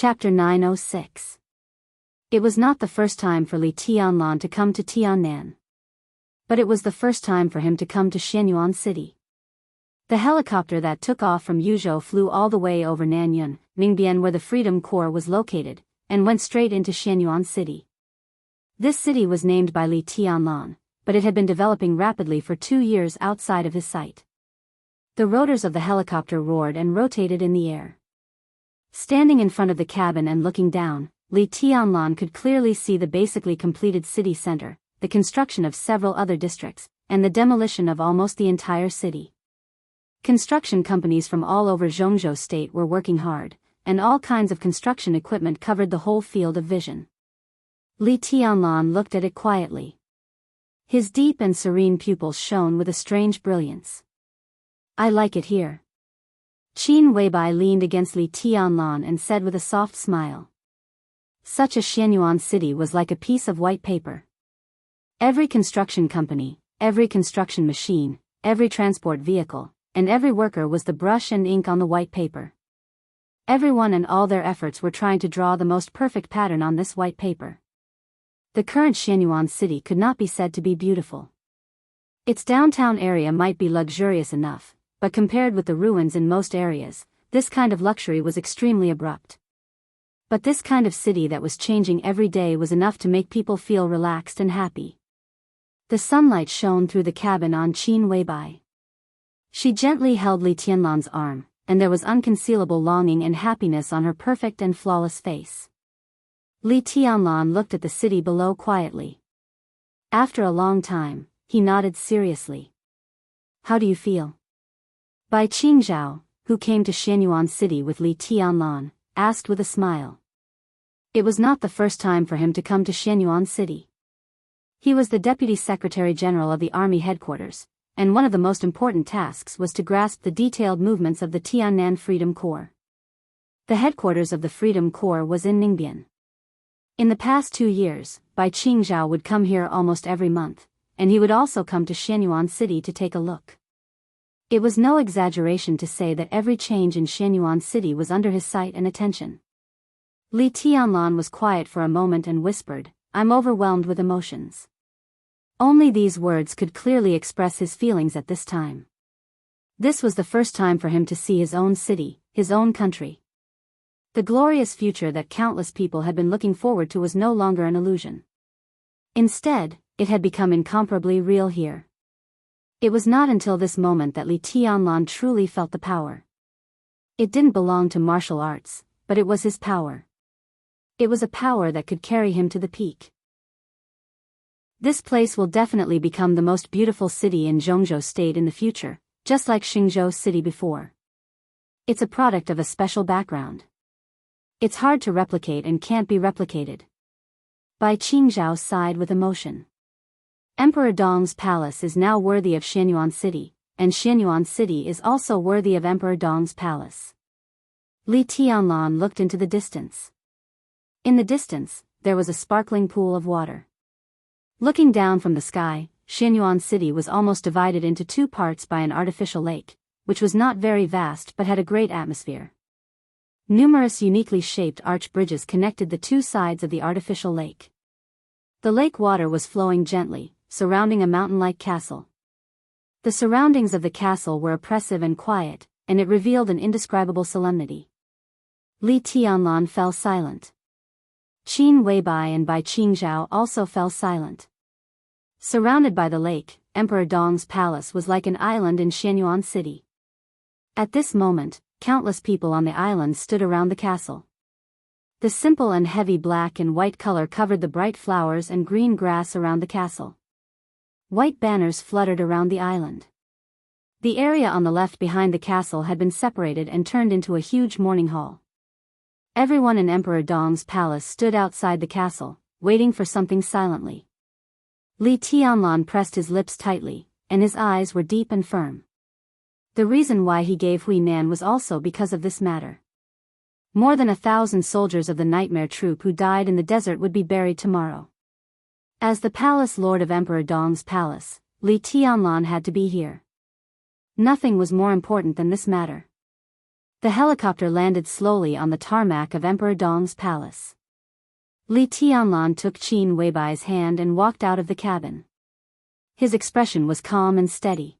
Chapter 906. It was not the first time for Li Tianlan to come to Tiannan. But it was the first time for him to come to Shenyuan City. The helicopter that took off from Yuzhou flew all the way over Nanyun, Ningbian where the Freedom Corps was located, and went straight into Shenyuan City. This city was named by Li Tianlan, but it had been developing rapidly for 2 years outside of his sight. The rotors of the helicopter roared and rotated in the air. Standing in front of the cabin and looking down, Li Tianlan could clearly see the basically completed city center, the construction of several other districts, and the demolition of almost the entire city. Construction companies from all over Zhongzhou state were working hard, and all kinds of construction equipment covered the whole field of vision. Li Tianlan looked at it quietly. His deep and serene pupils shone with a strange brilliance. "I like it here." Qin Weibai leaned against Li Tianlan and said with a soft smile. Such a Shenyuan city was like a piece of white paper. Every construction company, every construction machine, every transport vehicle, and every worker was the brush and ink on the white paper. Everyone and all their efforts were trying to draw the most perfect pattern on this white paper. The current Shenyuan city could not be said to be beautiful. Its downtown area might be luxurious enough, but compared with the ruins in most areas, this kind of luxury was extremely abrupt. But this kind of city that was changing every day was enough to make people feel relaxed and happy. The sunlight shone through the cabin on Qin Weibai. She gently held Li Tianlan's arm, and there was unconcealable longing and happiness on her perfect and flawless face. Li Tianlan looked at the city below quietly. After a long time, he nodded seriously. "How do you feel?" Bai Qingzhao, who came to Shenyuan City with Li Tianlan, asked with a smile. It was not the first time for him to come to Shenyuan City. He was the Deputy Secretary General of the Army Headquarters, and one of the most important tasks was to grasp the detailed movements of the Tiannan Freedom Corps. The headquarters of the Freedom Corps was in Ningbian. In the past 2 years, Bai Qingzhao would come here almost every month, and he would also come to Shenyuan City to take a look. It was no exaggeration to say that every change in Shenyuan City was under his sight and attention. Li Tianlan was quiet for a moment and whispered, "I'm overwhelmed with emotions." Only these words could clearly express his feelings at this time. This was the first time for him to see his own city, his own country. The glorious future that countless people had been looking forward to was no longer an illusion. Instead, it had become incomparably real here. It was not until this moment that Li Tianlan truly felt the power. It didn't belong to martial arts, but it was his power. It was a power that could carry him to the peak. This place will definitely become the most beautiful city in Zhongzhou State in the future, just like Xingzhou City before. It's a product of a special background. It's hard to replicate and can't be replicated. Bai Qingzhao sighed with emotion. Emperor Dong's palace is now worthy of Shenyuan City, and Shenyuan City is also worthy of Emperor Dong's palace. Li Tianlan looked into the distance. In the distance, there was a sparkling pool of water. Looking down from the sky, Shenyuan City was almost divided into 2 parts by an artificial lake, which was not very vast but had a great atmosphere. Numerous uniquely shaped arch bridges connected the 2 sides of the artificial lake. The lake water was flowing gently, surrounding a mountain-like castle. The surroundings of the castle were oppressive and quiet, and it revealed an indescribable solemnity. Li Tianlan fell silent. Qin Weibai and Bai Qingzhao also fell silent. Surrounded by the lake, Emperor Dong's palace was like an island in Shenyuan City. At this moment, countless people on the island stood around the castle. The simple and heavy black and white color covered the bright flowers and green grass around the castle. White banners fluttered around the island. The area on the left behind the castle had been separated and turned into a huge morning hall. Everyone in Emperor Dong's palace stood outside the castle, waiting for something silently. Li Tianlan pressed his lips tightly, and his eyes were deep and firm. The reason why he gave Hui Nan was also because of this matter. More than 1,000 soldiers of the nightmare troop who died in the desert would be buried tomorrow. As the palace lord of Emperor Dong's palace, Li Tianlan had to be here. Nothing was more important than this matter. The helicopter landed slowly on the tarmac of Emperor Dong's palace. Li Tianlan took Qin Weibai's hand and walked out of the cabin. His expression was calm and steady.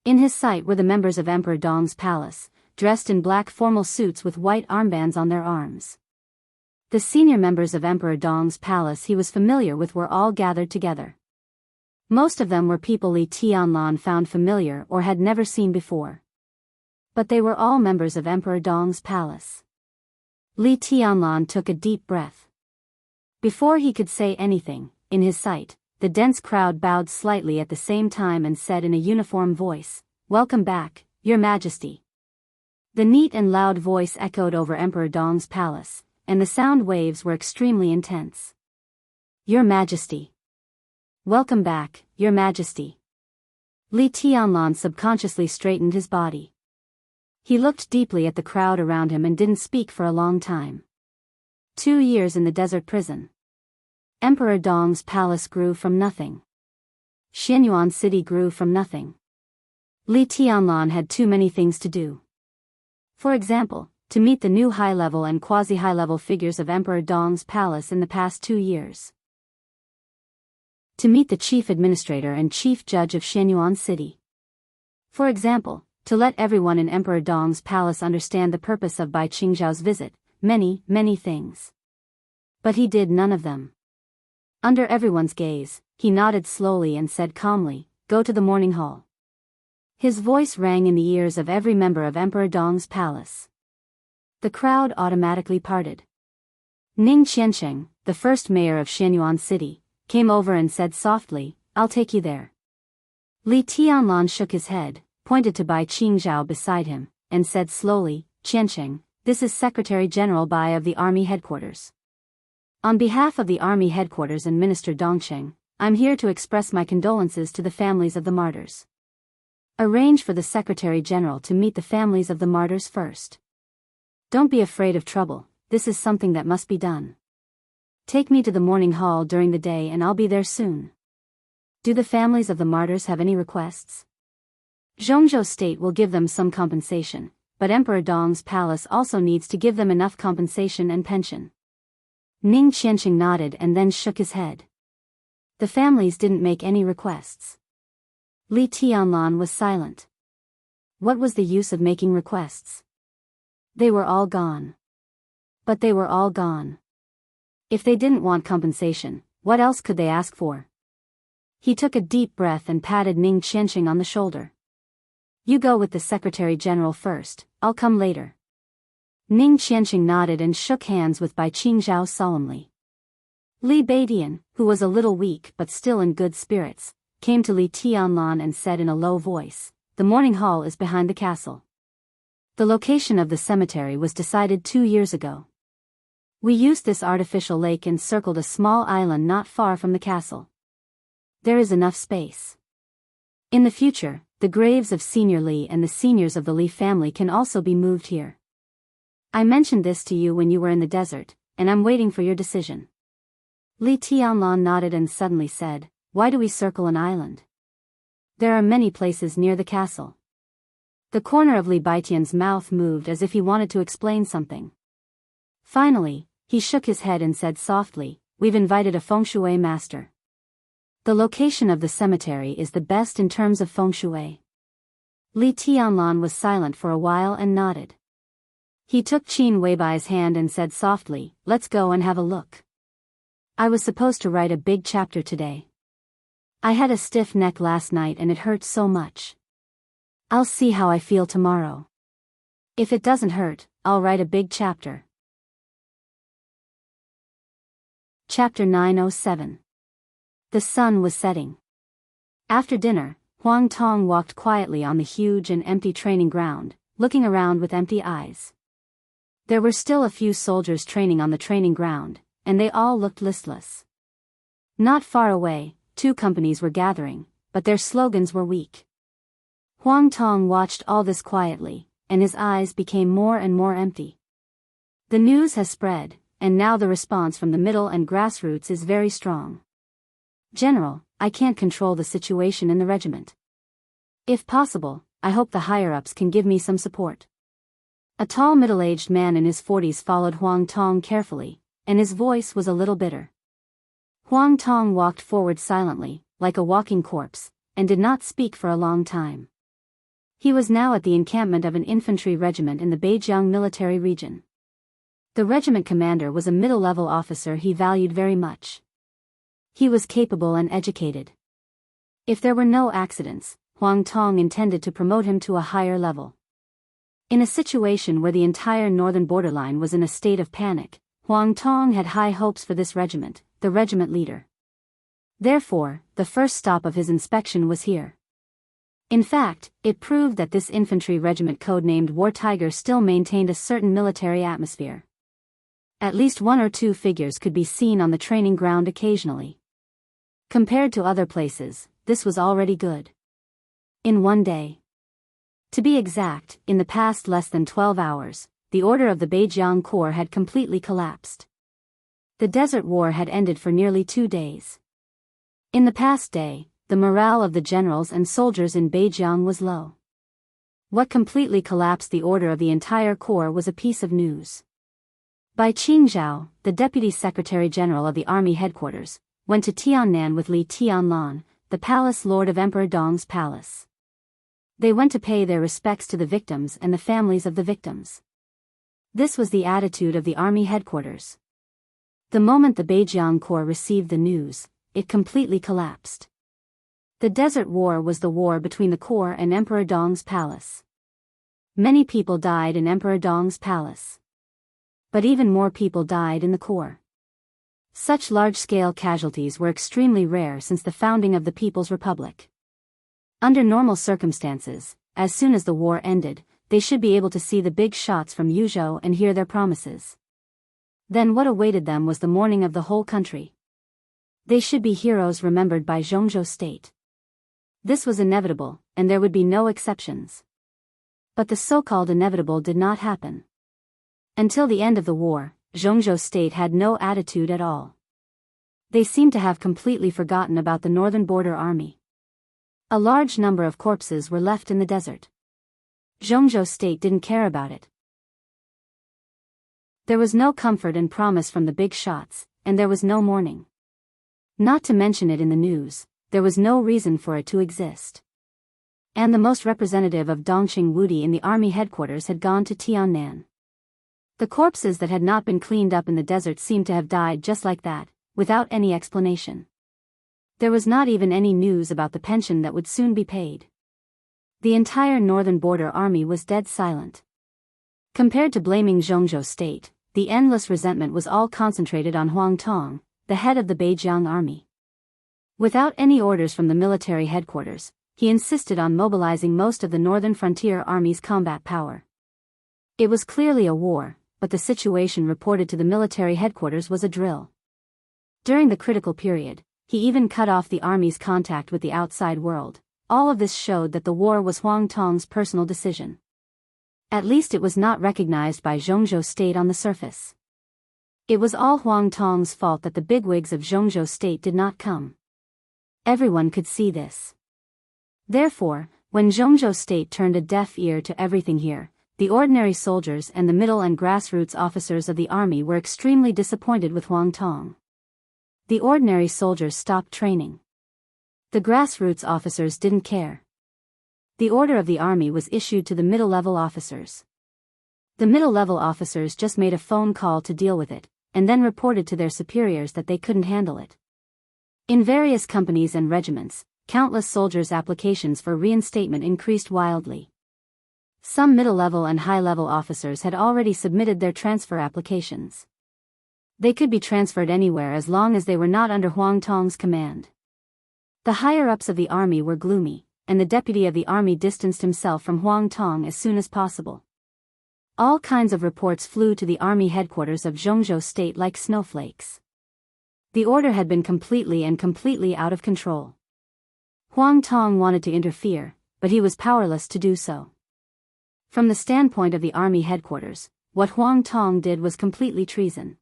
In his sight were the members of Emperor Dong's palace, dressed in black formal suits with white armbands on their arms. The senior members of Emperor Dong's palace he was familiar with were all gathered together. Most of them were people Li Tianlan found familiar or had never seen before. But they were all members of Emperor Dong's palace. Li Tianlan took a deep breath. Before he could say anything, in his sight, the dense crowd bowed slightly at the same time and said in a uniform voice, "Welcome back, Your Majesty." The neat and loud voice echoed over Emperor Dong's palace, and the sound waves were extremely intense. "Your Majesty. Welcome back, Your Majesty." Li Tianlan subconsciously straightened his body. He looked deeply at the crowd around him and didn't speak for a long time. 2 years in the desert prison. Emperor Dong's palace grew from nothing. Xianyuan City grew from nothing. Li Tianlan had too many things to do. For example, to meet the new high-level and quasi-high-level figures of Emperor Dong's palace in the past 2 years. To meet the chief administrator and chief judge of Xianyuan City. For example, to let everyone in Emperor Dong's palace understand the purpose of Bai Qingzhao's visit, many things. But he did none of them. Under everyone's gaze, he nodded slowly and said calmly, "Go to the morning hall." His voice rang in the ears of every member of Emperor Dong's palace. The crowd automatically parted. Ning Qiansheng, the first mayor of Xianyuan City, came over and said softly, "I'll take you there." Li Tianlan shook his head, pointed to Bai Qingzhao beside him, and said slowly, "Qiansheng, this is Secretary General Bai of the Army Headquarters. On behalf of the Army Headquarters and Minister Dongsheng, I'm here to express my condolences to the families of the martyrs. Arrange for the Secretary General to meet the families of the martyrs first. Don't be afraid of trouble, this is something that must be done. Take me to the morning hall during the day and I'll be there soon. Do the families of the martyrs have any requests? Zhongzhou State will give them some compensation, but Emperor Dong's palace also needs to give them enough compensation and pension." Ning Qiansheng nodded and then shook his head. The families didn't make any requests. Li Tianlan was silent. What was the use of making requests? They were all gone. But they were all gone. If they didn't want compensation, what else could they ask for? He took a deep breath and patted Ning Qiansheng on the shoulder. "You go with the Secretary General first, I'll come later." Ning Qiansheng nodded and shook hands with Bai Qingzhao solemnly. Li Beidian, who was a little weak but still in good spirits, came to Li Tianlan and said in a low voice, "The morning hall is behind the castle. The location of the cemetery was decided 2 years ago. We used this artificial lake and circled a small island not far from the castle. There is enough space. In the future, the graves of Senior Li and the seniors of the Li family can also be moved here. I mentioned this to you when you were in the desert, and I'm waiting for your decision." Li Tianlan nodded and suddenly said, "Why do we circle an island? There are many places near the castle." The corner of Li Baitian's mouth moved as if he wanted to explain something. Finally, he shook his head and said softly, "We've invited a feng shui master. The location of the cemetery is the best in terms of feng shui." Li Tianlan was silent for a while and nodded. He took Qin Weibai's hand and said softly, "Let's go and have a look. I was supposed to write a big chapter today. I had a stiff neck last night and it hurt so much. I'll see how I feel tomorrow. If it doesn't hurt, I'll write a big chapter." Chapter 907. The sun was setting. After dinner, Huang Tong walked quietly on the huge and empty training ground, looking around with empty eyes. There were still a few soldiers training on the training ground, and they all looked listless. Not far away, 2 companies were gathering, but their slogans were weak. Huang Tong watched all this quietly, and his eyes became more and more empty. The news has spread, and now the response from the middle and grassroots is very strong. "General, I can't control the situation in the regiment. If possible, I hope the higher-ups can give me some support." A tall middle-aged man in his 40s followed Huang Tong carefully, and his voice was a little bitter. Huang Tong walked forward silently, like a walking corpse, and did not speak for a long time. He was now at the encampment of an infantry regiment in the Beijiang military region. The regiment commander was a middle-level officer he valued very much. He was capable and educated. If there were no accidents, Huang Tong intended to promote him to a higher level. In a situation where the entire northern borderline was in a state of panic, Huang Tong had high hopes for this regiment, the regiment leader. Therefore, the first stop of his inspection was here. In fact, it proved that this infantry regiment codenamed War Tiger still maintained a certain military atmosphere. At least one or two figures could be seen on the training ground occasionally. Compared to other places, this was already good. In one day. To be exact, in the past less than 12 hours, the order of the Beijiang Corps had completely collapsed. The Desert War had ended for nearly 2 days. In the past day, the morale of the generals and soldiers in Beijiang was low. What completely collapsed the order of the entire corps was a piece of news. Bai Qingzhao, the Deputy Secretary General of the Army Headquarters, went to Tiannan with Li Tianlan, the Palace Lord of Emperor Dong's palace. They went to pay their respects to the victims and the families of the victims. This was the attitude of the Army Headquarters. The moment the Beijiang Corps received the news, it completely collapsed. The Desert War was the war between the Corps and Emperor Dong's palace. Many people died in Emperor Dong's palace. But even more people died in the Corps. Such large-scale casualties were extremely rare since the founding of the People's Republic. Under normal circumstances, as soon as the war ended, they should be able to see the big shots from Yuzhou and hear their promises. Then what awaited them was the mourning of the whole country. They should be heroes remembered by Zhongzhou State. This was inevitable, and there would be no exceptions. But the so-called inevitable did not happen. Until the end of the war, Zhongzhou State had no attitude at all. They seemed to have completely forgotten about the Northern Border Army. A large number of corpses were left in the desert. Zhongzhou State didn't care about it. There was no comfort and promise from the big shots, and there was no mourning. Not to mention it in the news, there was no reason for it to exist. And the most representative of Dongqing Wudi in the army headquarters had gone to Tiannan. The corpses that had not been cleaned up in the desert seemed to have died just like that, without any explanation. There was not even any news about the pension that would soon be paid. The entire Northern Border Army was dead silent. Compared to blaming Zhongzhou State, the endless resentment was all concentrated on Huang Tong, the head of the Beijiang Army. Without any orders from the military headquarters, he insisted on mobilizing most of the Northern Frontier Army's combat power. It was clearly a war, but the situation reported to the military headquarters was a drill. During the critical period, he even cut off the army's contact with the outside world. All of this showed that the war was Huang Tong's personal decision. At least it was not recognized by Zhongzhou State on the surface. It was all Huang Tong's fault that the bigwigs of Zhongzhou State did not come. Everyone could see this. Therefore, when Zhongzhou State turned a deaf ear to everything here, the ordinary soldiers and the middle and grassroots officers of the army were extremely disappointed with Huang Tong. The ordinary soldiers stopped training. The grassroots officers didn't care. The order of the army was issued to the middle-level officers. The middle-level officers just made a phone call to deal with it, and then reported to their superiors that they couldn't handle it. In various companies and regiments, countless soldiers' applications for reinstatement increased wildly. Some middle-level and high-level officers had already submitted their transfer applications. They could be transferred anywhere as long as they were not under Huang Tong's command. The higher-ups of the army were gloomy, and the deputy of the army distanced himself from Huang Tong as soon as possible. All kinds of reports flew to the army headquarters of Zhongzhou State like snowflakes. The order had been completely out of control. Huang Tong wanted to interfere, but he was powerless to do so. From the standpoint of the army headquarters, what Huang Tong did was completely treason.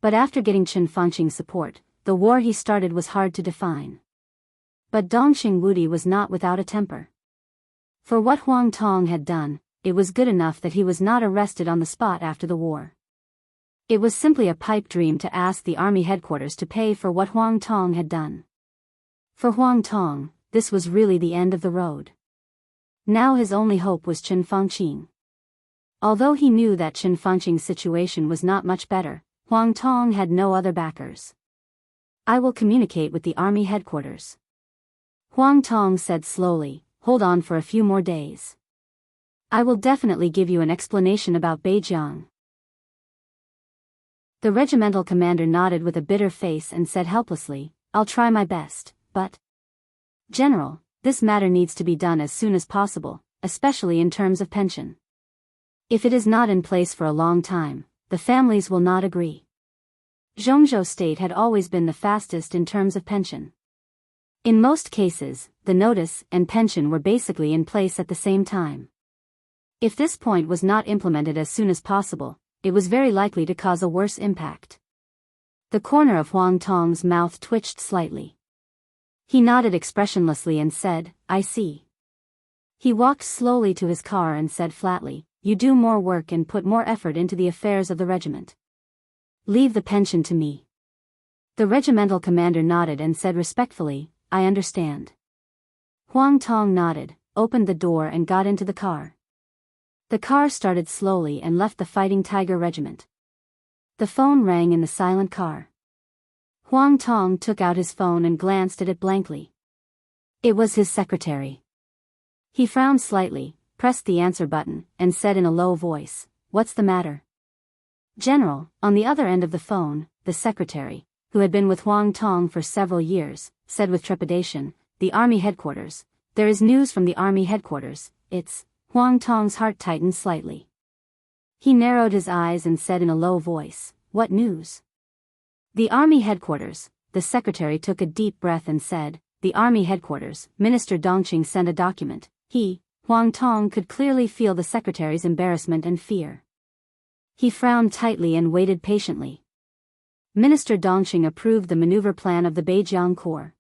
But after getting Chen Fangqing's support, the war he started was hard to define. But Dongqing Wudi was not without a temper. For what Huang Tong had done, it was good enough that he was not arrested on the spot after the war. It was simply a pipe dream to ask the army headquarters to pay for what Huang Tong had done. For Huang Tong, this was really the end of the road. Now his only hope was Chen Fangqing. Although he knew that Chen Fangqing's situation was not much better, Huang Tong had no other backers. "I will communicate with the army headquarters," Huang Tong said slowly. "Hold on for a few more days. I will definitely give you an explanation about Beijiang." The regimental commander nodded with a bitter face and said helplessly, "I'll try my best, but General, this matter needs to be done as soon as possible, especially in terms of pension. If it is not in place for a long time, the families will not agree." Zhongzhou State had always been the fastest in terms of pension. In most cases, the notice and pension were basically in place at the same time. If this point was not implemented as soon as possible, it was very likely to cause a worse impact. The corner of Huang Tong's mouth twitched slightly. He nodded expressionlessly and said, "I see." He walked slowly to his car and said flatly, "You do more work and put more effort into the affairs of the regiment. Leave the pension to me." The regimental commander nodded and said respectfully, "I understand." Huang Tong nodded, opened the door and got into the car. The car started slowly and left the Fighting Tiger Regiment. The phone rang in the silent car. Huang Tong took out his phone and glanced at it blankly. It was his secretary. He frowned slightly, pressed the answer button, and said in a low voice, "What's the matter?" "General," on the other end of the phone, the secretary, who had been with Huang Tong for several years, said with trepidation, "The army headquarters. There is news from the army headquarters. It's..." Huang Tong's heart tightened slightly. He narrowed his eyes and said in a low voice, "What news?" "The army headquarters." The secretary took a deep breath and said, "The army headquarters." Minister Dongqing sent a document. Huang Tong could clearly feel the secretary's embarrassment and fear. He frowned tightly and waited patiently. Minister Dongqing approved the maneuver plan of the Beijiang Corps.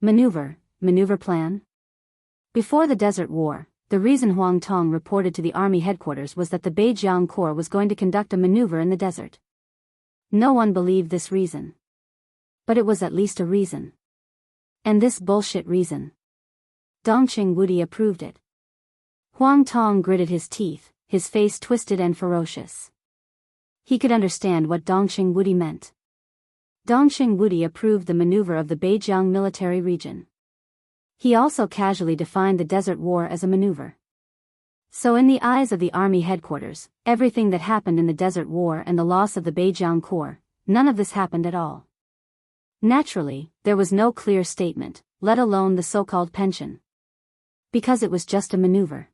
Maneuver plan? Before the Desert War, the reason Huang Tong reported to the army headquarters was that the Beijiang Corps was going to conduct a maneuver in the desert. No one believed this reason. But it was at least a reason. And this bullshit reason. Dongqing Wudi approved it. Huang Tong gritted his teeth, his face twisted and ferocious. He could understand what Dongqing Wudi meant. Dongqing Wudi approved the maneuver of the Beijiang military region. He also casually defined the Desert War as a maneuver. So in the eyes of the army headquarters, everything that happened in the Desert War and the loss of the Beijiang Corps, none of this happened at all. Naturally, there was no clear statement, let alone the so-called pension. Because it was just a maneuver.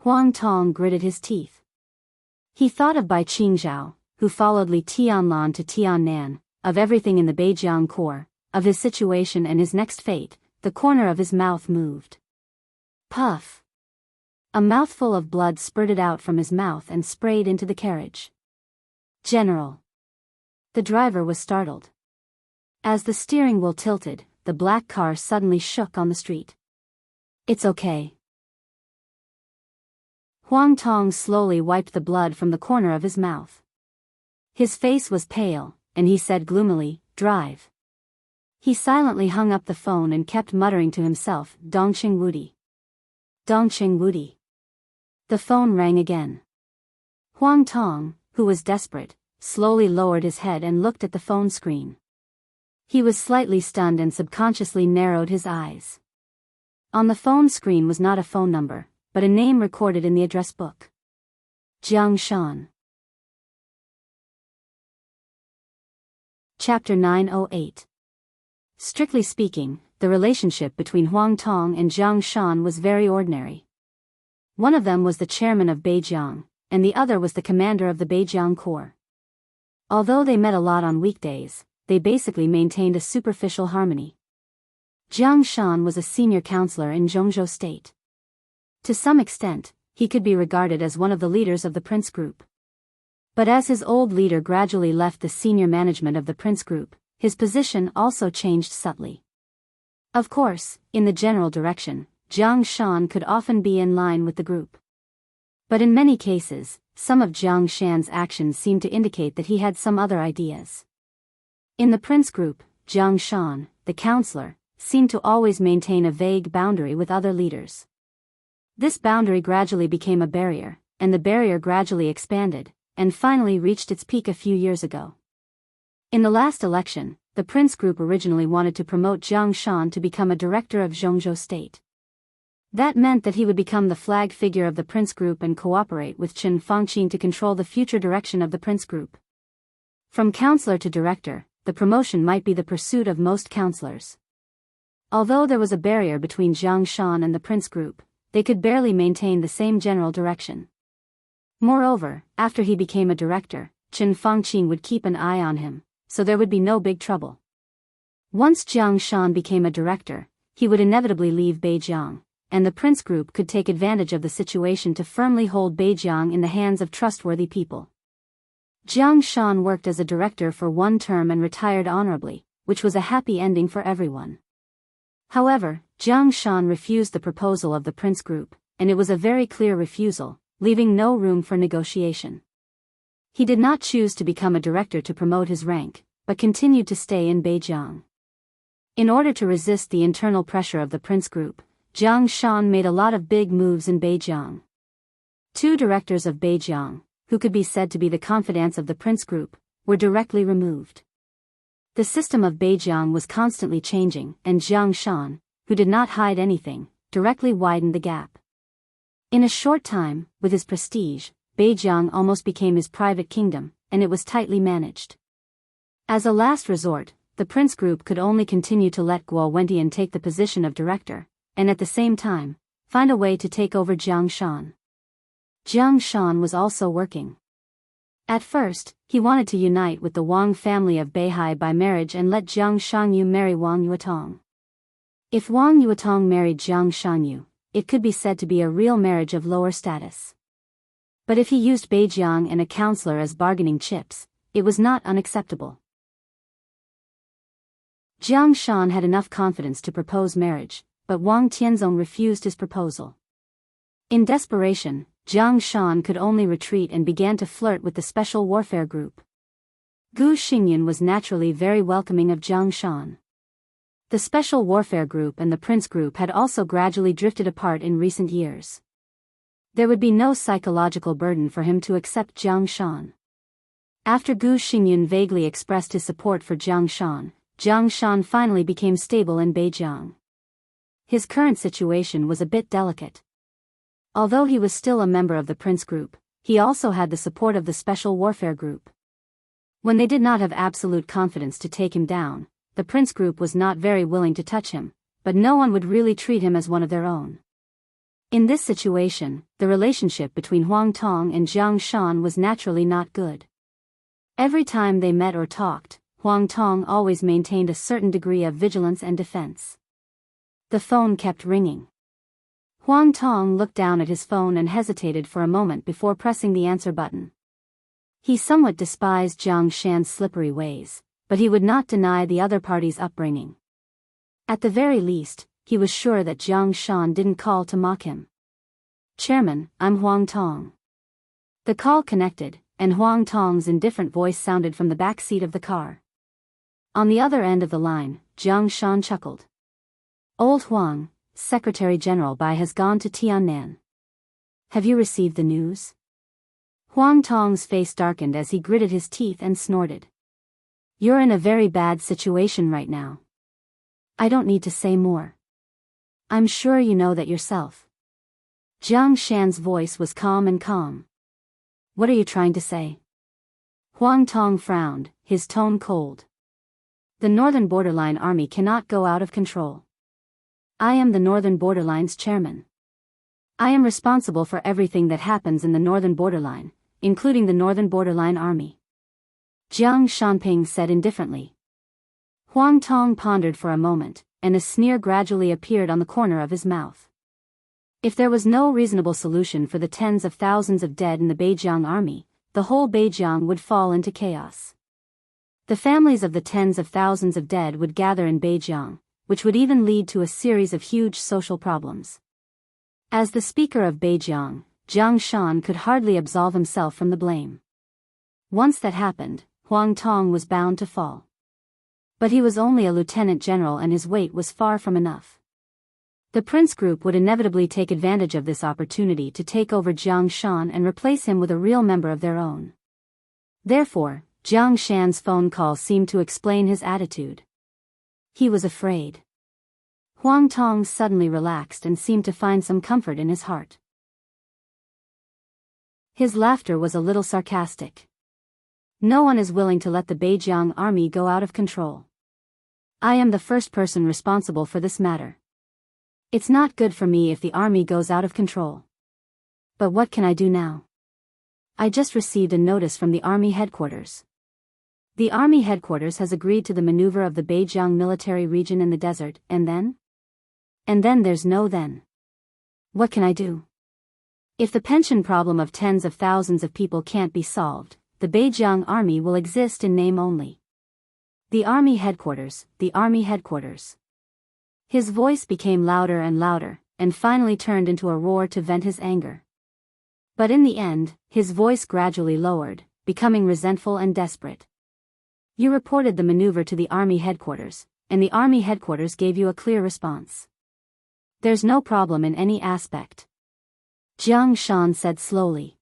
Huang Tong gritted his teeth. He thought of Bai Qingzhao, who followed Li Tianlan to Tiannan, of everything in the Beijiang Corps, of his situation and his next fate. The corner of his mouth moved. Puff! A mouthful of blood spurted out from his mouth and sprayed into the carriage. "General!" The driver was startled. As the steering wheel tilted, the black car suddenly shook on the street. "It's okay." Huang Tong slowly wiped the blood from the corner of his mouth. His face was pale, and he said gloomily, "Drive." He silently hung up the phone and kept muttering to himself, "Dongqing Wudi. Dongqing Wudi." The phone rang again. Huang Tong, who was desperate, slowly lowered his head and looked at the phone screen. He was slightly stunned and subconsciously narrowed his eyes. On the phone screen was not a phone number, but a name recorded in the address book. Jiang Shan. Chapter 908. Strictly speaking, the relationship between Huang Tong and Jiang Shan was very ordinary. One of them was the chairman of Beijiang, and the other was the commander of the Beijiang Corps. Although they met a lot on weekdays, they basically maintained a superficial harmony. Jiang Shan was a senior counselor in Zhongzhou State. To some extent, he could be regarded as one of the leaders of the Prince Group. But as his old leader gradually left the senior management of the Prince Group, his position also changed subtly. Of course, in the general direction, Jiang Shan could often be in line with the group. But in many cases, some of Jiang Shan's actions seemed to indicate that he had some other ideas. In the prince group, Jiang Shan, the counselor, seemed to always maintain a vague boundary with other leaders. This boundary gradually became a barrier, and the barrier gradually expanded, and finally reached its peak a few years ago. In the last election, the prince group originally wanted to promote Jiang Shan to become a director of Zhongzhou state. That meant that he would become the flag figure of the prince group and cooperate with Chen Fangqin to control the future direction of the prince group. From counselor to director, the promotion might be the pursuit of most counselors. Although there was a barrier between Jiang Shan and the prince group, they could barely maintain the same general direction. Moreover, after he became a director, Chen Fangqin would keep an eye on him, so there would be no big trouble. Once Jiang Shan became a director, he would inevitably leave Beijiang, and the prince group could take advantage of the situation to firmly hold Beijiang in the hands of trustworthy people. Jiang Shan worked as a director for one term and retired honorably, which was a happy ending for everyone. However, Jiang Shan refused the proposal of the prince group, and it was a very clear refusal, leaving no room for negotiation. He did not choose to become a director to promote his rank, but continued to stay in Beijiang. In order to resist the internal pressure of the prince group, Jiang Shan made a lot of big moves in Beijiang. Two directors of Beijiang, who could be said to be the confidants of the prince group, were directly removed. The system of Beijiang was constantly changing, and Jiang Shan, who did not hide anything, directly widened the gap. In a short time, with his prestige, Beijiang almost became his private kingdom, and it was tightly managed. As a last resort, the prince group could only continue to let Guo Wentian take the position of director, and at the same time, find a way to take over Jiang Shan. Jiang Shan was also working. At first, he wanted to unite with the Wang family of Beihai by marriage and let Jiang Shanyu marry Wang Yuetong. If Wang Yuetong married Jiang Shanyu, it could be said to be a real marriage of lower status. But if he used Beijiang and a counselor as bargaining chips, it was not unacceptable. Jiang Shan had enough confidence to propose marriage, but Wang Tianzong refused his proposal. In desperation, Jiang Shan could only retreat and began to flirt with the Special Warfare Group. Gu Xingyun was naturally very welcoming of Jiang Shan. The Special Warfare Group and the Prince Group had also gradually drifted apart in recent years. There would be no psychological burden for him to accept Jiang Shan. After Gu Xingyun vaguely expressed his support for Jiang Shan finally became stable in Beijiang. His current situation was a bit delicate. Although he was still a member of the Prince Group, he also had the support of the Special Warfare Group. When they did not have absolute confidence to take him down, the Prince Group was not very willing to touch him, but no one would really treat him as one of their own. In this situation, the relationship between Huang Tong and Jiang Shan was naturally not good. Every time they met or talked, Huang Tong always maintained a certain degree of vigilance and defense. The phone kept ringing. Huang Tong looked down at his phone and hesitated for a moment before pressing the answer button. He somewhat despised Jiang Shan's slippery ways, but he would not deny the other party's upbringing. At the very least, he was sure that Jiang Shan didn't call to mock him. "Chairman, I'm Huang Tong." The call connected, and Huang Tong's indifferent voice sounded from the back seat of the car. On the other end of the line, Jiang Shan chuckled. "Old Huang, Secretary General Bai has gone to Tiannan. Have you received the news?" Huang Tong's face darkened as he gritted his teeth and snorted. "You're in a very bad situation right now. I don't need to say more. I'm sure you know that yourself." Jiang Shan's voice was calm and calm. "What are you trying to say?" Huang Tong frowned, his tone cold. "The Northern Borderline Army cannot go out of control. I am the Northern Borderline's chairman. I am responsible for everything that happens in the Northern Borderline, including the Northern Borderline Army," Jiang Shanping said indifferently. Huang Tong pondered for a moment, and a sneer gradually appeared on the corner of his mouth. If there was no reasonable solution for the tens of thousands of dead in the Beijiang army, the whole Beijiang would fall into chaos. The families of the tens of thousands of dead would gather in Beijiang, which would even lead to a series of huge social problems. As the speaker of Beijiang, Jiang Shan could hardly absolve himself from the blame. Once that happened, Huang Tong was bound to fall. But he was only a lieutenant general and his weight was far from enough. The prince group would inevitably take advantage of this opportunity to take over Jiang Shan and replace him with a real member of their own. Therefore, Jiang Shan's phone call seemed to explain his attitude. He was afraid. Huang Tong suddenly relaxed and seemed to find some comfort in his heart. His laughter was a little sarcastic. No one is willing to let the Beijiang army go out of control. I am the first person responsible for this matter. It's not good for me if the army goes out of control. But what can I do now? I just received a notice from the army headquarters. The army headquarters has agreed to the maneuver of the Beijiang military region in the desert, and then? And then there's no then. What can I do? If the pension problem of tens of thousands of people can't be solved, the Beijiang army will exist in name only. The army headquarters, the army headquarters. His voice became louder and louder, and finally turned into a roar to vent his anger. But in the end, his voice gradually lowered, becoming resentful and desperate. You reported the maneuver to the army headquarters, and the army headquarters gave you a clear response. There's no problem in any aspect. Jiang Shan said slowly.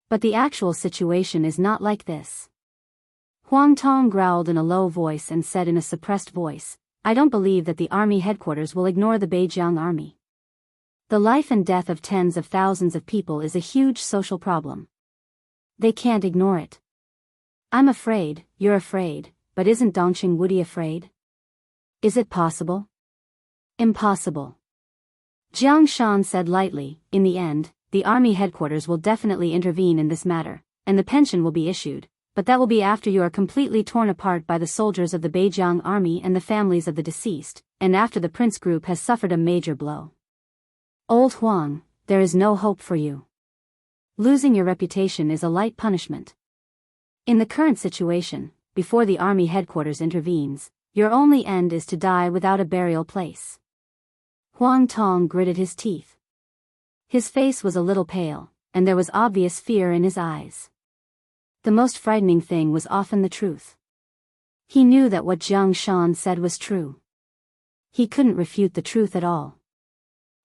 But the actual situation is not like this. Huang Tong growled in a low voice and said in a suppressed voice, I don't believe that the army headquarters will ignore the Beijiang army. The life and death of tens of thousands of people is a huge social problem. They can't ignore it. I'm afraid, you're afraid, but isn't Dongqing Wudi afraid? Is it possible? Impossible. Jiang Shan said lightly, in the end, the army headquarters will definitely intervene in this matter, and the pension will be issued, but that will be after you are completely torn apart by the soldiers of the Beijiang army and the families of the deceased, and after the prince group has suffered a major blow. Old Huang, there is no hope for you. Losing your reputation is a light punishment. In the current situation, before the army headquarters intervenes, your only end is to die without a burial place. Huang Tong gritted his teeth. His face was a little pale, and there was obvious fear in his eyes. The most frightening thing was often the truth. He knew that what Jiang Shan said was true. He couldn't refute the truth at all.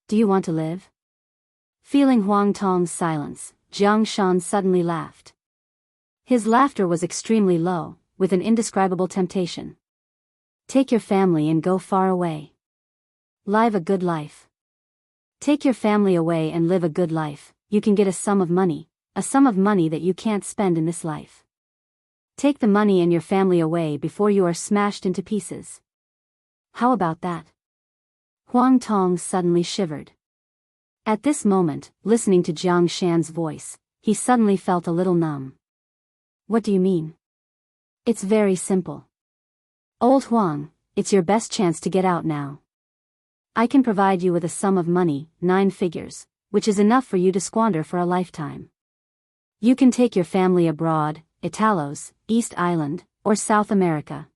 Do you want to live? Feeling Huang Tong's silence, Jiang Shan suddenly laughed. His laughter was extremely low, with an indescribable temptation. Take your family and go far away. Live a good life. Take your family away and live a good life. You can get a sum of money that you can't spend in this life. Take the money and your family away before you are smashed into pieces. How about that? Huang Tong suddenly shivered. At this moment, listening to Jiang Shan's voice, he suddenly felt a little numb. What do you mean? It's very simple. Old Huang, it's your best chance to get out now. I can provide you with a sum of money, 9 figures, which is enough for you to squander for a lifetime. You can take your family abroad, Italos, East Island, or South America.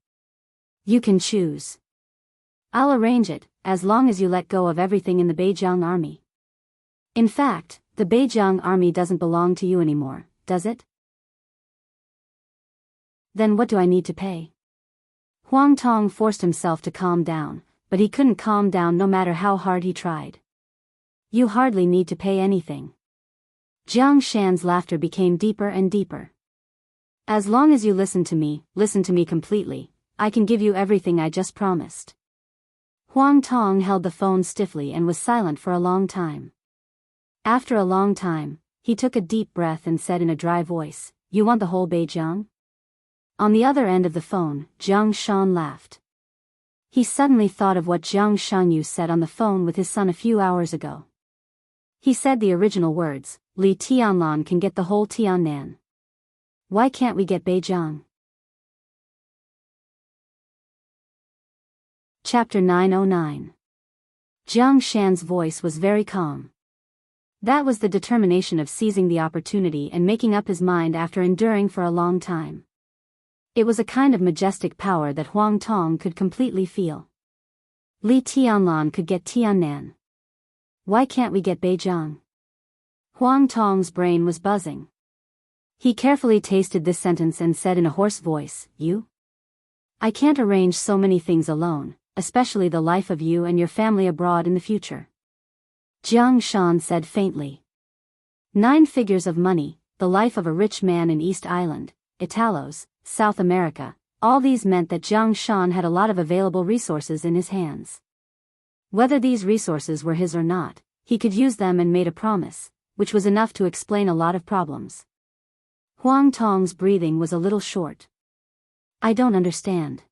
You can choose. I'll arrange it, as long as you let go of everything in the Beijiang army. In fact, the Beijiang army doesn't belong to you anymore, does it? Then what do I need to pay? Huang Tong forced himself to calm down, but he couldn't calm down no matter how hard he tried. You hardly need to pay anything. Jiang Shan's laughter became deeper and deeper. As long as you listen to me completely, I can give you everything I just promised. Huang Tong held the phone stiffly and was silent for a long time. After a long time, he took a deep breath and said in a dry voice, You want the whole Beijiang? On the other end of the phone, Jiang Shan laughed. He suddenly thought of what Jiang Shanyu said on the phone with his son a few hours ago. He said the original words, Li Tianlan can get the whole Tiannan. Why can't we get Beijiang? Chapter 909. Jiang Shan's voice was very calm. That was the determination of seizing the opportunity and making up his mind after enduring for a long time. It was a kind of majestic power that Huang Tong could completely feel. Li Tianlan could get Tiannan. Why can't we get Beijiang? Huang Tong's brain was buzzing. He carefully tasted this sentence and said in a hoarse voice, "You? I can't arrange so many things alone, especially the life of you and your family abroad in the future." Jiang Shan said faintly. 9 figures of money, the life of a rich man in East Island, Italos, South America, all these meant that Jiang Shan had a lot of available resources in his hands. Whether these resources were his or not, he could use them and made a promise, which was enough to explain a lot of problems. Huang Tong's breathing was a little short. "I don't understand.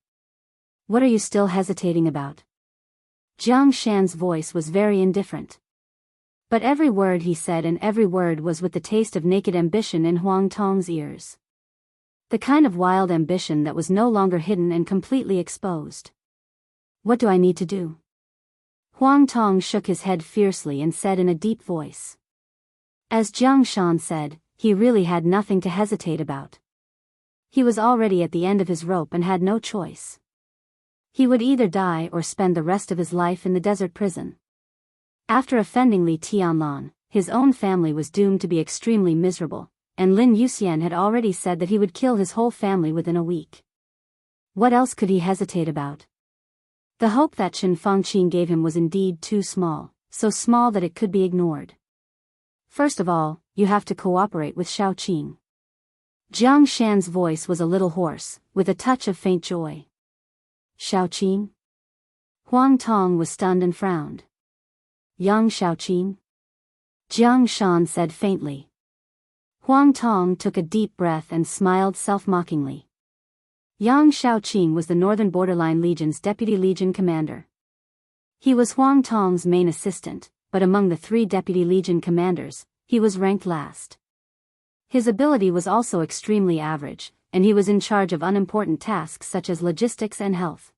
What are you still hesitating about?" Jiang Shan's voice was very indifferent. But every word he said and every word was with the taste of naked ambition in Huang Tong's ears. The kind of wild ambition that was no longer hidden and completely exposed. "What do I need to do?" Huang Tong shook his head fiercely and said in a deep voice. As Jiang Shan said, he really had nothing to hesitate about. He was already at the end of his rope and had no choice. He would either die or spend the rest of his life in the desert prison. After offending Li Tianlan, his own family was doomed to be extremely miserable, and Lin Yuxian had already said that he would kill his whole family within a week. What else could he hesitate about? The hope that Chen Fangqing gave him was indeed too small, so small that it could be ignored. "First of all, you have to cooperate with Shaoqing." Jiang Shan's voice was a little hoarse, with a touch of faint joy. "Shaoqing?" Huang Tong was stunned and frowned. "Young Shaoqing?" Jiang Shan said faintly. Huang Tong took a deep breath and smiled self-mockingly. Yang Shaoqing was the Northern Borderline Legion's deputy legion commander. He was Huang Tong's main assistant, but among the 3 deputy legion commanders, he was ranked last. His ability was also extremely average, and he was in charge of unimportant tasks such as logistics and health.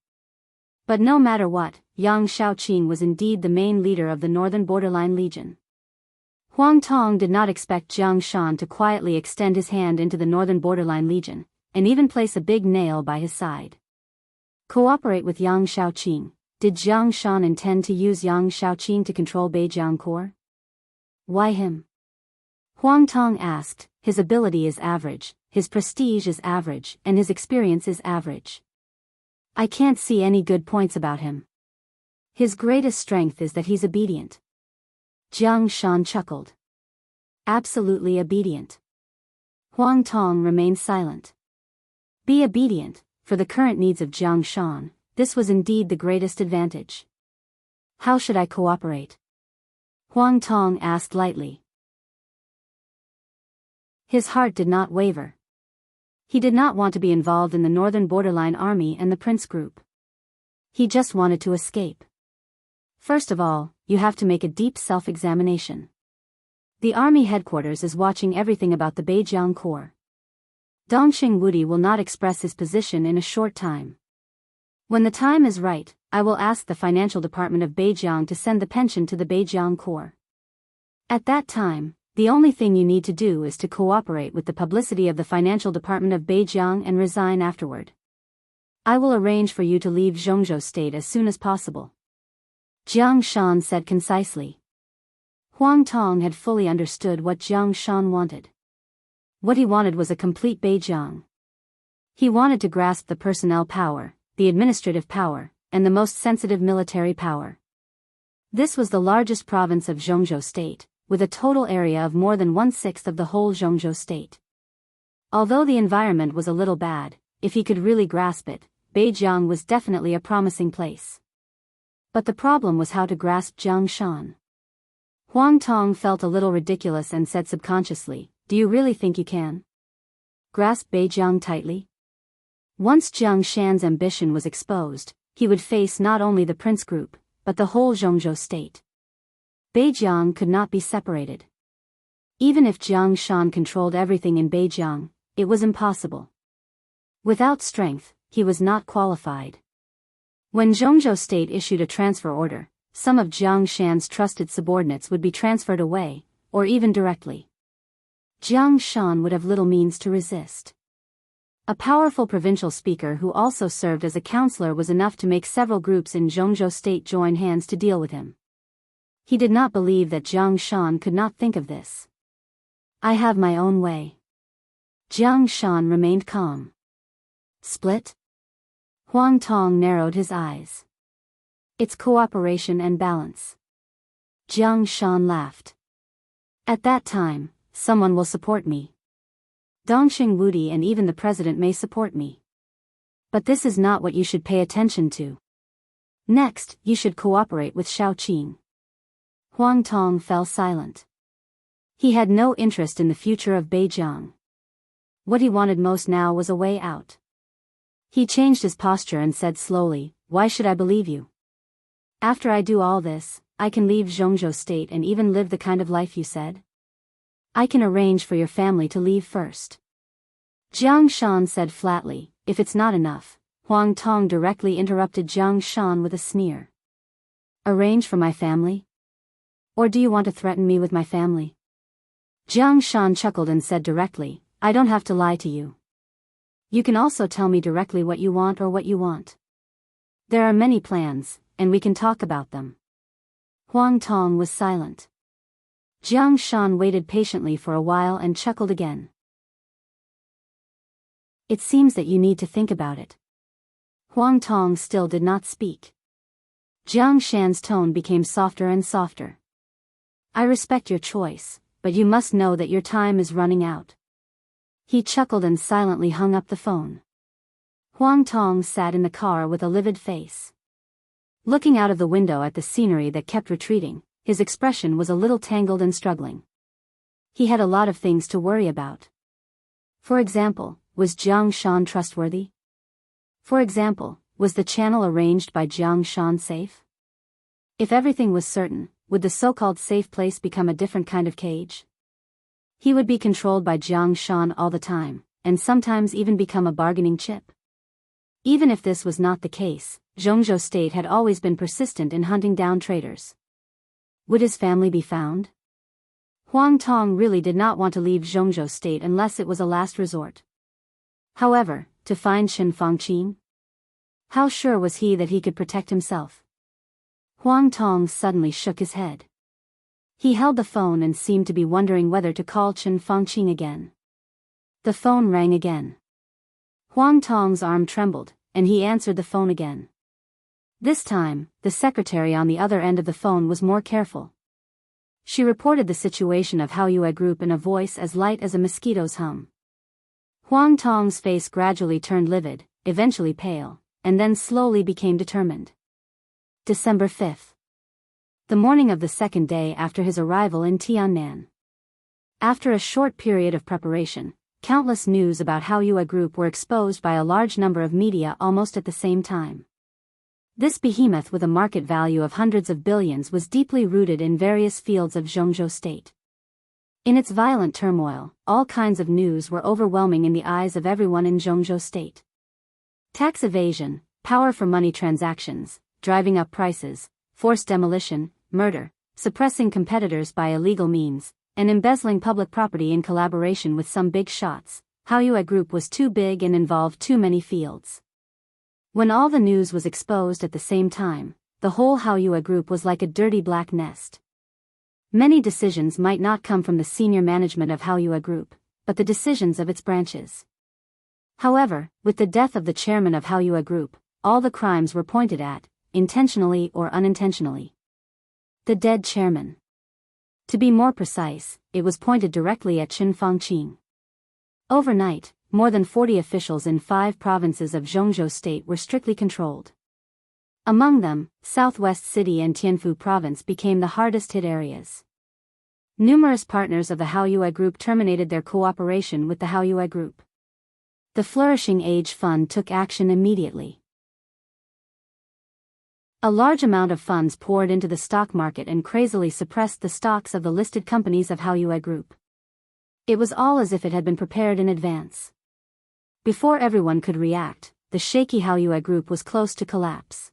But no matter what, Yang Shaoqing was indeed the main leader of the Northern Borderline Legion. Huang Tong did not expect Jiang Shan to quietly extend his hand into the Northern Borderline Legion, and even place a big nail by his side. Cooperate with Yang Shaoqing. Did Jiang Shan intend to use Yang Shaoqing to control Beijiang Corps? Why him? Huang Tong asked. His ability is average, his prestige is average, and his experience is average. I can't see any good points about him. His greatest strength is that he's obedient. Jiang Shan chuckled. Absolutely obedient. Huang Tong remained silent. Be obedient, for the current needs of Jiang Shan, this was indeed the greatest advantage. How should I cooperate? Huang Tong asked lightly. His heart did not waver. He did not want to be involved in the Northern Borderline Army and the Prince Group. He just wanted to escape. First of all, you have to make a deep self-examination. The Army headquarters is watching everything about the Beijiang Corps. Dongxing Wudi will not express his position in a short time. When the time is right, I will ask the financial department of Beijiang to send the pension to the Beijiang Corps. At that time, the only thing you need to do is to cooperate with the publicity of the financial department of Beijiang and resign afterward. I will arrange for you to leave Zhongzhou State as soon as possible. Jiang Shan said concisely. Huang Tong had fully understood what Jiang Shan wanted. What he wanted was a complete Beijiang. He wanted to grasp the personnel power, the administrative power, and the most sensitive military power. This was the largest province of Zhongzhou State, with a total area of more than 1/6 of the whole Zhongzhou State. Although the environment was a little bad, if he could really grasp it, Beijiang was definitely a promising place. But the problem was how to grasp Jiang Shan. Huang Tong felt a little ridiculous and said subconsciously, "Do you really think you can grasp Beijiang tightly?" Once Jiang Shan's ambition was exposed, he would face not only the Prince Group, but the whole Zhongzhou State. Beijiang could not be separated. Even if Jiang Shan controlled everything in Beijiang, it was impossible. Without strength, he was not qualified. When Zhongzhou State issued a transfer order, some of Jiang Shan's trusted subordinates would be transferred away, or even directly. Jiang Shan would have little means to resist. A powerful provincial speaker who also served as a counselor was enough to make several groups in Zhongzhou State join hands to deal with him. He did not believe that Jiang Shan could not think of this. I have my own way. Jiang Shan remained calm. Split? Huang Tong narrowed his eyes. It's cooperation and balance. Jiang Shan laughed. At that time, someone will support me. Dongxing Wudi and even the president may support me. But this is not what you should pay attention to. Next, you should cooperate with Shaoqing. Huang Tong fell silent. He had no interest in the future of Beijiang. What he wanted most now was a way out. He changed his posture and said slowly, "Why should I believe you? After I do all this, I can leave Zhongzhou State and even live the kind of life you said? I can arrange for your family to leave first." Jiang Shan said flatly, "If it's not enough." Huang Tong directly interrupted Jiang Shan with a sneer. "Arrange for my family? Or do you want to threaten me with my family?" Jiang Shan chuckled and said directly, "I don't have to lie to you. You can also tell me directly what you want or what you want. There are many plans, and we can talk about them." Huang Tong was silent. Jiang Shan waited patiently for a while and chuckled again. "It seems that you need to think about it." Huang Tong still did not speak. Jiang Shan's tone became softer and softer. "I respect your choice, but you must know that your time is running out." He chuckled and silently hung up the phone. Huang Tong sat in the car with a livid face. Looking out of the window at the scenery that kept retreating, his expression was a little tangled and struggling. He had a lot of things to worry about. For example, was Jiang Shan trustworthy? For example, was the channel arranged by Jiang Shan safe? If everything was certain, would the so-called safe place become a different kind of cage? He would be controlled by Jiang Shan all the time, and sometimes even become a bargaining chip. Even if this was not the case, Zhongzhou State had always been persistent in hunting down traitors. Would his family be found? Huang Tong really did not want to leave Zhongzhou State unless it was a last resort. However, to find Qin Fangqin? How sure was he that he could protect himself? Huang Tong suddenly shook his head. He held the phone and seemed to be wondering whether to call Qin Fangqin again. The phone rang again. Huang Tong's arm trembled, and he answered the phone again. This time, the secretary on the other end of the phone was more careful. She reported the situation of Haoyue Group in a voice as light as a mosquito's hum. Huang Tong's face gradually turned livid, eventually pale, and then slowly became determined. December 5th. The morning of the second day after his arrival in Tiannan. After a short period of preparation, countless news about Haoyue Group were exposed by a large number of media almost at the same time. This behemoth with a market value of hundreds of billions was deeply rooted in various fields of Zhongzhou State. In its violent turmoil, all kinds of news were overwhelming in the eyes of everyone in Zhongzhou State. Tax evasion, power for money transactions, driving up prices, forced demolition, murder, suppressing competitors by illegal means, and embezzling public property in collaboration with some big shots. Haoyue Group was too big and involved too many fields. When all the news was exposed at the same time, the whole Haoyue Group was like a dirty black nest. Many decisions might not come from the senior management of Haoyue Group, but the decisions of its branches. However, with the death of the chairman of Haoyue Group, all the crimes were pointed at, intentionally or unintentionally. The dead chairman. To be more precise, it was pointed directly at Qin Fangqin. Overnight, more than 40 officials in 5 provinces of Zhongzhou State were strictly controlled. Among them, Southwest City and Tianfu Province became the hardest-hit areas. Numerous partners of the Haoyue Group terminated their cooperation with the Haoyue Group. The Flourishing Age Fund took action immediately. A large amount of funds poured into the stock market and crazily suppressed the stocks of the listed companies of Haoyue Group. It was all as if it had been prepared in advance. Before everyone could react, the shaky Haoyue Group was close to collapse.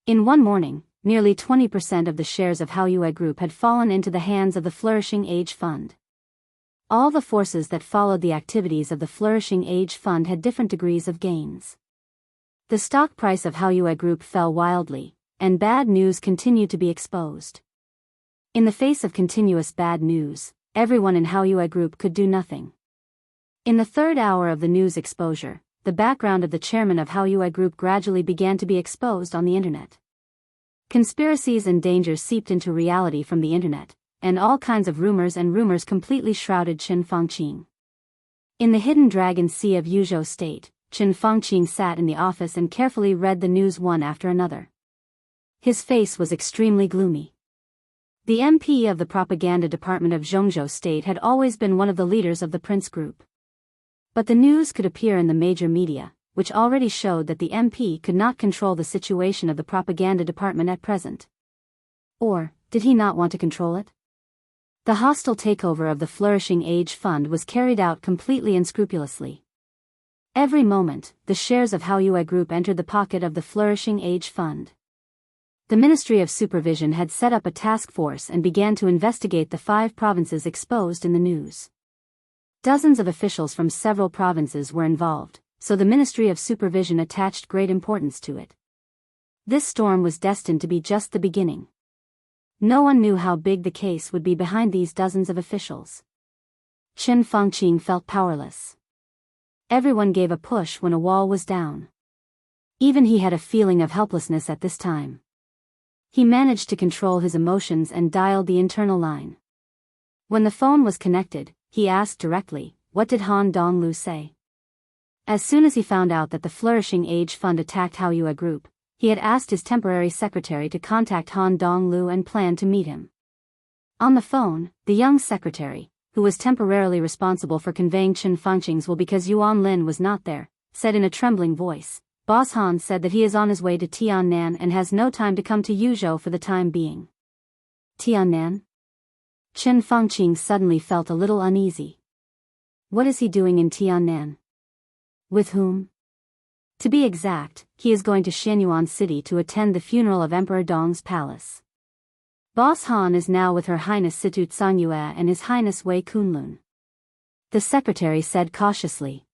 In one morning, nearly 20% of the shares of Haoyue Group had fallen into the hands of the Flourishing Age Fund. All the forces that followed the activities of the Flourishing Age Fund had different degrees of gains. The stock price of Haoyue Group fell wildly, and bad news continued to be exposed. In the face of continuous bad news, everyone in Haoyue Group could do nothing. In the third hour of the news exposure, the background of the chairman of Haoyue Group gradually began to be exposed on the internet. Conspiracies and dangers seeped into reality from the internet, and all kinds of rumors completely shrouded Qin Fangqing. In the hidden dragon sea of Yuzhou State, Qin Fangqing sat in the office and carefully read the news one after another. His face was extremely gloomy. The MP of the propaganda department of Zhongzhou State had always been one of the leaders of the Prince Group. But the news could appear in the major media, which already showed that the MP could not control the situation of the propaganda department at present. Or, did he not want to control it? The hostile takeover of the Flourishing Age Fund was carried out completely unscrupulously. Every moment, the shares of Haoyue Group entered the pocket of the Flourishing Age Fund. The Ministry of Supervision had set up a task force and began to investigate the 5 provinces exposed in the news. Dozens of officials from several provinces were involved, so the Ministry of Supervision attached great importance to it. This storm was destined to be just the beginning. No one knew how big the case would be behind these dozens of officials. Qin Fangqing felt powerless. Everyone gave a push when a wall was down. Even he had a feeling of helplessness at this time. He managed to control his emotions and dialed the internal line. When the phone was connected, he asked directly, "What did Han Donglu say?" As soon as he found out that the Flourishing Age Fund attacked Haoyue Group, he had asked his temporary secretary to contact Han Donglu and planned to meet him. On the phone, the young secretary, who was temporarily responsible for conveying Qin Fangqing's will because Yuan Lin was not there, said in a trembling voice, "Boss Han said that he is on his way to Tiannan and has no time to come to Yuzhou for the time being." Tiannan? Qin Fangqing suddenly felt a little uneasy. What is he doing in Tiannan? With whom? To be exact, he is going to Shenyuan City to attend the funeral of Emperor Dong's palace. Boss Han is now with Her Highness Situ Tsangyue and His Highness Wei Kunlun. The secretary said cautiously.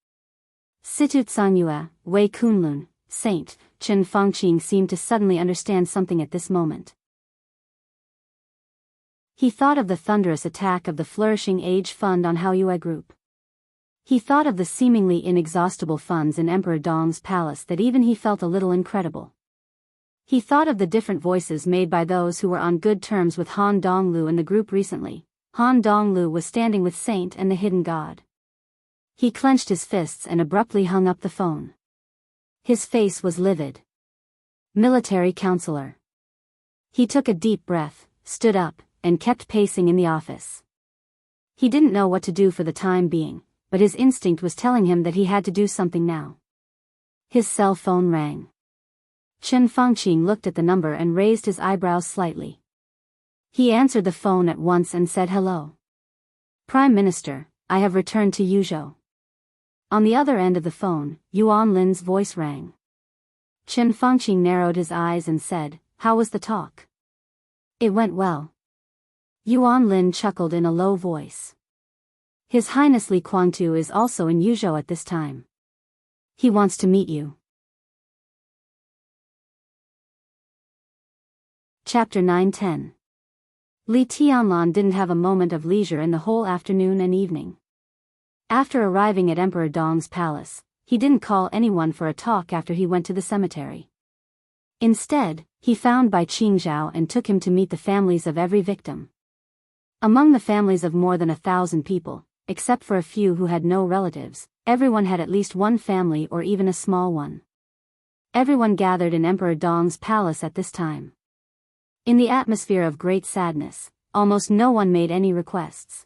Situ Tsangyue, Wei Kunlun, Saint, Qin Fangqing seemed to suddenly understand something at this moment. He thought of the thunderous attack of the Flourishing Age Fund on Haoyue Group. He thought of the seemingly inexhaustible funds in Emperor Dong's palace that even he felt a little incredible. He thought of the different voices made by those who were on good terms with Han Donglu and the group recently. Han Donglu was standing with Saint and the Hidden God. He clenched his fists and abruptly hung up the phone. His face was livid. Military counselor. He took a deep breath, stood up, and kept pacing in the office. He didn't know what to do for the time being, but his instinct was telling him that he had to do something now. His cell phone rang. Qin Fangqing looked at the number and raised his eyebrows slightly. He answered the phone at once and said hello. "Prime Minister, I have returned to Yuzhou." On the other end of the phone, Yuan Lin's voice rang. Qin Fangqing narrowed his eyes and said, "How was the talk?" "It went well." Yuan Lin chuckled in a low voice. "His Highness Li Kuangtu is also in Yuzhou at this time. He wants to meet you." Chapter 9-10. Li Tianlan didn't have a moment of leisure in the whole afternoon and evening. After arriving at Emperor Dong's palace, he didn't call anyone for a talk after he went to the cemetery. Instead, he found Bai Qingzhao and took him to meet the families of every victim. Among the families of more than 1,000 people, except for a few who had no relatives, everyone had at least one family or even a small one. Everyone gathered in Emperor Dong's palace at this time. In the atmosphere of great sadness, almost no one made any requests.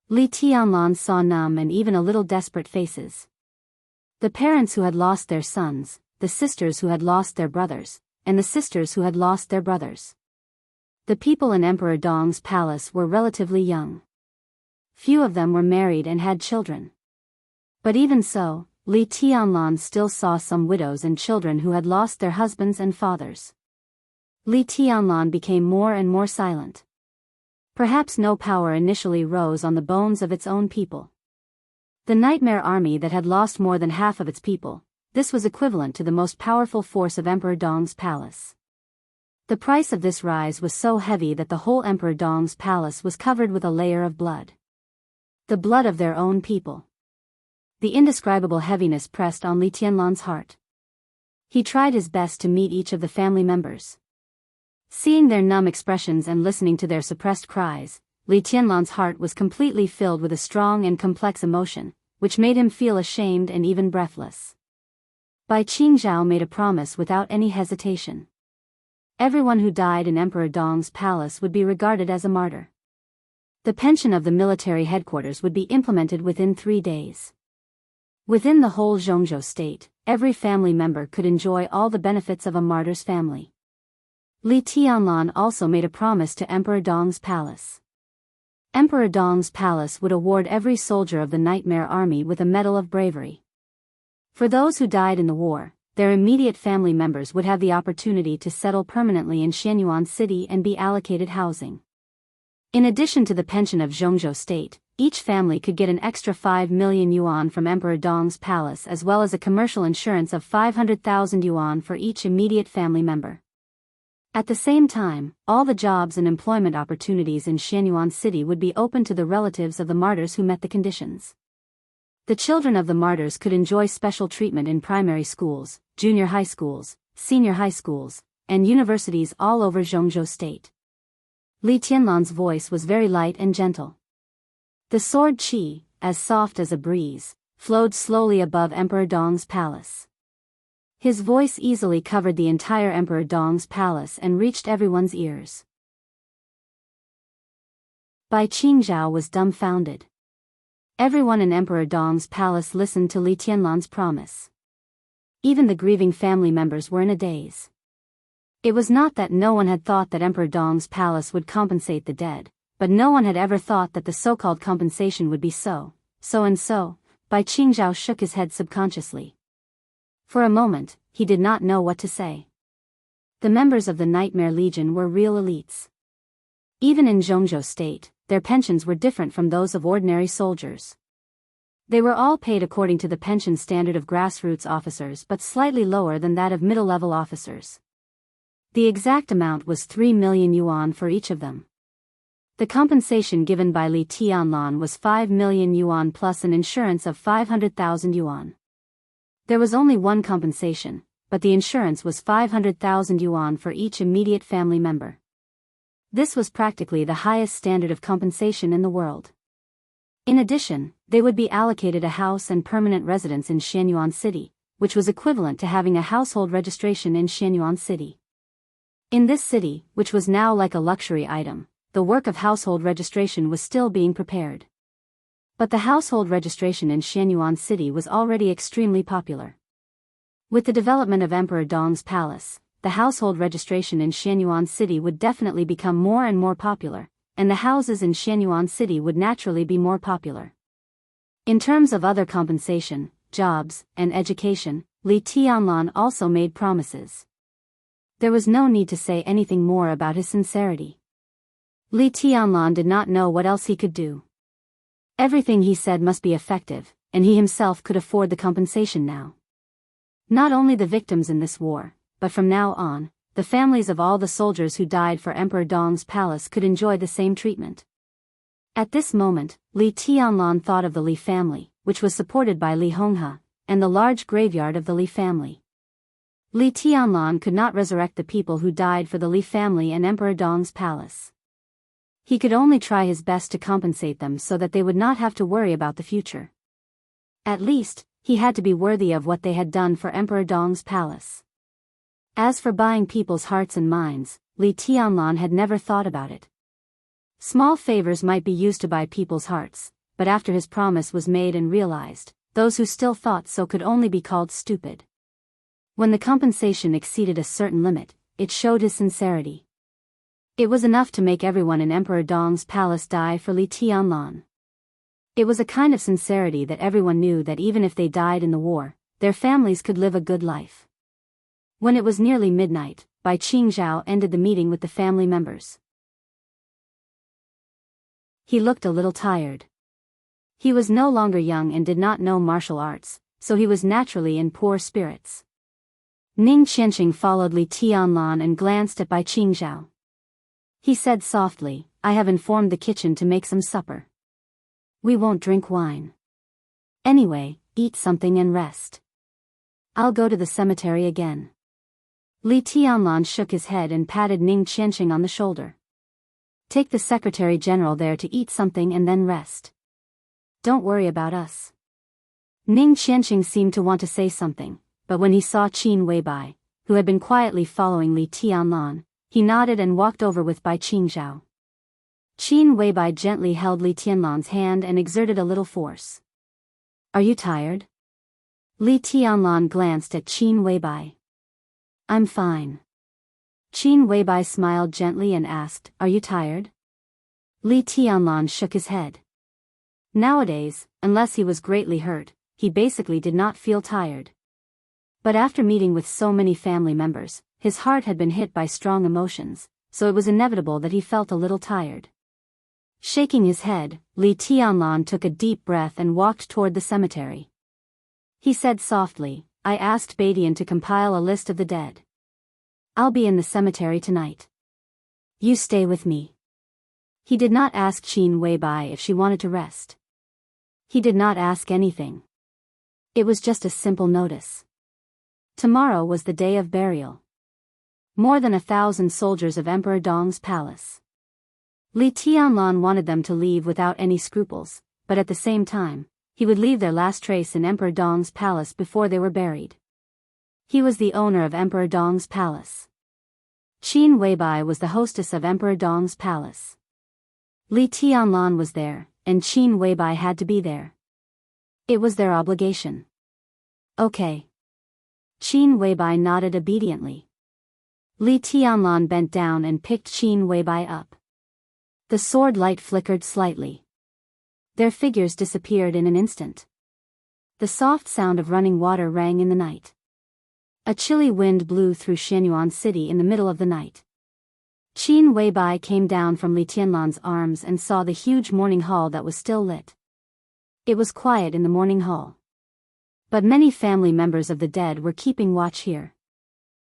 Li Tianlan saw numb and even a little desperate faces. The parents who had lost their sons, the sisters who had lost their brothers, and the sisters who had lost their brothers. The people in Emperor Dong's palace were relatively young. Few of them were married and had children. But even so, Li Tianlan still saw some widows and children who had lost their husbands and fathers. Li Tianlan became more and more silent. Perhaps no power initially rose on the bones of its own people. The nightmare army that had lost more than half of its people, this was equivalent to the most powerful force of Emperor Dong's palace. The price of this rise was so heavy that the whole Emperor Dong's palace was covered with a layer of blood. The blood of their own people. The indescribable heaviness pressed on Li Tianlan's heart. He tried his best to meet each of the family members. Seeing their numb expressions and listening to their suppressed cries, Li Tianlan's heart was completely filled with a strong and complex emotion, which made him feel ashamed and even breathless. Bai Qingzhao made a promise without any hesitation. Everyone who died in Emperor Dong's palace would be regarded as a martyr. The pension of the military headquarters would be implemented within 3 days. Within the whole Zhongzhou state, every family member could enjoy all the benefits of a martyr's family. Li Tianlan also made a promise to Emperor Dong's palace. Emperor Dong's palace would award every soldier of the Nightmare Army with a Medal of Bravery. For those who died in the war, their immediate family members would have the opportunity to settle permanently in Shenyuan City and be allocated housing. In addition to the pension of Zhongzhou State, each family could get an extra 5 million yuan from Emperor Dong's palace as well as a commercial insurance of 500,000 yuan for each immediate family member. At the same time, all the jobs and employment opportunities in Shenyuan City would be open to the relatives of the martyrs who met the conditions. The children of the martyrs could enjoy special treatment in primary schools, junior high schools, senior high schools, and universities all over Zhongzhou State. Li Tianlan's voice was very light and gentle. The sword qi, as soft as a breeze, flowed slowly above Emperor Dong's palace. His voice easily covered the entire Emperor Dong's palace and reached everyone's ears. Bai Qingzhao was dumbfounded. Everyone in Emperor Dong's palace listened to Li Tianlan's promise. Even the grieving family members were in a daze. It was not that no one had thought that Emperor Dong's palace would compensate the dead, but no one had ever thought that the so-called compensation would be so. Bai Qingzhao shook his head subconsciously. For a moment, he did not know what to say. The members of the Nightmare Legion were real elites. Even in Zhongzhou State, their pensions were different from those of ordinary soldiers. They were all paid according to the pension standard of grassroots officers but slightly lower than that of middle-level officers. The exact amount was 3 million yuan for each of them. The compensation given by Li Tianlan was 5 million yuan plus an insurance of 500,000 yuan. There was only one compensation, but the insurance was 500,000 yuan for each immediate family member. This was practically the highest standard of compensation in the world. In addition, they would be allocated a house and permanent residence in Shenyuan City, which was equivalent to having a household registration in Shenyuan City. In this city, which was now like a luxury item, the work of household registration was still being prepared. But the household registration in Shenyuan City was already extremely popular. With the development of Emperor Dong's palace, the household registration in Shenyuan City would definitely become more and more popular, and the houses in Shenyuan City would naturally be more popular. In terms of other compensation, jobs, and education, Li Tianlan also made promises. There was no need to say anything more about his sincerity. Li Tianlan did not know what else he could do. Everything he said must be effective, and he himself could afford the compensation now. Not only the victims in this war, but from now on, the families of all the soldiers who died for Emperor Dong's palace could enjoy the same treatment. At this moment, Li Tianlan thought of the Li family, which was supported by Li Honghe, and the large graveyard of the Li family. Li Tianlan could not resurrect the people who died for the Li family and Emperor Dong's palace. He could only try his best to compensate them so that they would not have to worry about the future. At least, he had to be worthy of what they had done for Emperor Dong's palace. As for buying people's hearts and minds, Li Tianlan had never thought about it. Small favors might be used to buy people's hearts, but after his promise was made and realized, those who still thought so could only be called stupid. When the compensation exceeded a certain limit, it showed his sincerity. It was enough to make everyone in Emperor Dong's palace die for Li Tianlan. It was a kind of sincerity that everyone knew that even if they died in the war, their families could live a good life. When it was nearly midnight, Bai Qingzhao ended the meeting with the family members. He looked a little tired. He was no longer young and did not know martial arts, so he was naturally in poor spirits. Ning Qianqing followed Li Tianlan and glanced at Bai Qingzhao. He said softly, I have informed the kitchen to make some supper. We won't drink wine. Anyway, eat something and rest. I'll go to the cemetery again. Li Tianlan shook his head and patted Ning Qianqing on the shoulder. Take the Secretary General there to eat something and then rest. Don't worry about us. Ning Qianqing seemed to want to say something, but when he saw Qin Weibai, who had been quietly following Li Tianlan, he nodded and walked over with Bai Qingzhao. Qin Weibai gently held Li Tianlan's hand and exerted a little force. Are you tired? Li Tianlan glanced at Qin Weibai. I'm fine. Qin Weibai smiled gently and asked, Are you tired? Li Tianlan shook his head. Nowadays, unless he was greatly hurt, he basically did not feel tired. But after meeting with so many family members, his heart had been hit by strong emotions, so it was inevitable that he felt a little tired. Shaking his head, Li Tianlan took a deep breath and walked toward the cemetery. He said softly, I asked Badian to compile a list of the dead. I'll be in the cemetery tonight. You stay with me. He did not ask Qin Weibai if she wanted to rest. He did not ask anything. It was just a simple notice. Tomorrow was the day of burial. More than 1,000 soldiers of Emperor Dong's palace. Li Tianlan wanted them to leave without any scruples, but at the same time, he would leave their last trace in Emperor Dong's palace before they were buried. He was the owner of Emperor Dong's palace. Qin Weibai was the hostess of Emperor Dong's palace. Li Tianlan was there, and Qin Weibai had to be there. It was their obligation. Okay. Qin Weibai nodded obediently. Li Tianlan bent down and picked Qin Weibai up. The sword light flickered slightly. Their figures disappeared in an instant. The soft sound of running water rang in the night. A chilly wind blew through Shenyuan City in the middle of the night. Qin Weibai came down from Li Tianlan's arms and saw the huge morning hall that was still lit. It was quiet in the morning hall. But many family members of the dead were keeping watch here.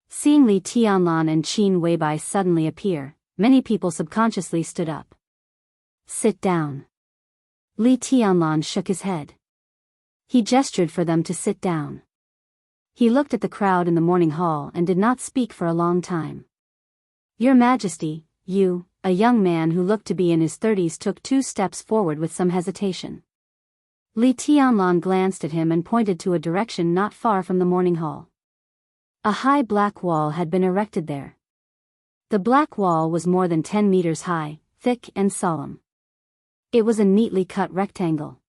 Seeing Li Tianlan and Qin Weibai suddenly appear, many people subconsciously stood up. Sit down. Li Tianlan shook his head. He gestured for them to sit down. He looked at the crowd in the morning hall and did not speak for a long time. Your Majesty, you, a young man who looked to be in his 30s, took 2 steps forward with some hesitation. Li Tianlan glanced at him and pointed to a direction not far from the morning hall. A high black wall had been erected there. The black wall was more than 10 meters high, thick and solemn. It was a neatly cut rectangle.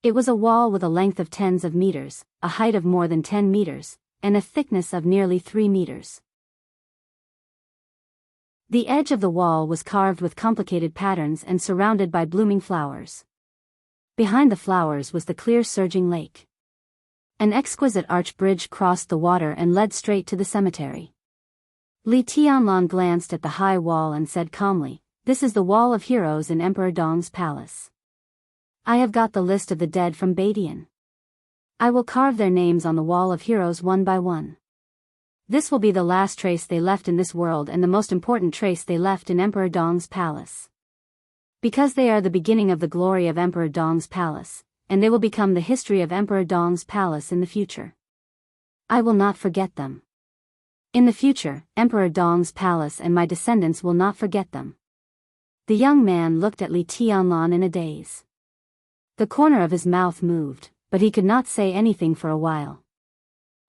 It was a wall with a length of tens of meters, a height of more than 10 meters, and a thickness of nearly 3 meters. The edge of the wall was carved with complicated patterns and surrounded by blooming flowers. Behind the flowers was the clear surging lake. An exquisite arch bridge crossed the water and led straight to the cemetery. Li Tianlan glanced at the high wall and said calmly, This is the Wall of Heroes in Emperor Dong's palace. I have got the list of the dead from Badian. I will carve their names on the Wall of Heroes one by one. This will be the last trace they left in this world and the most important trace they left in Emperor Dong's palace. Because they are the beginning of the glory of Emperor Dong's palace, and they will become the history of Emperor Dong's palace in the future. I will not forget them. In the future, Emperor Dong's palace and my descendants will not forget them. The young man looked at Li Tianlan in a daze. The corner of his mouth moved, but he could not say anything for a while.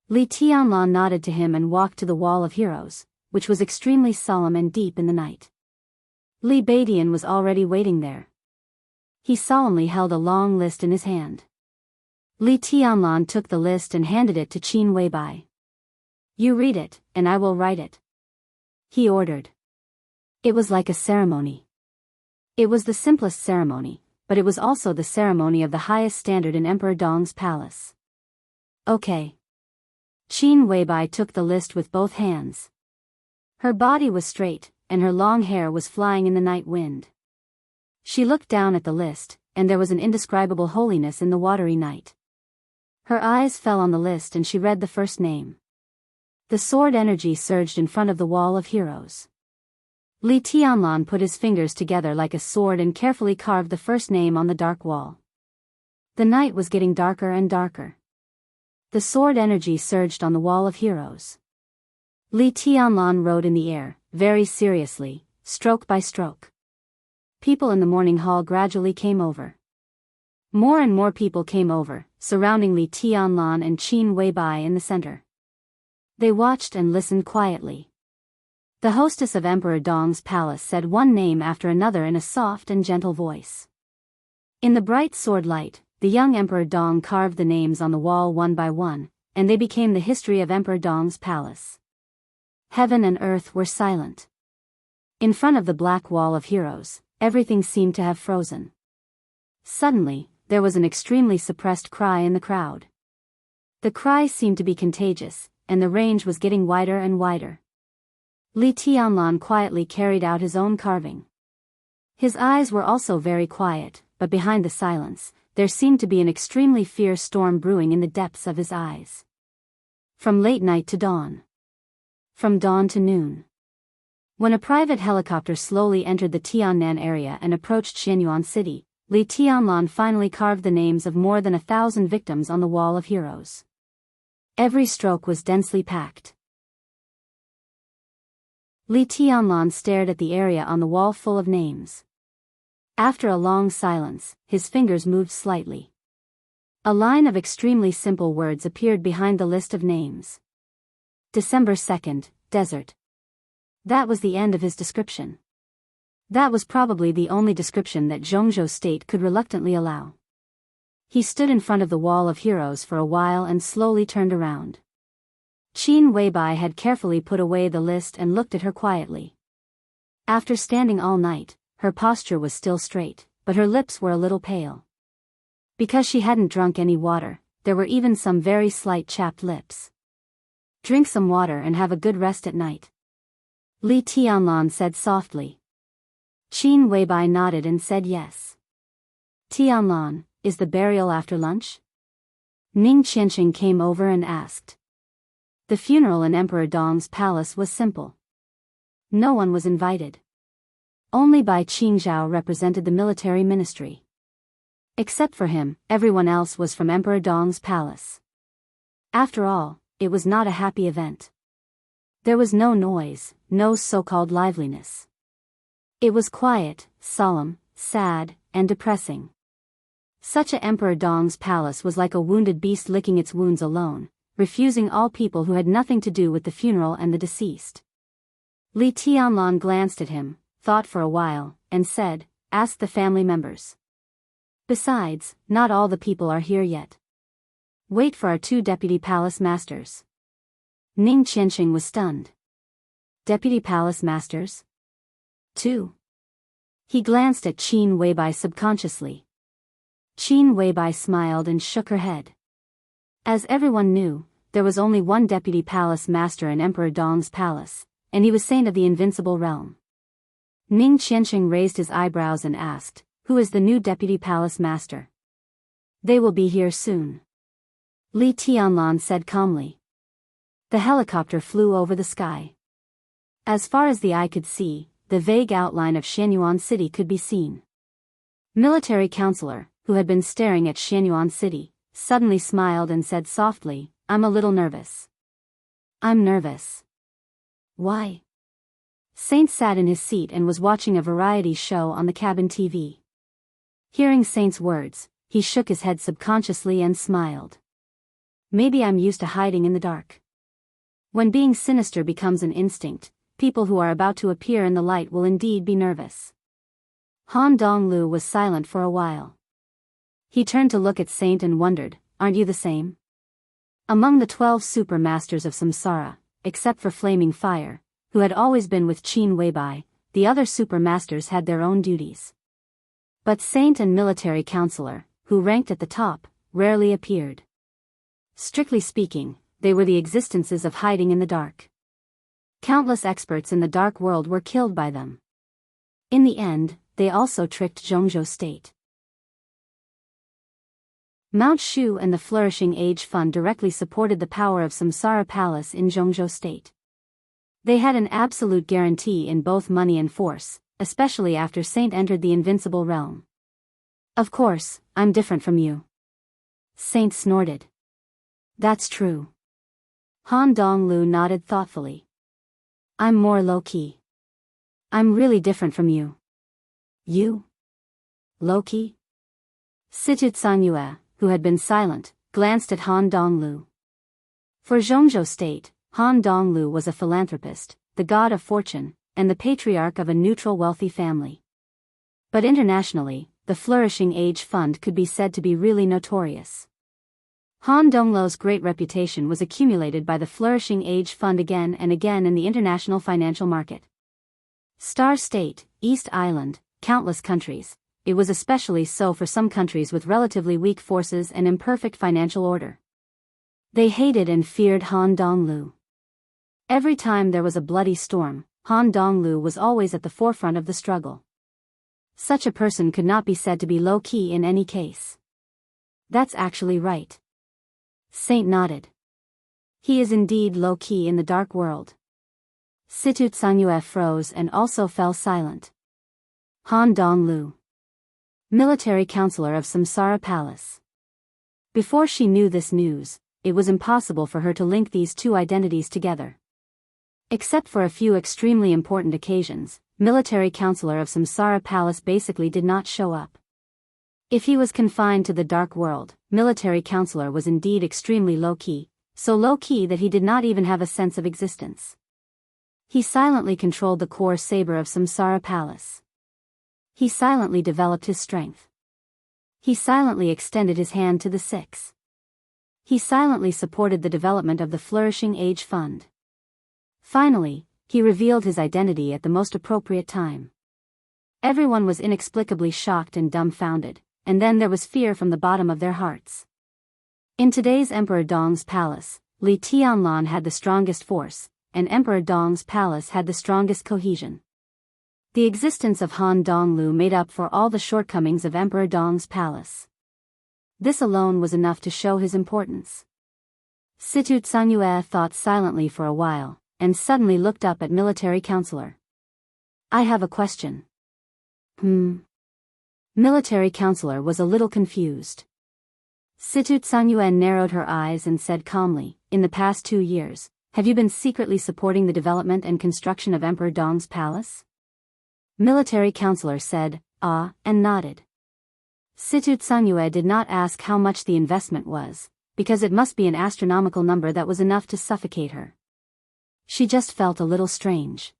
Li Tianlan nodded to him and walked to the Wall of Heroes, which was extremely solemn and deep in the night. Li Badian was already waiting there. He solemnly held a long list in his hand. Li Tianlan took the list and handed it to Qin Weibai. You read it, and I will write it. He ordered. It was like a ceremony. It was the simplest ceremony, but it was also the ceremony of the highest standard in Emperor Dong's palace. Okay. Qin Weibai took the list with both hands. Her body was straight, and her long hair was flying in the night wind. She looked down at the list, and there was an indescribable holiness in the watery night. Her eyes fell on the list and she read the first name. The sword energy surged in front of the wall of heroes. Li Tianlan put his fingers together like a sword and carefully carved the first name on the dark wall. The night was getting darker and darker. The sword energy surged on the wall of heroes. Li Tianlan wrote in the air, very seriously, stroke by stroke. People in the morning hall gradually came over. More and more people came over, surrounding Li Tianlan and Qin Weibai in the center. They watched and listened quietly. The hostess of Emperor Dong's palace said one name after another in a soft and gentle voice. In the bright sword light, the young Emperor Dong carved the names on the wall one by one, and they became the history of Emperor Dong's palace. Heaven and earth were silent. In front of the black wall of heroes, everything seemed to have frozen. Suddenly, there was an extremely suppressed cry in the crowd. The cry seemed to be contagious, and the range was getting wider and wider. Li Tianlan quietly carried out his own carving. His eyes were also very quiet, but behind the silence, there seemed to be an extremely fierce storm brewing in the depths of his eyes. From late night to dawn. From dawn to noon. When a private helicopter slowly entered the Tiannan area and approached Shenyuan City, Li Tianlan finally carved the names of more than 1,000 victims on the wall of heroes. Every stroke was densely packed. Li Tianlan stared at the area on the wall full of names. After a long silence, his fingers moved slightly. A line of extremely simple words appeared behind the list of names. December 2nd, Desert. That was the end of his description. That was probably the only description that Zhongzhou State could reluctantly allow. He stood in front of the wall of heroes for a while and slowly turned around. Qin Weibai had carefully put away the list and looked at her quietly. After standing all night, her posture was still straight, but her lips were a little pale. Because she hadn't drunk any water, there were even some very slight chapped lips. Drink some water and have a good rest at night. Li Tianlan said softly. Qin Weibai nodded and said yes. Tianlan, is the burial after lunch? Ning Qianqing came over and asked. The funeral in Emperor Dong's palace was simple. No one was invited. Only Bai Qingzhao represented the military ministry. Except for him, everyone else was from Emperor Dong's palace. After all, it was not a happy event. There was no noise, no so-called liveliness. It was quiet, solemn, sad, and depressing. Such a Emperor Dong's palace was like a wounded beast licking its wounds alone, refusing all people who had nothing to do with the funeral and the deceased. Li Tianlan glanced at him, thought for a while, and said, ask the family members. Besides, not all the people are here yet. Wait for our 2 deputy palace masters. Ning Qianqing was stunned. Deputy palace masters? 2. He glanced at Qin Weibai subconsciously. Qin Weibai smiled and shook her head. As everyone knew, there was only one deputy palace master in Emperor Dong's palace, and he was saint of the invincible realm. Ning Qianqing raised his eyebrows and asked, who is the new deputy palace master? They will be here soon. Li Tianlan said calmly. The helicopter flew over the sky. As far as the eye could see, the vague outline of Shenyuan City could be seen. Military counselor, who had been staring at Shenyuan City, suddenly smiled and said softly, I'm a little nervous. I'm nervous. Why? Saint sat in his seat and was watching a variety show on the cabin TV. Hearing Saint's words, he shook his head subconsciously and smiled. Maybe I'm used to hiding in the dark. When being sinister becomes an instinct, people who are about to appear in the light will indeed be nervous. Han Donglu was silent for a while. He turned to look at Saint and wondered, aren't you the same? Among the 12 super masters of samsara, except for Flaming Fire, who had always been with Qin Weibai, the other super masters had their own duties. But Saint and military counselor, who ranked at the top, rarely appeared. Strictly speaking, they were the existences of hiding in the dark. Countless experts in the dark world were killed by them. In the end, they also tricked Zhongzhou State. Mount Shu and the Flourishing Age Fund directly supported the power of Samsara Palace in Zhongzhou State. They had an absolute guarantee in both money and force, especially after Saint entered the invincible realm. Of course, I'm different from you. Saint snorted. That's true. Han Donglu nodded thoughtfully. I'm more low-key. I'm really different from you. You? Low-key? Situ Tsanyue, who had been silent, glanced at Han Donglu. For Zhongzhou State, Han Donglu was a philanthropist, the god of fortune, and the patriarch of a neutral wealthy family. But internationally, the Flourishing Age Fund could be said to be really notorious. Han Donglu's great reputation was accumulated by the Flourishing Age Fund again and again in the international financial market. Star State, East Island, countless countries. It was especially so for some countries with relatively weak forces and imperfect financial order. They hated and feared Han Donglu. Every time there was a bloody storm, Han Donglu was always at the forefront of the struggle. Such a person could not be said to be low-key in any case. That's actually right. Saint nodded. He is indeed low-key in the dark world. Situ Tsanyue froze and also fell silent. Han Donglu. Military counselor of Samsara Palace. Before she knew this news, it was impossible for her to link these two identities together. Except for a few extremely important occasions, military counselor of Samsara Palace basically did not show up. If he was confined to the dark world, military counselor was indeed extremely low-key, so low-key that he did not even have a sense of existence. He silently controlled the core saber of Samsara Palace. He silently developed his strength. He silently extended his hand to the six. He silently supported the development of the Flourishing Age Fund. Finally, he revealed his identity at the most appropriate time. Everyone was inexplicably shocked and dumbfounded, and then there was fear from the bottom of their hearts. In today's Emperor Dong's palace, Li Tianlan had the strongest force, and Emperor Dong's palace had the strongest cohesion. The existence of Han Donglu made up for all the shortcomings of Emperor Dong's palace. This alone was enough to show his importance. Situ Tsanyue thought silently for a while, and suddenly looked up at military counselor. I have a question. Military counselor was a little confused. Situ Tsanyue narrowed her eyes and said calmly, in the past 2 years, have you been secretly supporting the development and construction of Emperor Dong's palace? Military counselor said, and nodded. Situ Tsanyue did not ask how much the investment was, because it must be an astronomical number that was enough to suffocate her. She just felt a little strange.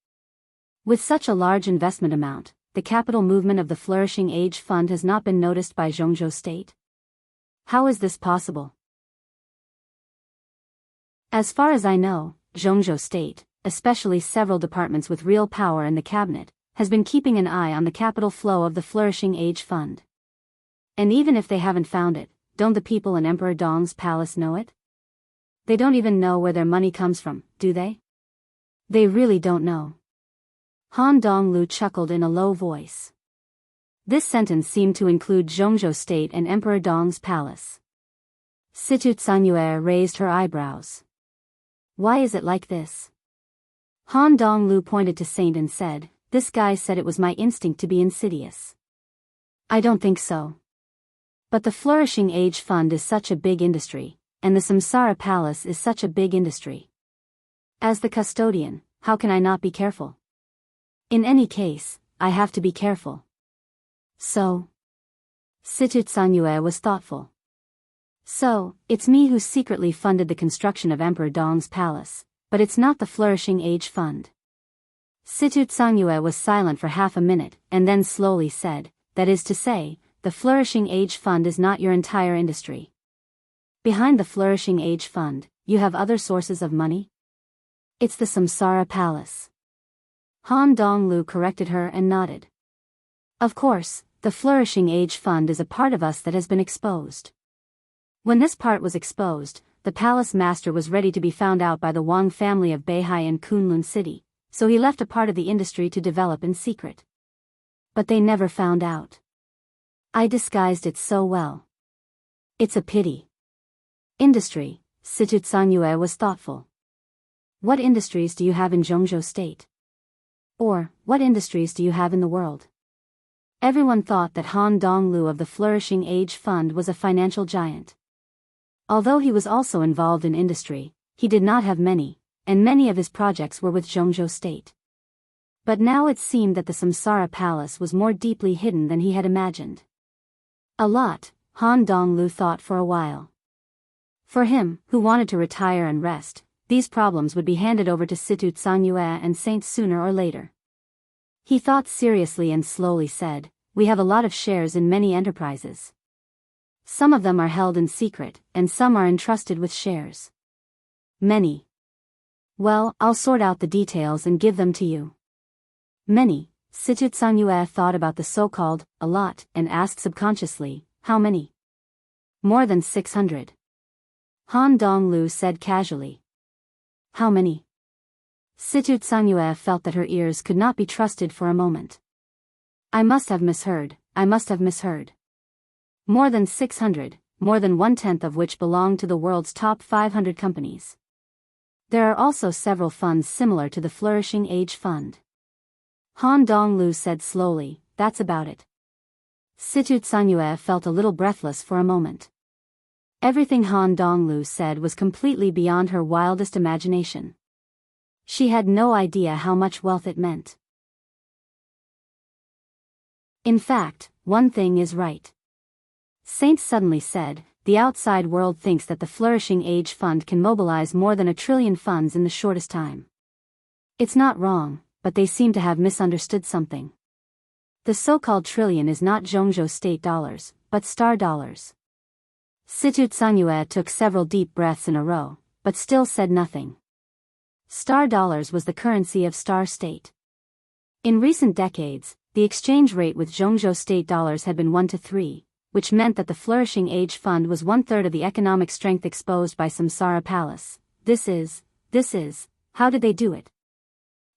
With such a large investment amount, the capital movement of the Flourishing Age Fund has not been noticed by Zhongzhou State? How is this possible? As far as I know, Zhongzhou State, especially several departments with real power in the cabinet, has been keeping an eye on the capital flow of the Flourishing Age Fund. And even if they haven't found it, don't the people in Emperor Dong's palace know it? They don't even know where their money comes from, do they? They really don't know. Han Donglu chuckled in a low voice. This sentence seemed to include Zhongzhou State and Emperor Dong's palace. Situ Tsanyue raised her eyebrows. Why is it like this? Han Donglu pointed to Saint and said, this guy said it was my instinct to be insidious. I don't think so. But the Flourishing Age Fund is such a big industry, and the Samsara Palace is such a big industry. As the custodian, how can I not be careful? In any case, I have to be careful. So? Situ Tsanyue was thoughtful. So, it's me who secretly funded the construction of Emperor Dong's palace, but it's not the Flourishing Age Fund. Situ Tsanyue was silent for half a minute, and then slowly said, that is to say, the Flourishing Age Fund is not your entire industry. Behind the Flourishing Age Fund, you have other sources of money? It's the Samsara Palace. Han Donglu corrected her and nodded. Of course, the Flourishing Age Fund is a part of us that has been exposed. When this part was exposed, the palace master was ready to be found out by the Wang family of Beihai and Kunlun City, so he left a part of the industry to develop in secret. But they never found out. I disguised it so well. It's a pity. Industry, Situtsanyue was thoughtful. What industries do you have in Zhongzhou State? Or, what industries do you have in the world? Everyone thought that Han Donglu of the Flourishing Age Fund was a financial giant. Although he was also involved in industry, he did not have many, and many of his projects were with Zhongzhou State. But now it seemed that the Samsara Palace was more deeply hidden than he had imagined. A lot, Han Donglu thought for a while. For him, who wanted to retire and rest, these problems would be handed over to Situtsanyue and Saint sooner or later. He thought seriously and slowly said, "We have a lot of shares in many enterprises. Some of them are held in secret, and some are entrusted with shares." Many. Well, I'll sort out the details and give them to you. Many. Situtsanyue thought about the so-called a lot and asked subconsciously, how many? More than 600. Han Donglu said casually. How many? Situtsanyue felt that her ears could not be trusted for a moment. I must have misheard. More than 600, more than 1/10 of which belong to the world's top 500 companies. There are also several funds similar to the Flourishing Age Fund. Han Donglu said slowly, that's about it. Situtsanyue felt a little breathless for a moment. Everything Han Donglu said was completely beyond her wildest imagination. She had no idea how much wealth it meant. In fact, one thing is right. Saint suddenly said, the outside world thinks that the Flourishing Age Fund can mobilize more than 1 trillion funds in the shortest time. It's not wrong, but they seem to have misunderstood something. The so-called trillion is not Zhongzhou State dollars, but star dollars. Situtsanyue took several deep breaths in a row, but still said nothing. Star dollars was the currency of Star State. In recent decades, the exchange rate with Zhongzhou State dollars had been 1-to-3, which meant that the Flourishing Age Fund was 1/3 of the economic strength exposed by Samsara Palace. This is, how did they do it?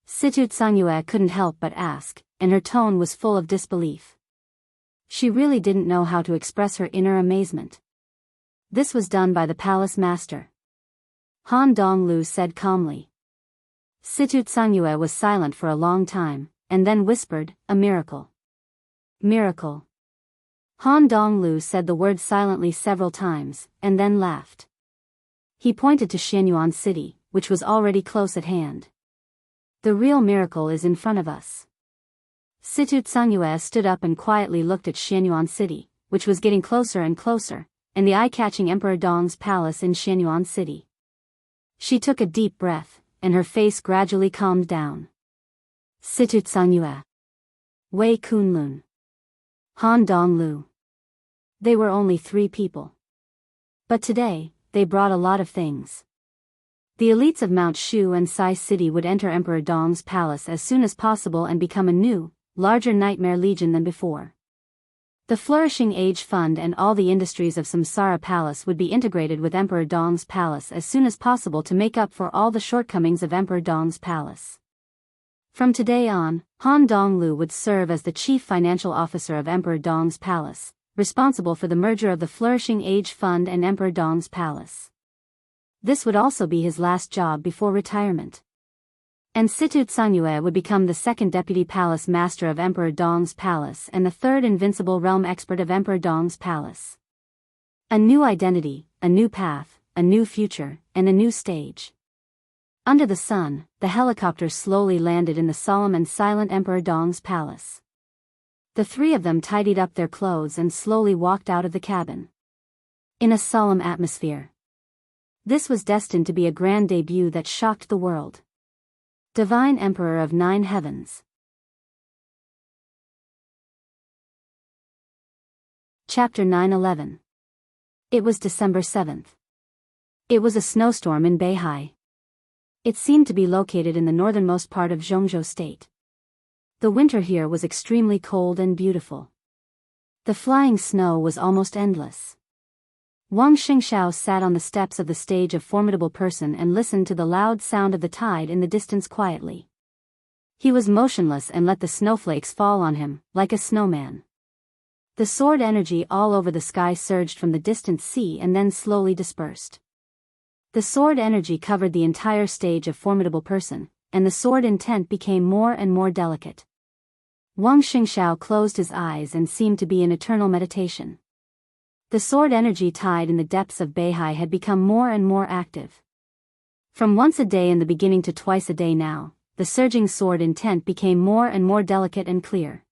Situtsanyue couldn't help but ask, and her tone was full of disbelief. She really didn't know how to express her inner amazement. This was done by the palace master. Han Donglu said calmly. Situtsanyue was silent for a long time, and then whispered, a miracle. Miracle. Han Donglu said the word silently several times, and then laughed. He pointed to Shenyuan City, which was already close at hand. The real miracle is in front of us. Situtsanyue stood up and quietly looked at Shenyuan City, which was getting closer and closer, and the eye-catching Emperor Dong's palace in Shenyuan City. She took a deep breath, and her face gradually calmed down. Situtsanyue. Wei Kunlun. Han Donglu. They were only 3 people. But today, they brought a lot of things. The elites of Mount Shu and Sai City would enter Emperor Dong's palace as soon as possible and become a new, larger nightmare legion than before. The Flourishing Age Fund and all the industries of Samsara Palace would be integrated with Emperor Dong's palace as soon as possible to make up for all the shortcomings of Emperor Dong's palace. From today on, Han Donglu would serve as the chief financial officer of Emperor Dong's palace, responsible for the merger of the Flourishing Age Fund and Emperor Dong's palace. This would also be his last job before retirement. And Situtsanyue would become the 2nd deputy palace master of Emperor Dong's palace and the 3rd invincible realm expert of Emperor Dong's palace. A new identity, a new path, a new future, and a new stage. Under the sun, the helicopter slowly landed in the solemn and silent Emperor Dong's palace. The 3 of them tidied up their clothes and slowly walked out of the cabin. In a solemn atmosphere. This was destined to be a grand debut that shocked the world. Divine Emperor of 9 Heavens. Chapter 9-11. It was December 7th. It was a snowstorm in Beihai. It seemed to be located in the northernmost part of Zhongzhou State. The winter here was extremely cold and beautiful. The flying snow was almost endless. Wang Xingxiao sat on the steps of the stage, a formidable person, and listened to the loud sound of the tide in the distance quietly. He was motionless and let the snowflakes fall on him, like a snowman. The sword energy all over the sky surged from the distant sea and then slowly dispersed. The sword energy covered the entire stage of formidable person, and the sword intent became more and more delicate. Wang Xingxiao closed his eyes and seemed to be in eternal meditation. The sword energy tied in the depths of Beihai had become more and more active. From once a day in the beginning to twice a day now, the surging sword intent became more and more delicate and clear.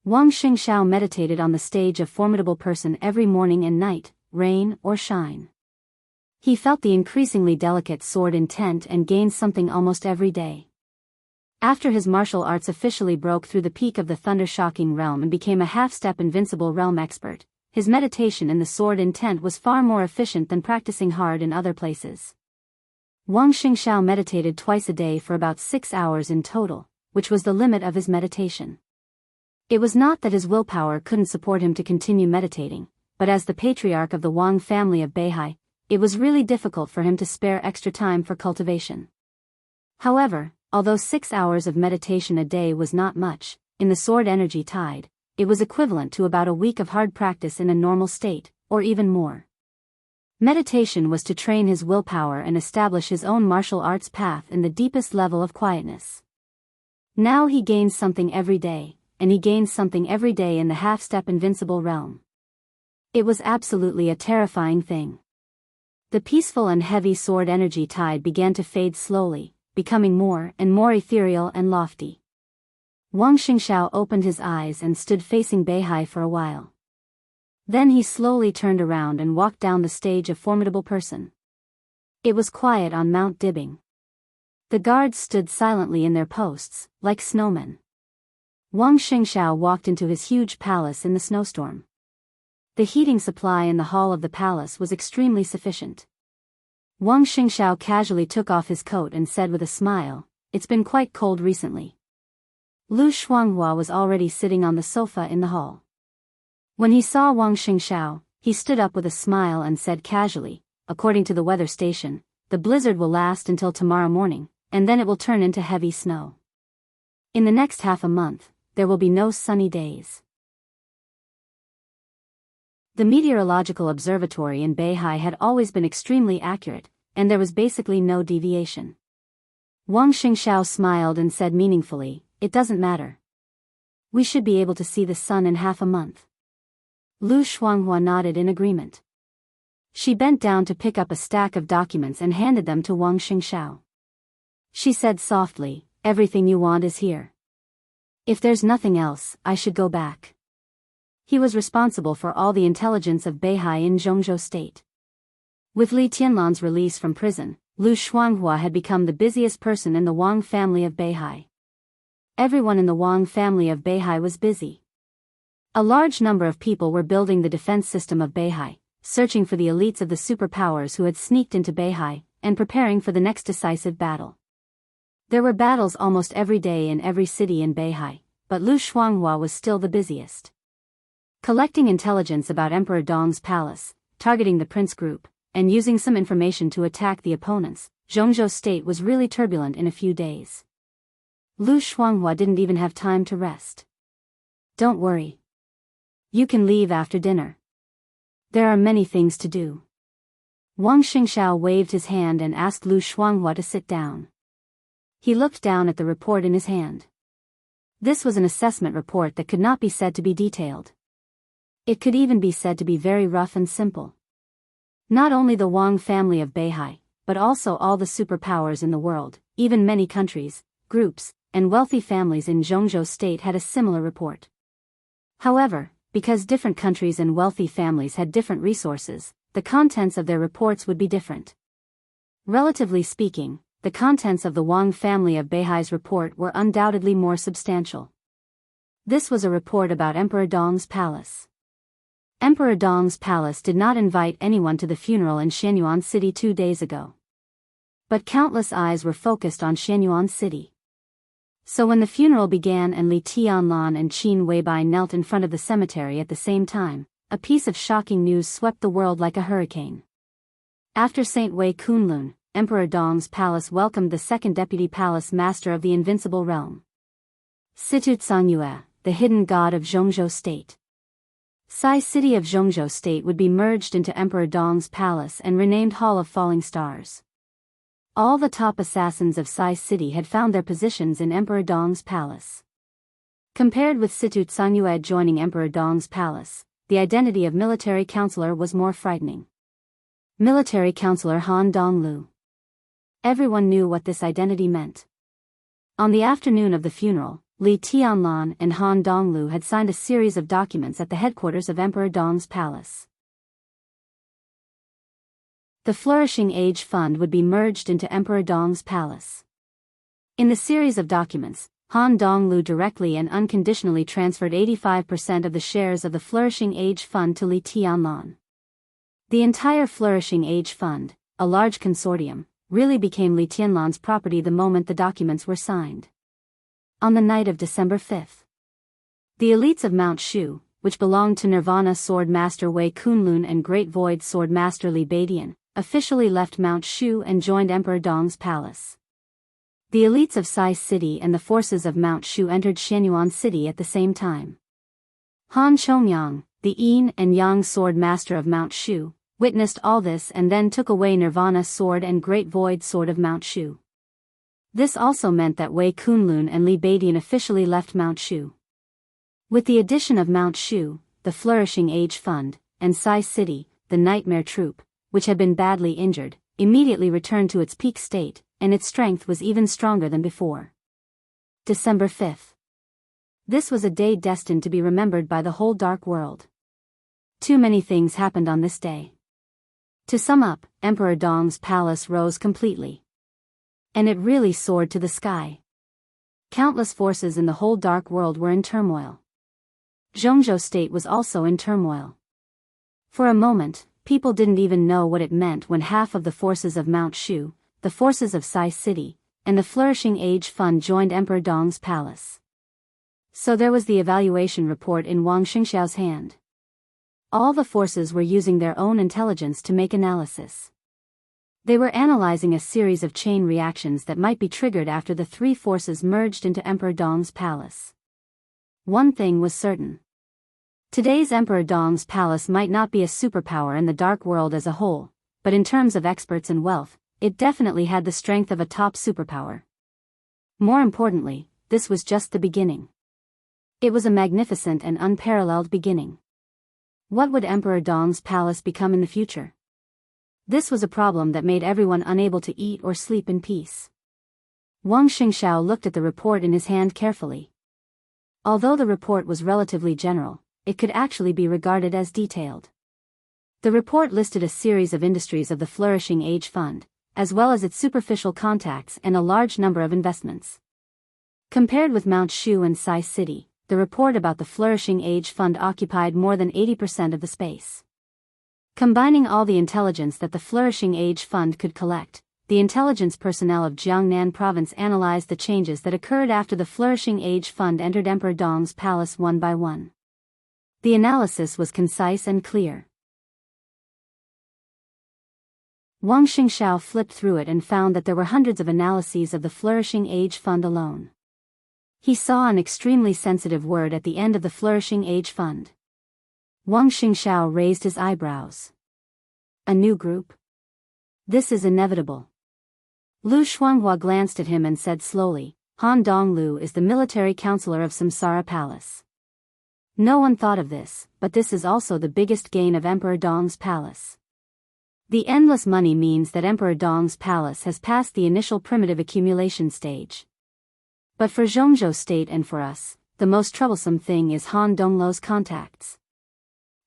Wang Xingxiao meditated on the stage of formidable person every morning and night, rain or shine. He felt the increasingly delicate sword intent and gained something almost every day. After his martial arts officially broke through the peak of the thunder-shocking realm and became a half-step invincible realm expert, his meditation in the sword intent was far more efficient than practicing hard in other places. Wang Xingxiao meditated twice a day for about 6 hours in total, which was the limit of his meditation. It was not that his willpower couldn't support him to continue meditating, but as the patriarch of the Wang family of Beihai, it was really difficult for him to spare extra time for cultivation. However, although 6 hours of meditation a day was not much, in the sword energy tide, it was equivalent to about a week of hard practice in a normal state, or even more. Meditation was to train his willpower and establish his own martial arts path in the deepest level of quietness. Now he gains something every day, and he gains something every day in the half-step invincible realm. It was absolutely a terrifying thing. The peaceful and heavy sword energy tide began to fade slowly, becoming more and more ethereal and lofty. Wang Xingxiao opened his eyes and stood facing Beihai for a while. Then he slowly turned around and walked down the stage of formidable person. It was quiet on Mount Dibing. The guards stood silently in their posts, like snowmen. Wang Xingxiao walked into his huge palace in the snowstorm. The heating supply in the hall of the palace was extremely sufficient. Wang Xingxiao casually took off his coat and said with a smile, "It's been quite cold recently." Lu Shuanghua was already sitting on the sofa in the hall. When he saw Wang Xingxiao, he stood up with a smile and said casually, "According to the weather station, the blizzard will last until tomorrow morning, and then it will turn into heavy snow. In the next half a month, there will be no sunny days." The meteorological observatory in Beihai had always been extremely accurate, and there was basically no deviation. Wang Xingxiao smiled and said meaningfully, "It doesn't matter. We should be able to see the sun in half a month." Lu Shuanghua nodded in agreement. She bent down to pick up a stack of documents and handed them to Wang Xingxiao. She said softly, "Everything you want is here. If there's nothing else, I should go back." He was responsible for all the intelligence of Beihai in Zhongzhou State. With Li Tianlan's release from prison, Lu Shuanghua had become the busiest person in the Wang family of Beihai. Everyone in the Wang family of Beihai was busy. A large number of people were building the defense system of Beihai, searching for the elites of the superpowers who had sneaked into Beihai, and preparing for the next decisive battle. There were battles almost every day in every city in Beihai, but Lu Shuanghua was still the busiest. Collecting intelligence about Emperor Dong's palace, targeting the prince group, and using some information to attack the opponents, Zhongzhou State was really turbulent in a few days. Lu Shuanghua didn't even have time to rest. "Don't worry. You can leave after dinner. There are many things to do." Wang Xingxiao waved his hand and asked Lu Shuanghua to sit down. He looked down at the report in his hand. This was an assessment report that could not be said to be detailed. It could even be said to be very rough and simple. Not only the Wang family of Beihai, but also all the superpowers in the world, even many countries, groups, and wealthy families in Zhongzhou State had a similar report. However, because different countries and wealthy families had different resources, the contents of their reports would be different. Relatively speaking, the contents of the Wang family of Beihai's report were undoubtedly more substantial. This was a report about Emperor Dong's palace. Emperor Dong's palace did not invite anyone to the funeral in Shenyuan City 2 days ago. But countless eyes were focused on Shenyuan City. So when the funeral began and Li Tianlan and Qin Weibai knelt in front of the cemetery at the same time, a piece of shocking news swept the world like a hurricane. After Saint Wei Kunlun, Emperor Dong's palace welcomed the second deputy palace master of the invincible realm. Situ Tsangyue, the hidden god of Zhongzhou State. Sai City of Zhongzhou State would be merged into Emperor Dong's palace and renamed Hall of Falling Stars. All the top assassins of Sai City had found their positions in Emperor Dong's palace. Compared with Situ Tsanyue joining Emperor Dong's palace, the identity of military counselor was more frightening. Military counselor Han Donglu. Everyone knew what this identity meant. On the afternoon of the funeral, Li Tianlan and Han Donglu had signed a series of documents at the headquarters of Emperor Dong's palace. The Flourishing Age Fund would be merged into Emperor Dong's palace. In the series of documents, Han Donglu directly and unconditionally transferred 85% of the shares of the Flourishing Age Fund to Li Tianlan. The entire Flourishing Age Fund, a large consortium, really became Li Tianlan's property the moment the documents were signed. On the night of December 5th, the elites of Mount Shu, which belonged to Nirvana Sword Master Wei Kunlun and Great Void Sword Master Li Badian, officially left Mount Shu and joined Emperor Dong's palace. The elites of Sai City and the forces of Mount Shu entered Shenyuan City at the same time. Han Chongyang, the Yin and Yang Sword Master of Mount Shu, witnessed all this and then took away Nirvana Sword and Great Void Sword of Mount Shu. This also meant that Wei Kunlun and Li Badian officially left Mount Shu. With the addition of Mount Shu, the Flourishing Age Fund, and Sai City, the Nightmare Troop, which had been badly injured, immediately returned to its peak state, and its strength was even stronger than before. December 5th. This was a day destined to be remembered by the whole dark world. Too many things happened on this day. To sum up, Emperor Dong's palace rose completely. And it really soared to the sky. Countless forces in the whole dark world were in turmoil. Zhongzhou State was also in turmoil. For a moment, people didn't even know what it meant when half of the forces of Mount Shu, the forces of Sai City, and the Flourishing Age Fund joined Emperor Dong's palace. So there was the evaluation report in Wang Xingxiao's hand. All the forces were using their own intelligence to make analysis. They were analyzing a series of chain reactions that might be triggered after the three forces merged into Emperor Dong's palace. One thing was certain. Today's Emperor Dong's palace might not be a superpower in the dark world as a whole, but in terms of experts and wealth, it definitely had the strength of a top superpower. More importantly, this was just the beginning. It was a magnificent and unparalleled beginning. What would Emperor Dong's palace become in the future? This was a problem that made everyone unable to eat or sleep in peace. Wang Xingxiao looked at the report in his hand carefully. Although the report was relatively general, it could actually be regarded as detailed. The report listed a series of industries of the Flourishing Age Fund, as well as its superficial contacts and a large number of investments. Compared with Mount Shu and Sai City, the report about the Flourishing Age Fund occupied more than 80% of the space. Combining all the intelligence that the Flourishing Age Fund could collect, the intelligence personnel of Jiangnan Province analyzed the changes that occurred after the Flourishing Age Fund entered Emperor Dong's palace one by one. The analysis was concise and clear. Wang Xingxiao flipped through it and found that there were hundreds of analyses of the Flourishing Age Fund alone. He saw an extremely sensitive word at the end of the Flourishing Age Fund. Wang Xingxiao raised his eyebrows. A new group? This is inevitable. Lu Shuanghua glanced at him and said slowly, Han Donglu is the military counselor of Samsara Palace. No one thought of this, but this is also the biggest gain of Emperor Dong's palace. The endless money means that Emperor Dong's palace has passed the initial primitive accumulation stage. But for Zhongzhou State and for us, the most troublesome thing is Han Donglu's contacts.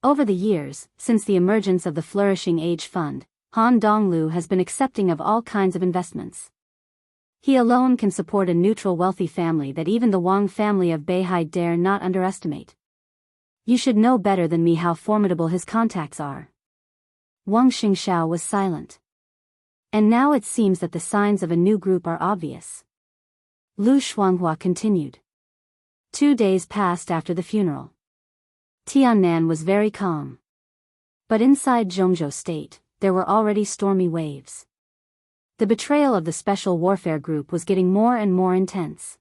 Over the years, since the emergence of the Flourishing Age Fund, Han Donglu has been accepting of all kinds of investments. He alone can support a neutral wealthy family that even the Wang family of Beihai dare not underestimate. You should know better than me how formidable his contacts are. Wang Xingxiao was silent. And now it seems that the signs of a new group are obvious. Lu Shuanghua continued. 2 days passed after the funeral. Tiannan was very calm. But inside Zhongzhou State, there were already stormy waves. The betrayal of the Special Warfare Group was getting more and more intense.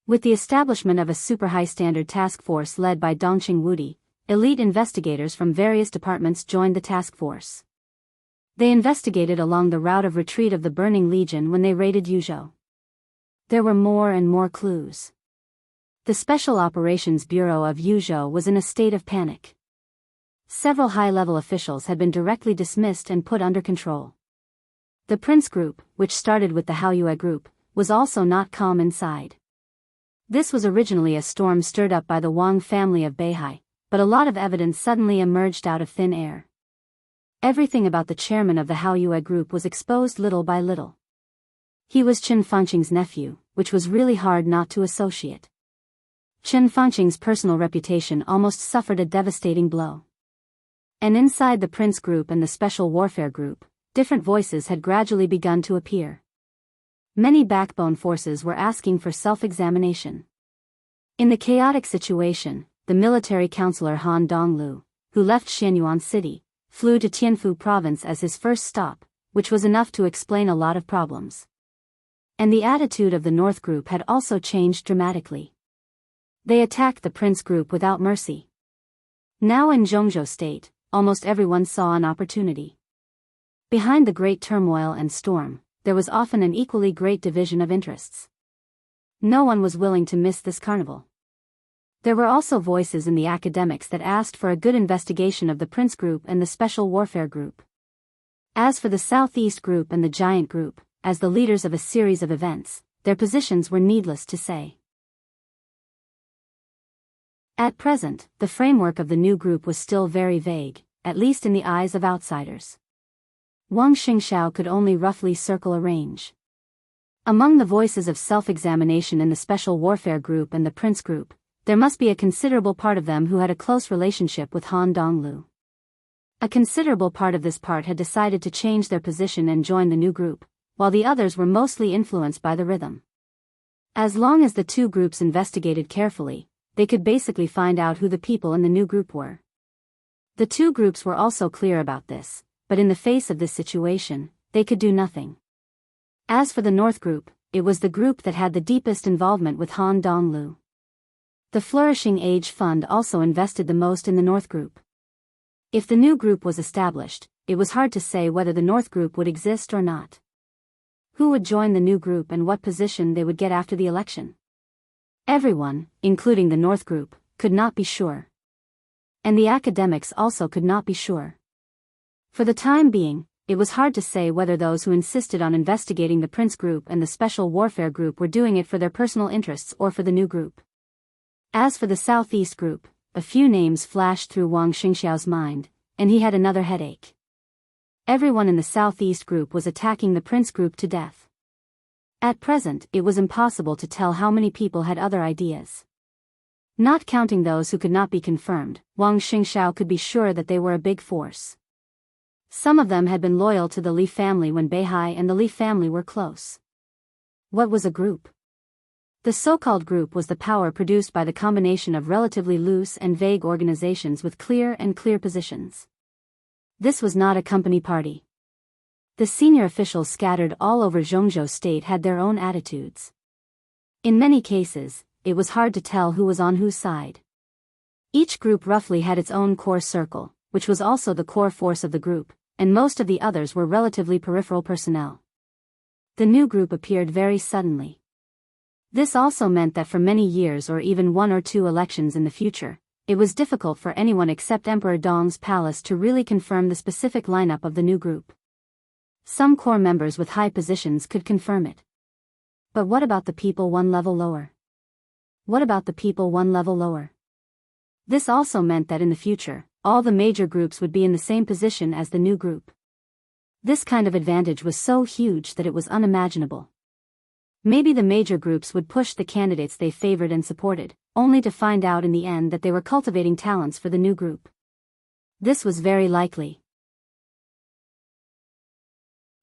With the establishment of a super high-standard task force led by Dongqing Wudi, elite investigators from various departments joined the task force. They investigated along the route of retreat of the Burning Legion when they raided Yuzhou. There were more and more clues. The Special Operations Bureau of Yuzhou was in a state of panic. Several high-level officials had been directly dismissed and put under control. The Prince Group, which started with the Haoyue Group, was also not calm inside. This was originally a storm stirred up by the Wang family of Beihai, but a lot of evidence suddenly emerged out of thin air. Everything about the chairman of the Haoyue Group was exposed little by little. He was Chen Fangqing's nephew, which was really hard not to associate. Chen Fangqing's personal reputation almost suffered a devastating blow. And inside the Prince Group and the Special Warfare Group, different voices had gradually begun to appear. Many backbone forces were asking for self-examination. In the chaotic situation, the military counselor Han Donglu, who left Xianyuan City, flew to Tianfu province as his first stop, which was enough to explain a lot of problems. And the attitude of the North Group had also changed dramatically. They attacked the Prince Group without mercy. Now in Zhongzhou State, almost everyone saw an opportunity. Behind the great turmoil and storm, there was often an equally great division of interests. No one was willing to miss this carnival. There were also voices in the academics that asked for a good investigation of the Prince Group and the Special Warfare Group. As for the Southeast Group and the Giant Group, as the leaders of a series of events, their positions were needless to say. At present, the framework of the new group was still very vague, at least in the eyes of outsiders. Wang Xingxiao could only roughly circle a range. Among the voices of self-examination in the Special Warfare Group and the Prince Group, there must be a considerable part of them who had a close relationship with Han Donglu. A considerable part of this part had decided to change their position and join the new group, while the others were mostly influenced by the rhythm. As long as the two groups investigated carefully, they could basically find out who the people in the new group were. The two groups were also clear about this, but in the face of this situation, they could do nothing. As for the North Group, it was the group that had the deepest involvement with Han Donglu. The Flourishing Age Fund also invested the most in the North Group. If the new group was established, it was hard to say whether the North Group would exist or not. Who would join the new group and what position they would get after the election? Everyone, including the North Group, could not be sure. And the academics also could not be sure. For the time being, it was hard to say whether those who insisted on investigating the Prince Group and the Special Warfare Group were doing it for their personal interests or for the new group. As for the Southeast Group, a few names flashed through Wang Xingxiao's mind, and he had another headache. Everyone in the Southeast Group was attacking the Prince Group to death. At present, it was impossible to tell how many people had other ideas. Not counting those who could not be confirmed, Wang Xingxiao could be sure that they were a big force. Some of them had been loyal to the Li family when Beihai and the Li family were close. What was a group? The so-called group was the power produced by the combination of relatively loose and vague organizations with clear positions. This was not a company party. The senior officials scattered all over Zhongzhou State had their own attitudes. In many cases, it was hard to tell who was on whose side. Each group roughly had its own core circle, which was also the core force of the group, and most of the others were relatively peripheral personnel. The new group appeared very suddenly. This also meant that for many years or even 1 or 2 elections in the future, it was difficult for anyone except Emperor Dong's palace to really confirm the specific lineup of the new group. Some core members with high positions could confirm it. But what about the people one level lower? What about the people one level lower? This also meant that in the future, all the major groups would be in the same position as the new group. This kind of advantage was so huge that it was unimaginable. Maybe the major groups would push the candidates they favored and supported, only to find out in the end that they were cultivating talents for the new group. This was very likely.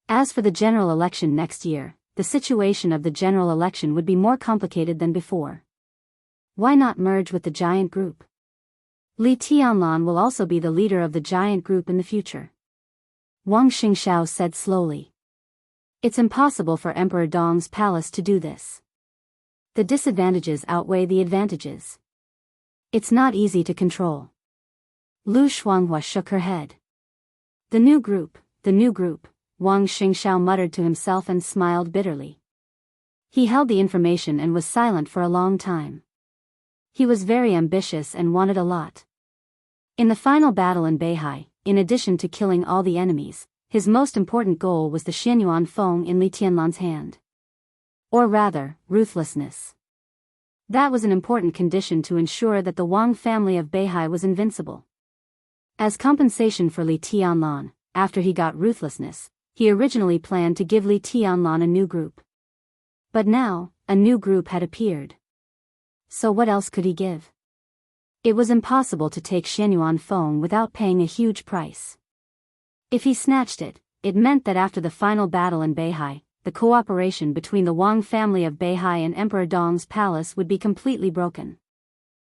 As for the general election next year, the situation of the general election would be more complicated than before. Why not merge with the giant group? Li Tianlan will also be the leader of the giant group in the future. Wang Xingxiao said slowly. It's impossible for Emperor Dong's palace to do this. The disadvantages outweigh the advantages. It's not easy to control. Lu Shuanghua shook her head. The new group, Wang Xingxiao muttered to himself and smiled bitterly. He held the information and was silent for a long time. He was very ambitious and wanted a lot. In the final battle in Beihai, in addition to killing all the enemies, his most important goal was the Xianyuan Feng in Li Tianlan's hand. Or rather, ruthlessness. That was an important condition to ensure that the Wang family of Beihai was invincible. As compensation for Li Tianlan, after he got ruthlessness, he originally planned to give Li Tianlan a new group. But now, a new group had appeared. So what else could he give? It was impossible to take Xianyuan Feng without paying a huge price. If he snatched it, it meant that after the final battle in Beihai, the cooperation between the Wang family of Beihai and Emperor Dong's palace would be completely broken.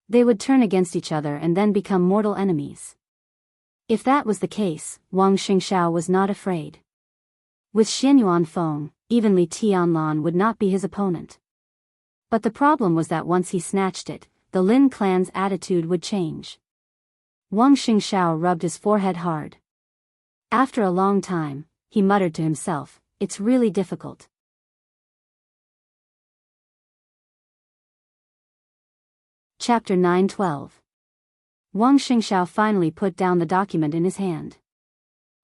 They would turn against each other and then become mortal enemies. If that was the case, Wang Xingxiao was not afraid. With Xianyuan Feng, even Li Tianlan would not be his opponent. But the problem was that once he snatched it, the Lin clan's attitude would change. Wang Xingxiao rubbed his forehead hard. After a long time, he muttered to himself, "It's really difficult." Chapter 9:12. Wang Xingxiao finally put down the document in his hand.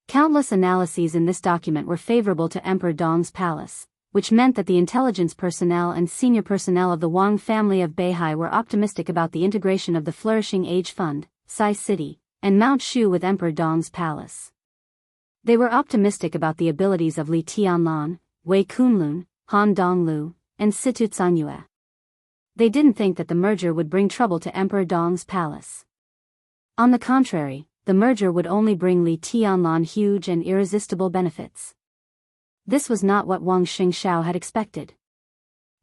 Countless analyses in this document were favorable to Emperor Dong's palace, which meant that the intelligence personnel and senior personnel of the Wang family of Beihai were optimistic about the integration of the Flourishing Age Fund, Sai City, and Mount Shu with Emperor Dong's palace. They were optimistic about the abilities of Li Tianlan, Wei Kunlun, Han Donglu, and Situ Zhangyue. They didn't think that the merger would bring trouble to Emperor Dong's palace. On the contrary, the merger would only bring Li Tianlan huge and irresistible benefits. This was not what Wang Xingxiao had expected.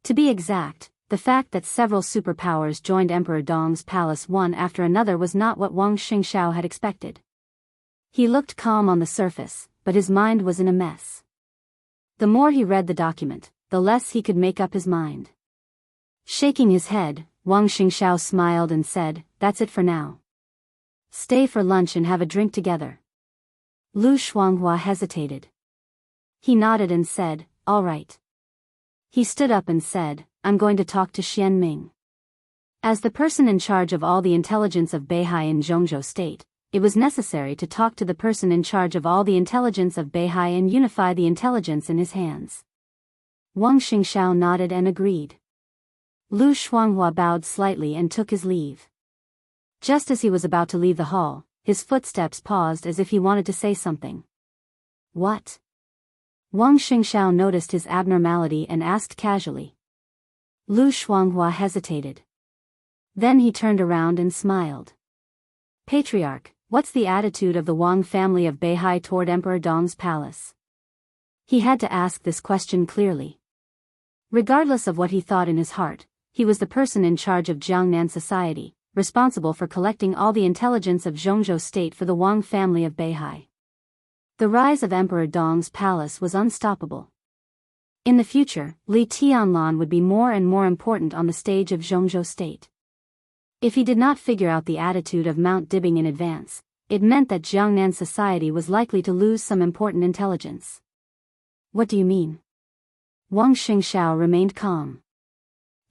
To be exact, the fact that several superpowers joined Emperor Dong's palace one after another was not what Wang Xingxiao had expected. He looked calm on the surface, but his mind was in a mess. The more he read the document, the less he could make up his mind. Shaking his head, Wang Xingxiao smiled and said, "That's it for now. Stay for lunch and have a drink together." Lu Shuanghua hesitated. He nodded and said, "All right." He stood up and said, "I'm going to talk to Xian Ming." As the person in charge of all the intelligence of Beihai in Zhongzhou State, it was necessary to talk to the person in charge of all the intelligence of Beihai and unify the intelligence in his hands. Wang Xingxiao nodded and agreed. Lu Shuanghua bowed slightly and took his leave. Just as he was about to leave the hall, his footsteps paused as if he wanted to say something. "What?" Wang Xingxiao noticed his abnormality and asked casually. Lu Shuanghua hesitated. Then he turned around and smiled. "Patriarch, what's the attitude of the Wang family of Beihai toward Emperor Dong's palace?" He had to ask this question clearly. Regardless of what he thought in his heart, he was the person in charge of Jiangnan society, responsible for collecting all the intelligence of Zhongzhou State for the Wang family of Beihai. The rise of Emperor Dong's palace was unstoppable. In the future, Li Tianlan would be more and more important on the stage of Zhongzhou State. If he did not figure out the attitude of Mount Dibbing in advance, it meant that Jiangnan society was likely to lose some important intelligence. "What do you mean?" Wang Xingxiao remained calm.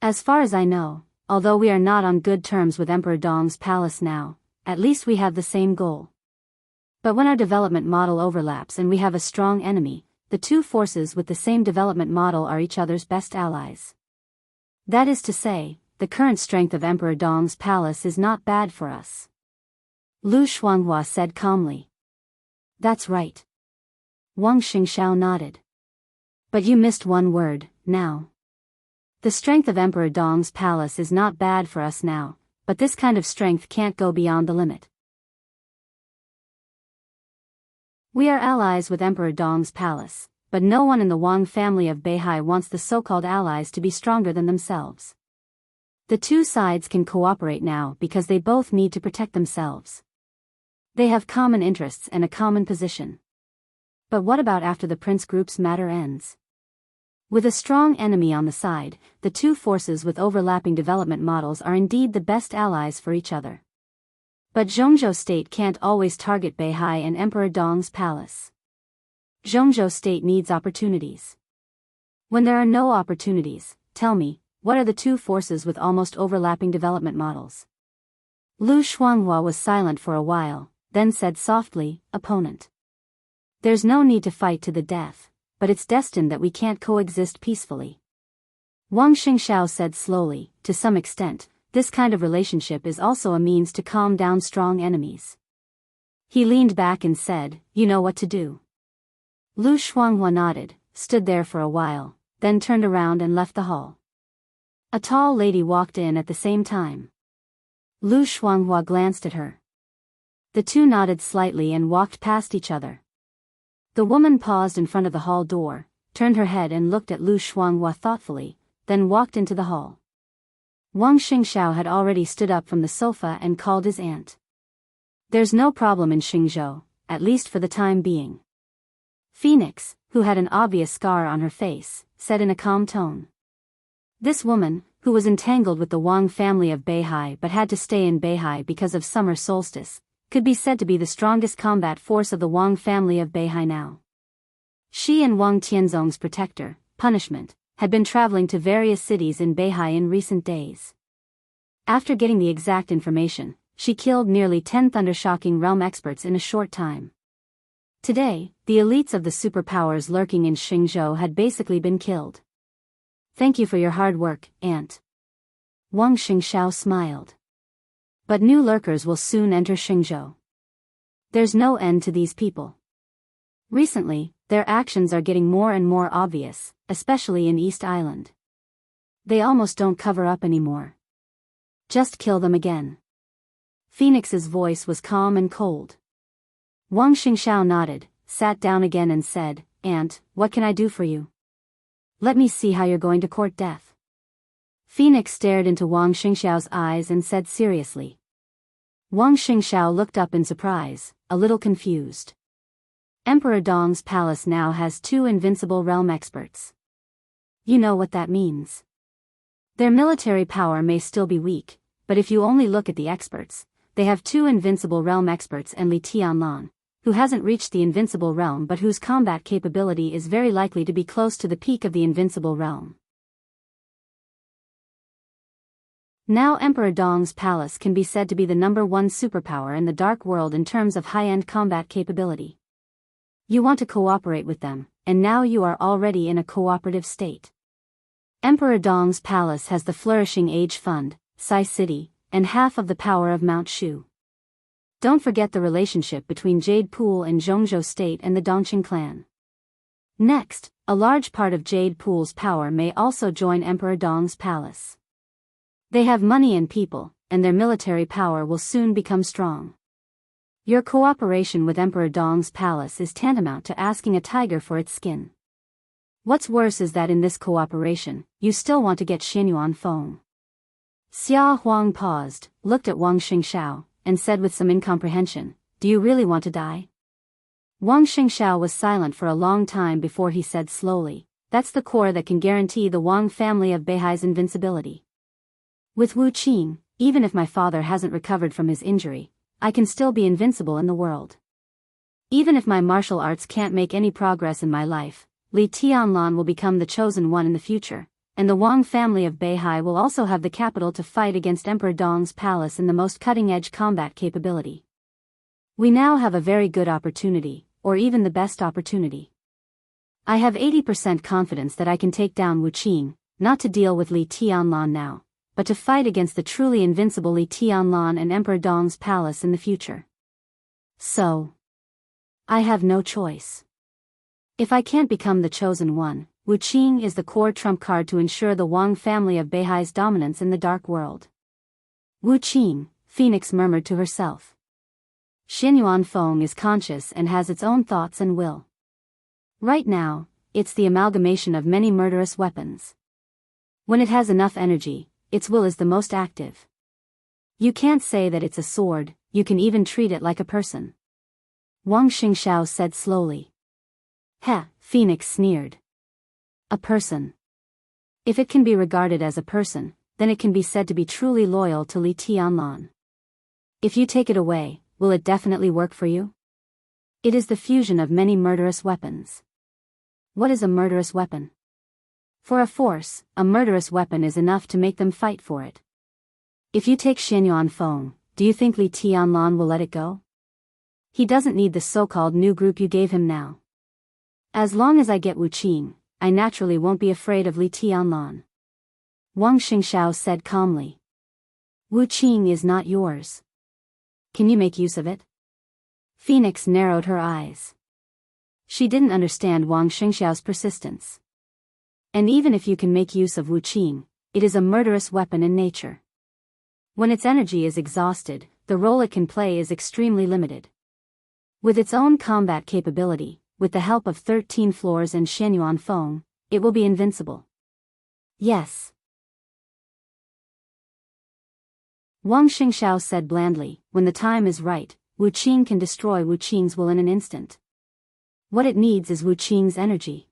"As far as I know, although we are not on good terms with Emperor Dong's palace now, at least we have the same goal. But when our development model overlaps and we have a strong enemy, the two forces with the same development model are each other's best allies. That is to say, the current strength of Emperor Dong's palace is not bad for us." Lu Shuanghua said calmly. "That's right." Wang Xingxiao nodded. "But you missed one word, now. The strength of Emperor Dong's palace is not bad for us now, but this kind of strength can't go beyond the limit. We are allies with Emperor Dong's palace, but no one in the Wang family of Beihai wants the so-called allies to be stronger than themselves. The two sides can cooperate now because they both need to protect themselves. They have common interests and a common position. But what about after the Prince Group's matter ends? With a strong enemy on the side, the two forces with overlapping development models are indeed the best allies for each other. But Zhongzhou State can't always target Beihai and Emperor Dong's palace. Zhongzhou State needs opportunities. When there are no opportunities, tell me, what are the two forces with almost overlapping development models? Lu Shuanghua was silent for a while, then said softly, opponent. There's no need to fight to the death, but it's destined that we can't coexist peacefully. Wang Xingxiao said slowly, to some extent, this kind of relationship is also a means to calm down strong enemies. He leaned back and said, you know what to do. Lu Shuanghua nodded, stood there for a while, then turned around and left the hall. A tall lady walked in at the same time. Lu Shuanghua glanced at her. The two nodded slightly and walked past each other. The woman paused in front of the hall door, turned her head and looked at Lu Shuanghua thoughtfully, then walked into the hall. Wang Xingxiao had already stood up from the sofa and called his aunt. There's no problem in Xingzhou, at least for the time being. Phoenix, who had an obvious scar on her face, said in a calm tone. This woman, who was entangled with the Wang family of Beihai but had to stay in Beihai because of summer solstice, could be said to be the strongest combat force of the Wang family of Beihai now. She and Wang Tianzong's protector, Punishment, had been traveling to various cities in Beihai in recent days. After getting the exact information, she killed nearly 10 thundershocking realm experts in a short time. Today, the elites of the superpowers lurking in Xingzhou had basically been killed. Thank you for your hard work, Aunt. Wang Xingxiao smiled. But new lurkers will soon enter Xingzhou. There's no end to these people. Recently, their actions are getting more and more obvious, especially in East Island. They almost don't cover up anymore. Just kill them again. Phoenix's voice was calm and cold. Wang Xingxiao nodded, sat down again and said, Aunt, what can I do for you? Let me see how you're going to court death. Phoenix stared into Wang Xingxiao's eyes and said seriously. Wang Xingxiao looked up in surprise, a little confused. Emperor Dong's palace now has 2 invincible realm experts. You know what that means. Their military power may still be weak, but if you only look at the experts, they have 2 invincible realm experts and Li Tianlan, who hasn't reached the invincible realm but whose combat capability is very likely to be close to the peak of the invincible realm. Now Emperor Dong's palace can be said to be the #1 superpower in the dark world in terms of high-end combat capability. You want to cooperate with them, and now you are already in a cooperative state. Emperor Dong's palace has the flourishing Age Fund, Sai City, and half of the power of Mount Shu. Don't forget the relationship between Jade Pool and Zhongzhou State and the Dongqing clan. Next, a large part of Jade Pool's power may also join Emperor Dong's palace. They have money and people, and their military power will soon become strong. Your cooperation with Emperor Dong's palace is tantamount to asking a tiger for its skin. What's worse is that in this cooperation, you still want to get Xianyuan Feng. Xia Huang paused, looked at Wang Xingxiao, and said with some incomprehension, do you really want to die? Wang Xingxiao was silent for a long time before he said slowly, that's the core that can guarantee the Wang family of Beihai's invincibility. With Wu Qing, even if my father hasn't recovered from his injury, I can still be invincible in the world. Even if my martial arts can't make any progress in my life, Li Tianlan will become the chosen one in the future, and the Wang family of Beihai will also have the capital to fight against Emperor Dong's palace in the most cutting-edge combat capability. We now have a very good opportunity, or even the best opportunity. I have 80% confidence that I can take down Wu Qing, not to deal with Li Tianlan now, but to fight against the truly invincible Li Tianlan and Emperor Dong's palace in the future. So, I have no choice. If I can't become the chosen one, Wu Qing is the core trump card to ensure the Wang family of Beihai's dominance in the dark world. Wu Qing, Phoenix murmured to herself. Xianyuan Feng is conscious and has its own thoughts and will. Right now, it's the amalgamation of many murderous weapons. When it has enough energy, its will is the most active. You can't say that it's a sword, you can even treat it like a person. Wang Xingxiao said slowly. Heh, Phoenix sneered. A person. If it can be regarded as a person, then it can be said to be truly loyal to Li Tianlan. If you take it away, will it definitely work for you? It is the fusion of many murderous weapons. What is a murderous weapon? For a force, a murderous weapon is enough to make them fight for it. If you take Xian Yuanfeng, do you think Li Tianlan will let it go? He doesn't need the so-called new group you gave him now. As long as I get Wu Qing, I naturally won't be afraid of Li Tianlan. Wang Xingxiao said calmly. Wu Qing is not yours. Can you make use of it? Phoenix narrowed her eyes. She didn't understand Wang Xingxiao's persistence. And even if you can make use of Wu Qing, it is a murderous weapon in nature. When its energy is exhausted, the role it can play is extremely limited. With its own combat capability, with the help of 13 floors and Xian Yuanfeng, it will be invincible. Yes. Wang Xingxiao said blandly, when the time is right, Wu Qing can destroy Wu Qing's will in an instant. What it needs is Wu Qing's energy.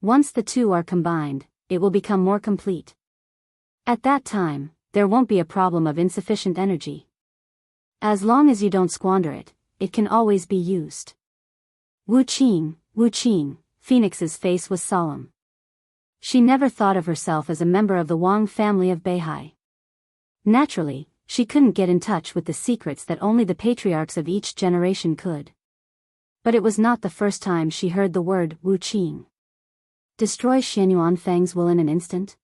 Once the two are combined, it will become more complete. At that time, there won't be a problem of insufficient energy. As long as you don't squander it, it can always be used. Wu Qing, Phoenix's face was solemn. She never thought of herself as a member of the Wang family of Beihai. Naturally, she couldn't get in touch with the secrets that only the patriarchs of each generation could. But it was not the first time she heard the word Wu Qing. Destroy Xian Yuanfeng's will in an instant?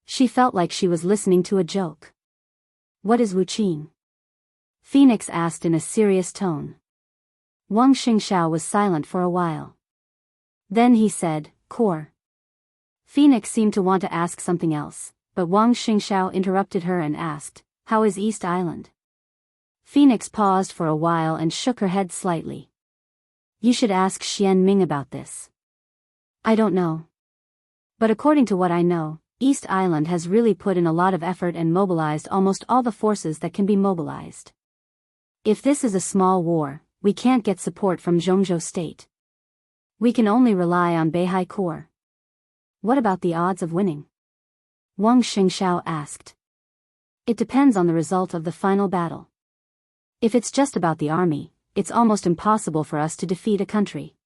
She felt like she was listening to a joke. What is Wu Qing? Phoenix asked in a serious tone. Wang Xingxiao was silent for a while. Then he said, Core. Phoenix seemed to want to ask something else, but Wang Xingxiao interrupted her and asked, How is East Island? Phoenix paused for a while and shook her head slightly. You should ask Xian Ming about this. I don't know. But according to what I know, East Island has really put in a lot of effort and mobilized almost all the forces that can be mobilized. If this is a small war, we can't get support from Zhongzhou State. We can only rely on Beihai Corps. What about the odds of winning? Wang Xingxiao asked. It depends on the result of the final battle. If it's just about the army, it's almost impossible for us to defeat a country.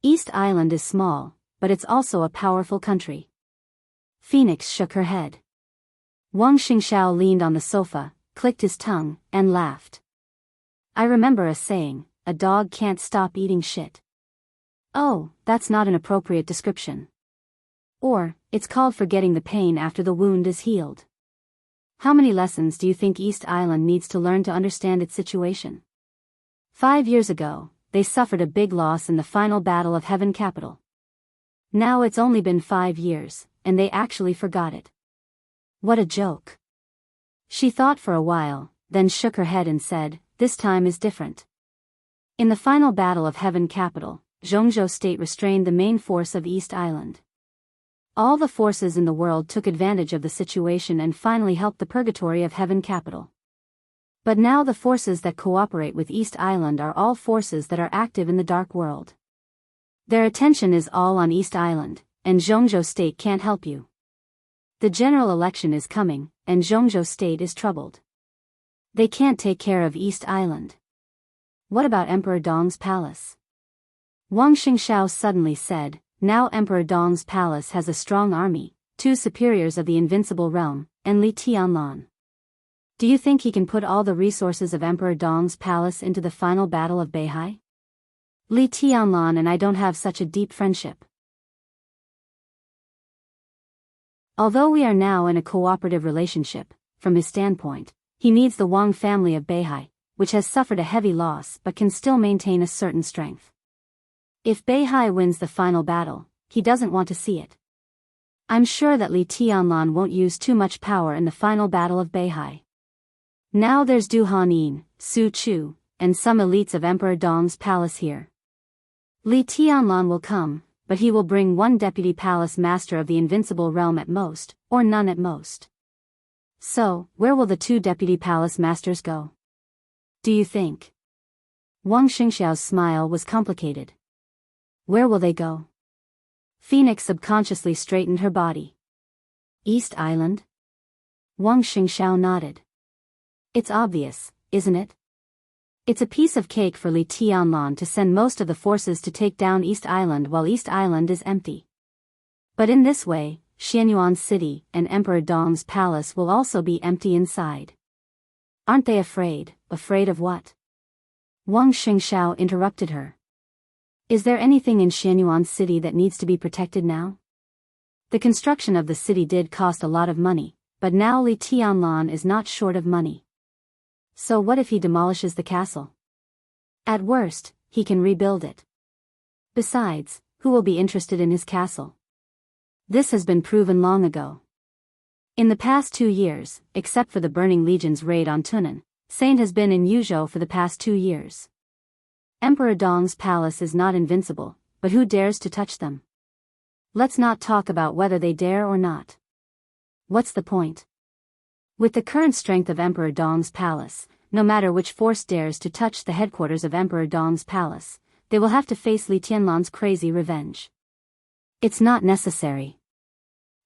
East Island is small, but it's also a powerful country. Phoenix shook her head. Wang Xingxiao leaned on the sofa, clicked his tongue, and laughed. I remember a saying, a dog can't stop eating shit. Oh, that's not an appropriate description. Or, it's called forgetting the pain after the wound is healed. How many lessons do you think East Island needs to learn to understand its situation? 5 years ago, they suffered a big loss in the final battle of Heaven Capital. Now it's only been 5 years, and they actually forgot it. What a joke. She thought for a while, then shook her head and said, This time is different. In the final battle of Heaven Capital, Zhongzhou State restrained the main force of East Island. All the forces in the world took advantage of the situation and finally helped the purgatory of Heaven Capital. But now the forces that cooperate with East Island are all forces that are active in the dark world. Their attention is all on East Island, and Zhongzhou State can't help you. The general election is coming, and Zhongzhou State is troubled. They can't take care of East Island. What about Emperor Dong's palace? Wang Xingxiao suddenly said, Now Emperor Dong's palace has a strong army, 2 superiors of the invincible realm, and Li Tianlan. Do you think he can put all the resources of Emperor Dong's palace into the final battle of Beihai? Li Tianlan and I don't have such a deep friendship. Although we are now in a cooperative relationship, from his standpoint, he needs the Wang family of Beihai, which has suffered a heavy loss but can still maintain a certain strength. If Beihai wins the final battle, he doesn't want to see it. I'm sure that Li Tianlan won't use too much power in the final battle of Beihai. Now there's Du Hanin, Su Chu, and some elites of Emperor Dong's palace here. Li Tianlan will come, but he will bring 1 deputy palace master of the invincible realm at most, or none at most. So, where will the 2 deputy palace masters go? Do you think? Wang Xingxiao's smile was complicated. Where will they go? Phoenix subconsciously straightened her body. East Island? Wang Xingxiao nodded. It's obvious, isn't it? It's a piece of cake for Li Tianlan to send most of the forces to take down East Island while East Island is empty. But in this way, Xianyuan City and Emperor Dong's palace will also be empty inside. Aren't they afraid? Afraid of what? Wang Xingxiao interrupted her. Is there anything in Xianyuan City that needs to be protected now? The construction of the city did cost a lot of money, but now Li Tianlan is not short of money. So what if he demolishes the castle? At worst, he can rebuild it. Besides, who will be interested in his castle? This has been proven long ago. In the past 2 years, except for the Burning Legion's raid on Tunan, Saint has been in Yuzhou for the past 2 years. Emperor Dong's palace is not invincible, but who dares to touch them? Let's not talk about whether they dare or not. What's the point? With the current strength of Emperor Dong's palace, no matter which force dares to touch the headquarters of Emperor Dong's palace, they will have to face Li Tianlan's crazy revenge. It's not necessary.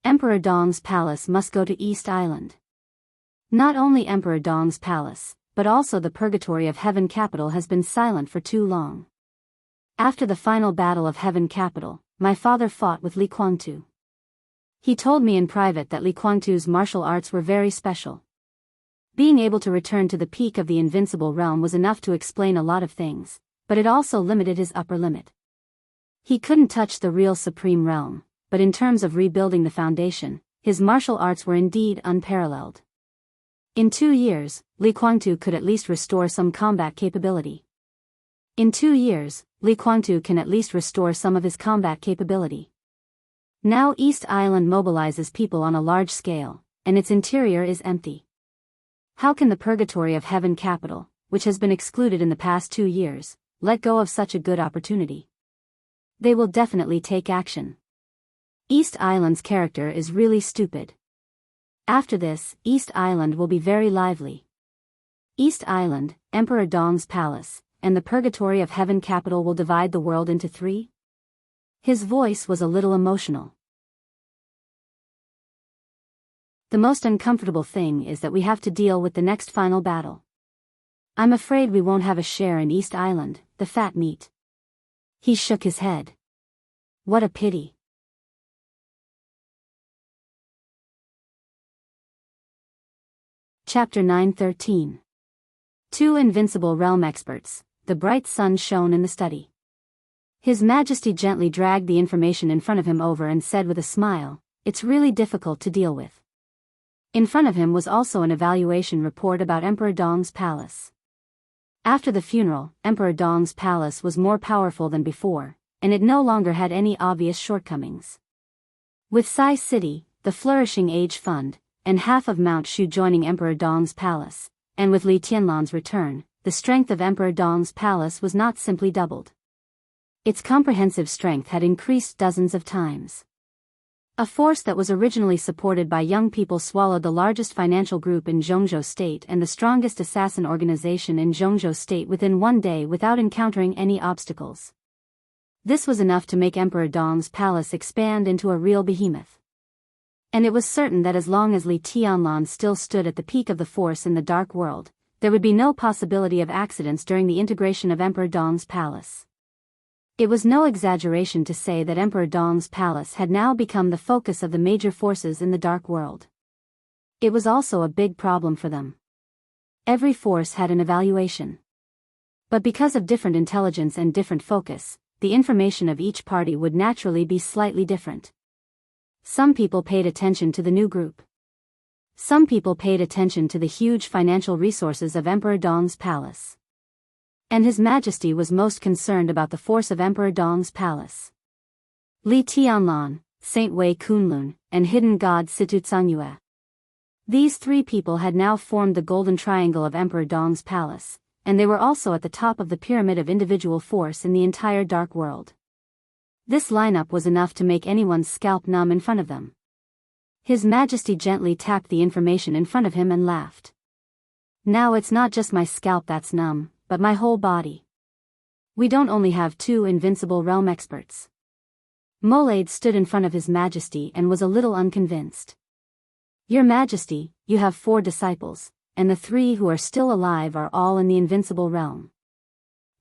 Emperor Dong's palace must go to East Island. Not only Emperor Dong's palace, but also the Purgatory of Heaven Capital has been silent for too long. After the final battle of Heaven Capital, my father fought with Li Guangtu. He told me in private that Li Guangtu's martial arts were very special. Being able to return to the peak of the invincible realm was enough to explain a lot of things, but it also limited his upper limit. He couldn't touch the real supreme realm, but in terms of rebuilding the foundation, his martial arts were indeed unparalleled. In 2 years, Li Guangtu could at least restore some combat capability. In 2 years, Li Guangtu can at least restore some of his combat capability. Now East Island mobilizes people on a large scale, and its interior is empty. How can the Purgatory of Heaven Capital, which has been excluded in the past 2 years, let go of such a good opportunity? They will definitely take action. East Island's character is really stupid. After this, East Island will be very lively. East Island, Emperor Dong's palace, and the Purgatory of Heaven Capital will divide the world into 3? His voice was a little emotional. The most uncomfortable thing is that we have to deal with the next final battle. I'm afraid we won't have a share in East Island, the fat meat. He shook his head. What a pity. Chapter 9:13. 2 invincible realm experts. The bright sun shone in the study. His Majesty gently dragged the information in front of him over and said with a smile, "It's really difficult to deal with." In front of him was also an evaluation report about Emperor Dong's palace. After the funeral, Emperor Dong's palace was more powerful than before, and it no longer had any obvious shortcomings. With Sai City, the Flourishing Age Fund, and half of Mount Shu joining Emperor Dong's palace, and with Li Tianlan's return, the strength of Emperor Dong's palace was not simply doubled. Its comprehensive strength had increased dozens of times. A force that was originally supported by young people swallowed the largest financial group in Zhongzhou State and the strongest assassin organization in Zhongzhou State within 1 day without encountering any obstacles. This was enough to make Emperor Dong's palace expand into a real behemoth. And it was certain that as long as Li Tianlan still stood at the peak of the force in the dark world, there would be no possibility of accidents during the integration of Emperor Dong's palace. It was no exaggeration to say that Emperor Dong's palace had now become the focus of the major forces in the dark world. It was also a big problem for them. Every force had an evaluation. But because of different intelligence and different focus, the information of each party would naturally be slightly different. Some people paid attention to the new group. Some people paid attention to the huge financial resources of Emperor Dong's palace. And His Majesty was most concerned about the force of Emperor Dong's palace. Li Tianlan, Saint Wei Kunlun, and hidden god Situ Tsangyue. These 3 people had now formed the golden triangle of Emperor Dong's palace, and they were also at the top of the pyramid of individual force in the entire dark world. This lineup was enough to make anyone's scalp numb in front of them. His Majesty gently tapped the information in front of him and laughed. Now it's not just my scalp that's numb, but my whole body. We don't only have 2 invincible realm experts. Molade stood in front of His Majesty and was a little unconvinced. Your Majesty, you have 4 disciples, and the 3 who are still alive are all in the invincible realm.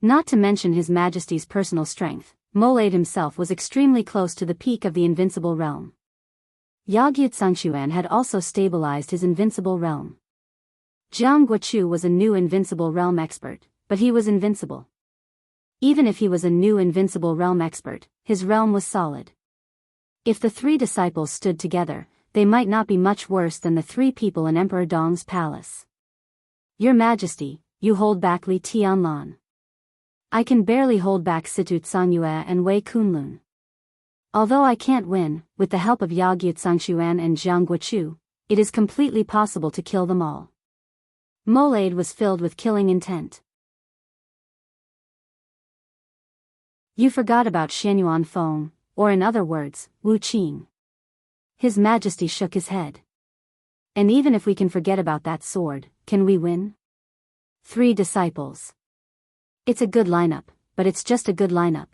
Not to mention His Majesty's personal strength, Molade himself was extremely close to the peak of the invincible realm. Yagyu had also stabilized his invincible realm. Jiang Guochu was a new invincible realm expert, but he was invincible. Even if he was a new invincible realm expert, his realm was solid. If the 3 disciples stood together, they might not be much worse than the 3 people in Emperor Dong's palace. Your Majesty, you hold back Li Tianlan. I can barely hold back Situ Tsanyue and Wei Kunlun. Although I can't win, with the help of Yagyu Tsangshuan and Jiang Guochu, it is completely possible to kill them all. Molade was filled with killing intent. You forgot about Shenyuan Feng, or in other words, Wu Qing. His Majesty shook his head. And even if we can forget about that sword, can we win? 3 disciples. It's a good lineup, but it's just a good lineup.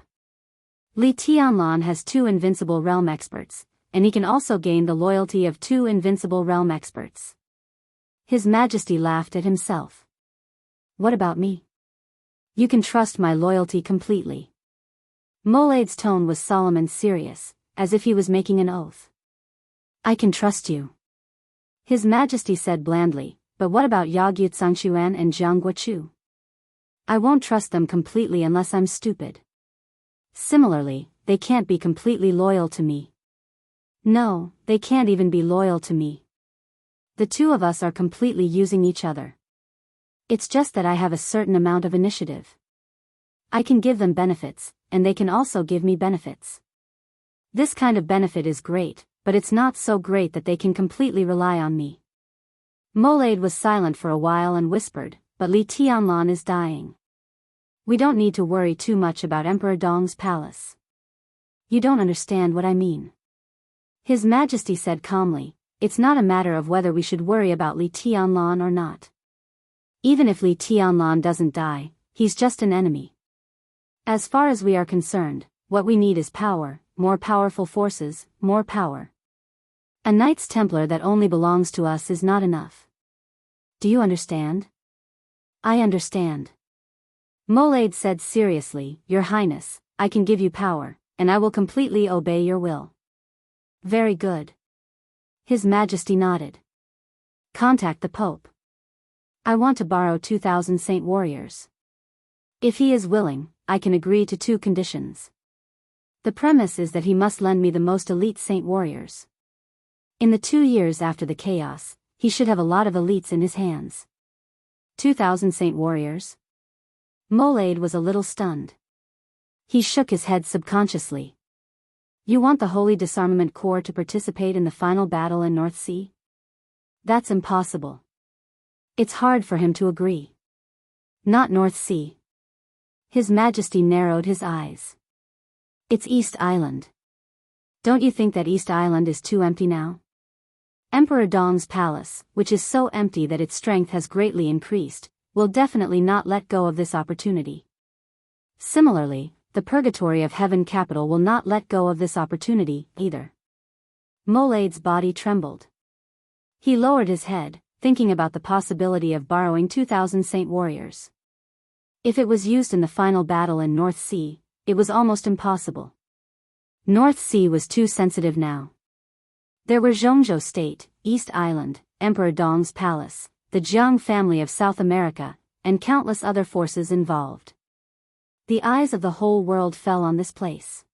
Li Tianlan has 2 invincible realm experts, and he can also gain the loyalty of 2 invincible realm experts. His Majesty laughed at himself. What about me? You can trust my loyalty completely. Molade's tone was solemn and serious, as if he was making an oath. I can trust you. His Majesty said blandly, but what about Yagyu Tsangshuan and Jiang Guochu? I won't trust them completely unless I'm stupid. Similarly, they can't be completely loyal to me. No, they can't even be loyal to me. The 2 of us are completely using each other. It's just that I have a certain amount of initiative. I can give them benefits, and they can also give me benefits. This kind of benefit is great, but it's not so great that they can completely rely on me. Molade was silent for a while and whispered, but Li Tianlan is dying. We don't need to worry too much about Emperor Dong's palace. You don't understand what I mean. His Majesty said calmly, it's not a matter of whether we should worry about Li Tianlan or not. Even if Li Tianlan doesn't die, he's just an enemy. As far as we are concerned, what we need is power, more powerful forces, more power. A Knights Templar that only belongs to us is not enough. Do you understand? I understand. Molade said seriously, Your Highness, I can give you power, and I will completely obey your will. Very good. His Majesty nodded. Contact the Pope. I want to borrow 2,000 Saint Warriors. If he is willing, I can agree to 2 conditions. The premise is that he must lend me the most elite Saint Warriors. In the 2 years after the chaos, he should have a lot of elites in his hands. 2,000 Saint Warriors? Molade was a little stunned. He shook his head subconsciously. You want the Holy Disarmament Corps to participate in the final battle in North Sea? That's impossible. It's hard for him to agree. Not North Sea. His Majesty narrowed his eyes. It's East Island. Don't you think that East Island is too empty now? Emperor Dong's palace, which is so empty that its strength has greatly increased, will definitely not let go of this opportunity. Similarly, the Purgatory of Heaven capital will not let go of this opportunity, either. Molade's body trembled. He lowered his head, thinking about the possibility of borrowing 2,000 Saint Warriors. If it was used in the final battle in North Sea, it was almost impossible. North Sea was too sensitive now. There were Zhongzhou State, East Island, Emperor Dong's palace, the Jiang family of South America, and countless other forces involved. The eyes of the whole world fell on this place.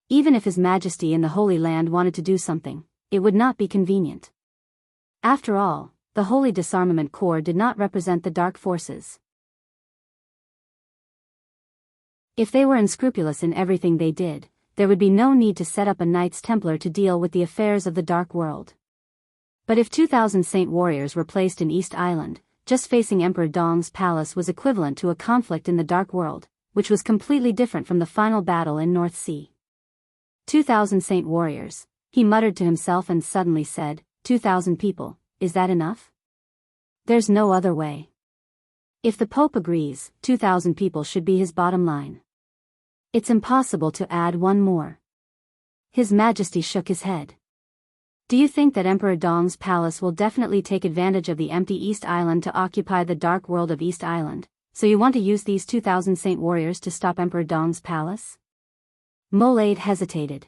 Even if His Majesty in the Holy Land wanted to do something, it would not be convenient. After all, the Holy Disarmament Corps did not represent the dark forces. If they were unscrupulous in everything they did, there would be no need to set up a Knights Templar to deal with the affairs of the Dark World. But if 2,000 Saint Warriors were placed in East Island, just facing Emperor Dong's palace was equivalent to a conflict in the Dark World, which was completely different from the final battle in North Sea. 2,000 Saint Warriors, he muttered to himself and suddenly said, 2,000 people, is that enough? There's no other way. If the Pope agrees, 2,000 people should be his bottom line. It's impossible to add one more. His Majesty shook his head. Do you think that Emperor Dong's palace will definitely take advantage of the empty East Island to occupy the dark world of East Island, so you want to use these 2,000 saint warriors to stop Emperor Dong's palace? Molade hesitated.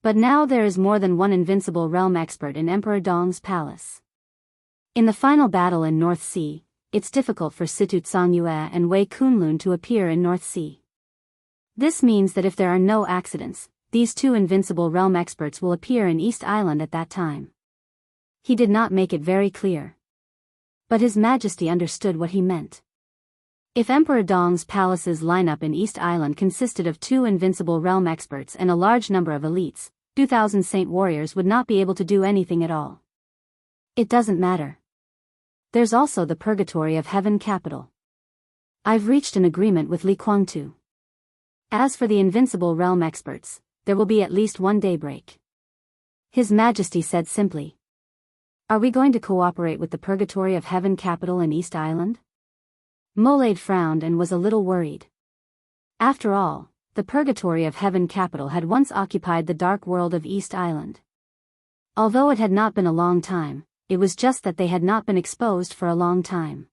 But now there is more than one invincible realm expert in Emperor Dong's palace. In the final battle in North Sea, it's difficult for Situ Tsangyue and Wei Kunlun to appear in North Sea. This means that if there are no accidents, these two invincible realm experts will appear in East Island at that time. He did not make it very clear. But His Majesty understood what he meant. If Emperor Dong's palace's lineup in East Island consisted of two invincible realm experts and a large number of elites, 2,000 saint warriors would not be able to do anything at all. It doesn't matter. There's also the Purgatory of Heaven capital. I've reached an agreement with Li Kuangtu. As for the invincible realm experts, there will be at least one daybreak. His Majesty said simply. Are we going to cooperate with the Purgatory of Heaven capital in East Island? Molade frowned and was a little worried. After all, the Purgatory of Heaven capital had once occupied the dark world of East Island. Although it had not been a long time, it was just that they had not been exposed for a long time.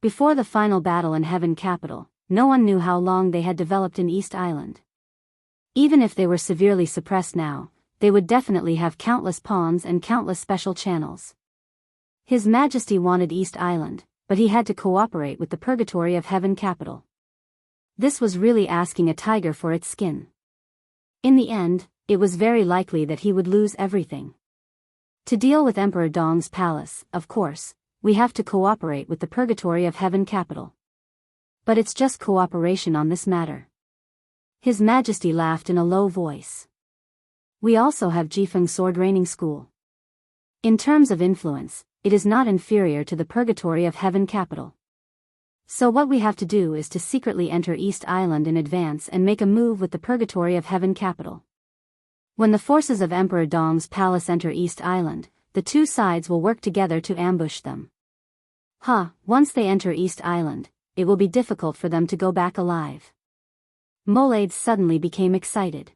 Before the final battle in Heaven capital, no one knew how long they had developed in East Island. Even if they were severely suppressed now, they would definitely have countless pawns and countless special channels. His Majesty wanted East Island, but he had to cooperate with the Purgatory of Heaven capital. This was really asking a tiger for its skin. In the end, it was very likely that he would lose everything. To deal with Emperor Dong's palace, of course, we have to cooperate with the Purgatory of Heaven capital. But it's just cooperation on this matter. His Majesty laughed in a low voice. We also have Jifeng Sword Training School. In terms of influence, it is not inferior to the Purgatory of Heaven capital. So what we have to do is to secretly enter East Island in advance and make a move with the Purgatory of Heaven capital. When the forces of Emperor Dong's palace enter East Island, the two sides will work together to ambush them. Once they enter East Island, it will be difficult for them to go back alive. Molade suddenly became excited.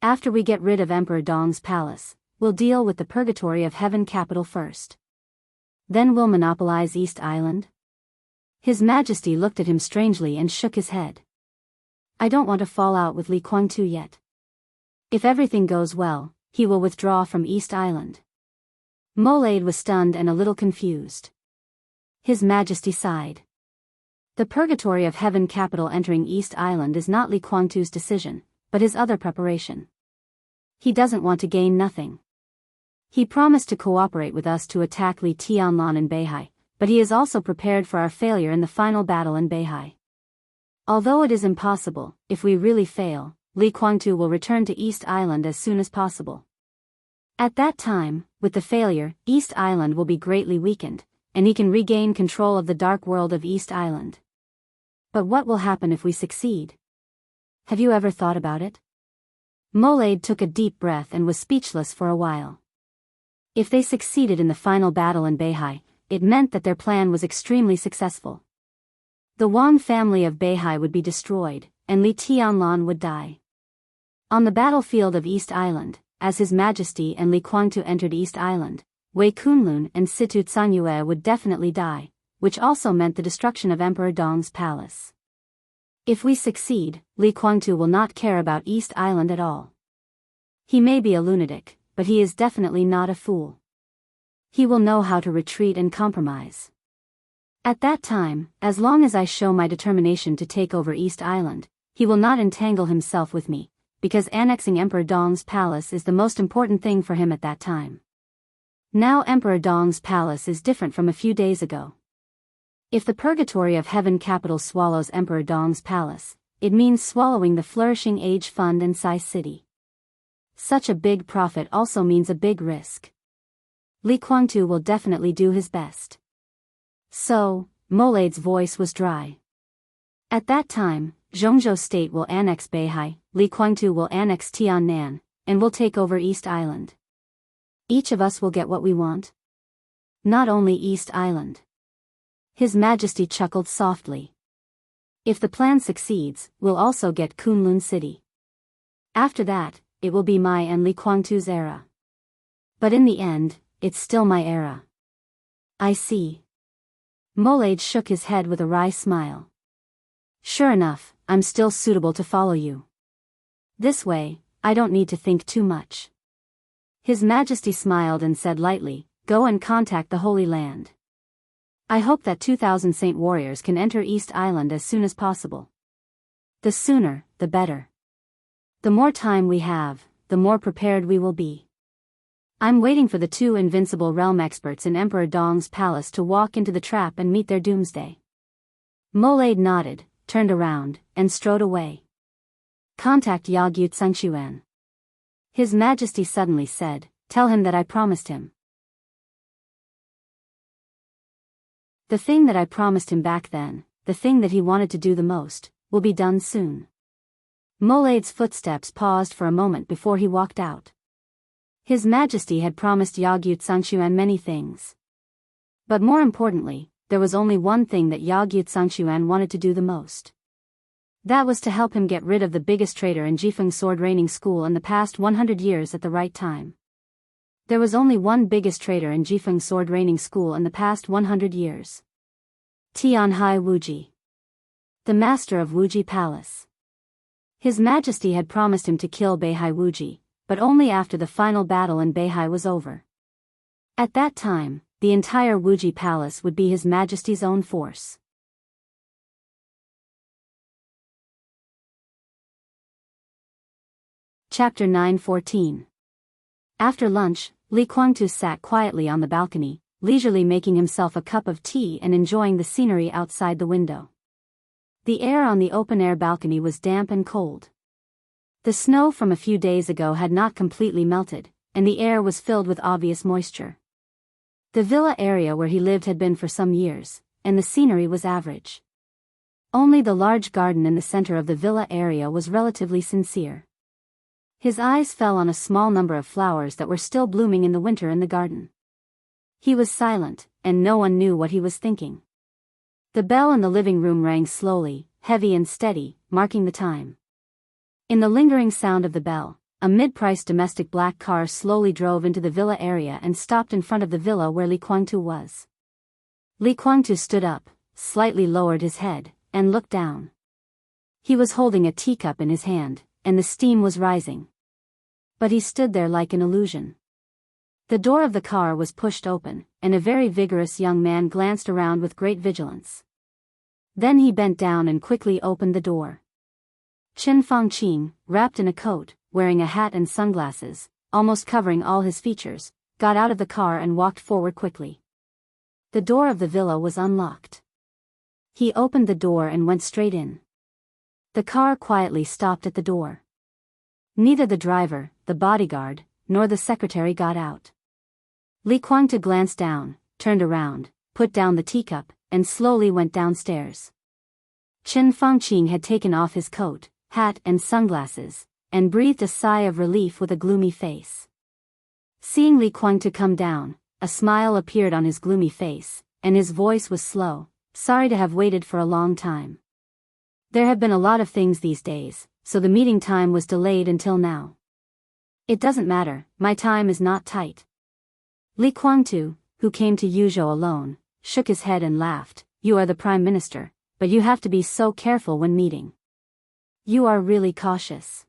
After we get rid of Emperor Dong's palace, we'll deal with the Purgatory of Heaven capital first. Then we'll monopolize East Island? His Majesty looked at him strangely and shook his head. I don't want to fall out with Li Kuangtu yet. If everything goes well, he will withdraw from East Island. Molade was stunned and a little confused. His Majesty sighed. The Purgatory of Heaven capital entering East Island is not Li Kuangtu's decision, but his other preparation. He doesn't want to gain nothing. He promised to cooperate with us to attack Li Tianlan in Beihai, but he is also prepared for our failure in the final battle in Beihai. Although it is impossible, if we really fail, Li Kuangtu will return to East Island as soon as possible. At that time, with the failure, East Island will be greatly weakened, and he can regain control of the dark world of East Island. But what will happen if we succeed? Have you ever thought about it? Molade took a deep breath and was speechless for a while. If they succeeded in the final battle in Beihai, it meant that their plan was extremely successful. The Wang family of Beihai would be destroyed, and Li Tianlan would die. On the battlefield of East Island, as His Majesty and Li Kuangtu entered East Island, Wei Kunlun and Situ Tsangyue would definitely die, which also meant the destruction of Emperor Dong's palace. If we succeed, Li Kuangtu will not care about East Island at all. He may be a lunatic, but he is definitely not a fool. He will know how to retreat and compromise. At that time, as long as I show my determination to take over East Island, he will not entangle himself with me, because annexing Emperor Dong's palace is the most important thing for him at that time. Now Emperor Dong's palace is different from a few days ago. If the Purgatory of Heaven capital swallows Emperor Dong's palace, it means swallowing the flourishing Age Fund and Sai City. Such a big profit also means a big risk. Li Kuangtu will definitely do his best. So, Molade's voice was dry. At that time, Zhongzhou State will annex Beihai, Li Kuangtu will annex Tiannan, and will take over East Island. Each of us will get what we want. Not only East Island. His Majesty chuckled softly. If the plan succeeds, we'll also get Kunlun City. After that, it will be my and Li Kuangtu's era. But in the end, it's still my era. I see. Molade shook his head with a wry smile. Sure enough, I'm still suitable to follow you. This way, I don't need to think too much. His Majesty smiled and said lightly, go and contact the Holy Land. I hope that 2,000 Saint warriors can enter East Island as soon as possible. The sooner, the better. The more time we have, the more prepared we will be. I'm waiting for the 2 invincible realm experts in Emperor Dong's palace to walk into the trap and meet their doomsday. Molade nodded, turned around, and strode away. Contact Yagyu Tsangxuan. His Majesty suddenly said, tell him that I promised him. The thing that I promised him back then, the thing that he wanted to do the most, will be done soon. Molade's footsteps paused for a moment before he walked out. His Majesty had promised Yagyu Tsangxuan many things. But more importantly, there was only one thing that Yagyu Tsangxuan wanted to do the most. That was to help him get rid of the biggest traitor in Jifeng Sword Raining School in the past 100 years at the right time. There was only one biggest traitor in Jifeng Sword Raining School in the past 100 years. Tianhai Wuji, the master of Wuji Palace. His Majesty had promised him to kill Beihai Wuji, but only after the final battle in Beihai was over. At that time, the entire Wuji Palace would be His Majesty's own force. Chapter 9:14. After lunch, Li Kuangtu sat quietly on the balcony, leisurely making himself a cup of tea and enjoying the scenery outside the window. The air on the open-air balcony was damp and cold. The snow from a few days ago had not completely melted, and the air was filled with obvious moisture. The villa area where he lived had been for some years, and the scenery was average. Only the large garden in the center of the villa area was relatively sincere. His eyes fell on a small number of flowers that were still blooming in the winter in the garden. He was silent, and no one knew what he was thinking. The bell in the living room rang slowly, heavy and steady, marking the time. In the lingering sound of the bell, a mid-priced domestic black car slowly drove into the villa area and stopped in front of the villa where Li Kuangtu was. Li Kuangtu stood up, slightly lowered his head, and looked down. He was holding a teacup in his hand, and the steam was rising. But he stood there like an illusion. The door of the car was pushed open, and a very vigorous young man glanced around with great vigilance. Then he bent down and quickly opened the door. Qin Fangqing, wrapped in a coat, wearing a hat and sunglasses, almost covering all his features, got out of the car and walked forward quickly. The door of the villa was unlocked. He opened the door and went straight in. The car quietly stopped at the door. Neither the driver, the bodyguard, nor the secretary got out. Li Kuangtu glanced down, turned around, put down the teacup, and slowly went downstairs. Qin Fangqing had taken off his coat, hat and sunglasses, and breathed a sigh of relief with a gloomy face. Seeing Li Kuangtu come down, a smile appeared on his gloomy face, and his voice was slow, sorry to have waited for a long time. There have been a lot of things these days, so the meeting time was delayed until now. It doesn't matter, my time is not tight. Li Kuangtu, who came to Yuzhou alone, shook his head and laughed. You are the Prime Minister, but you have to be so careful when meeting. You are really cautious.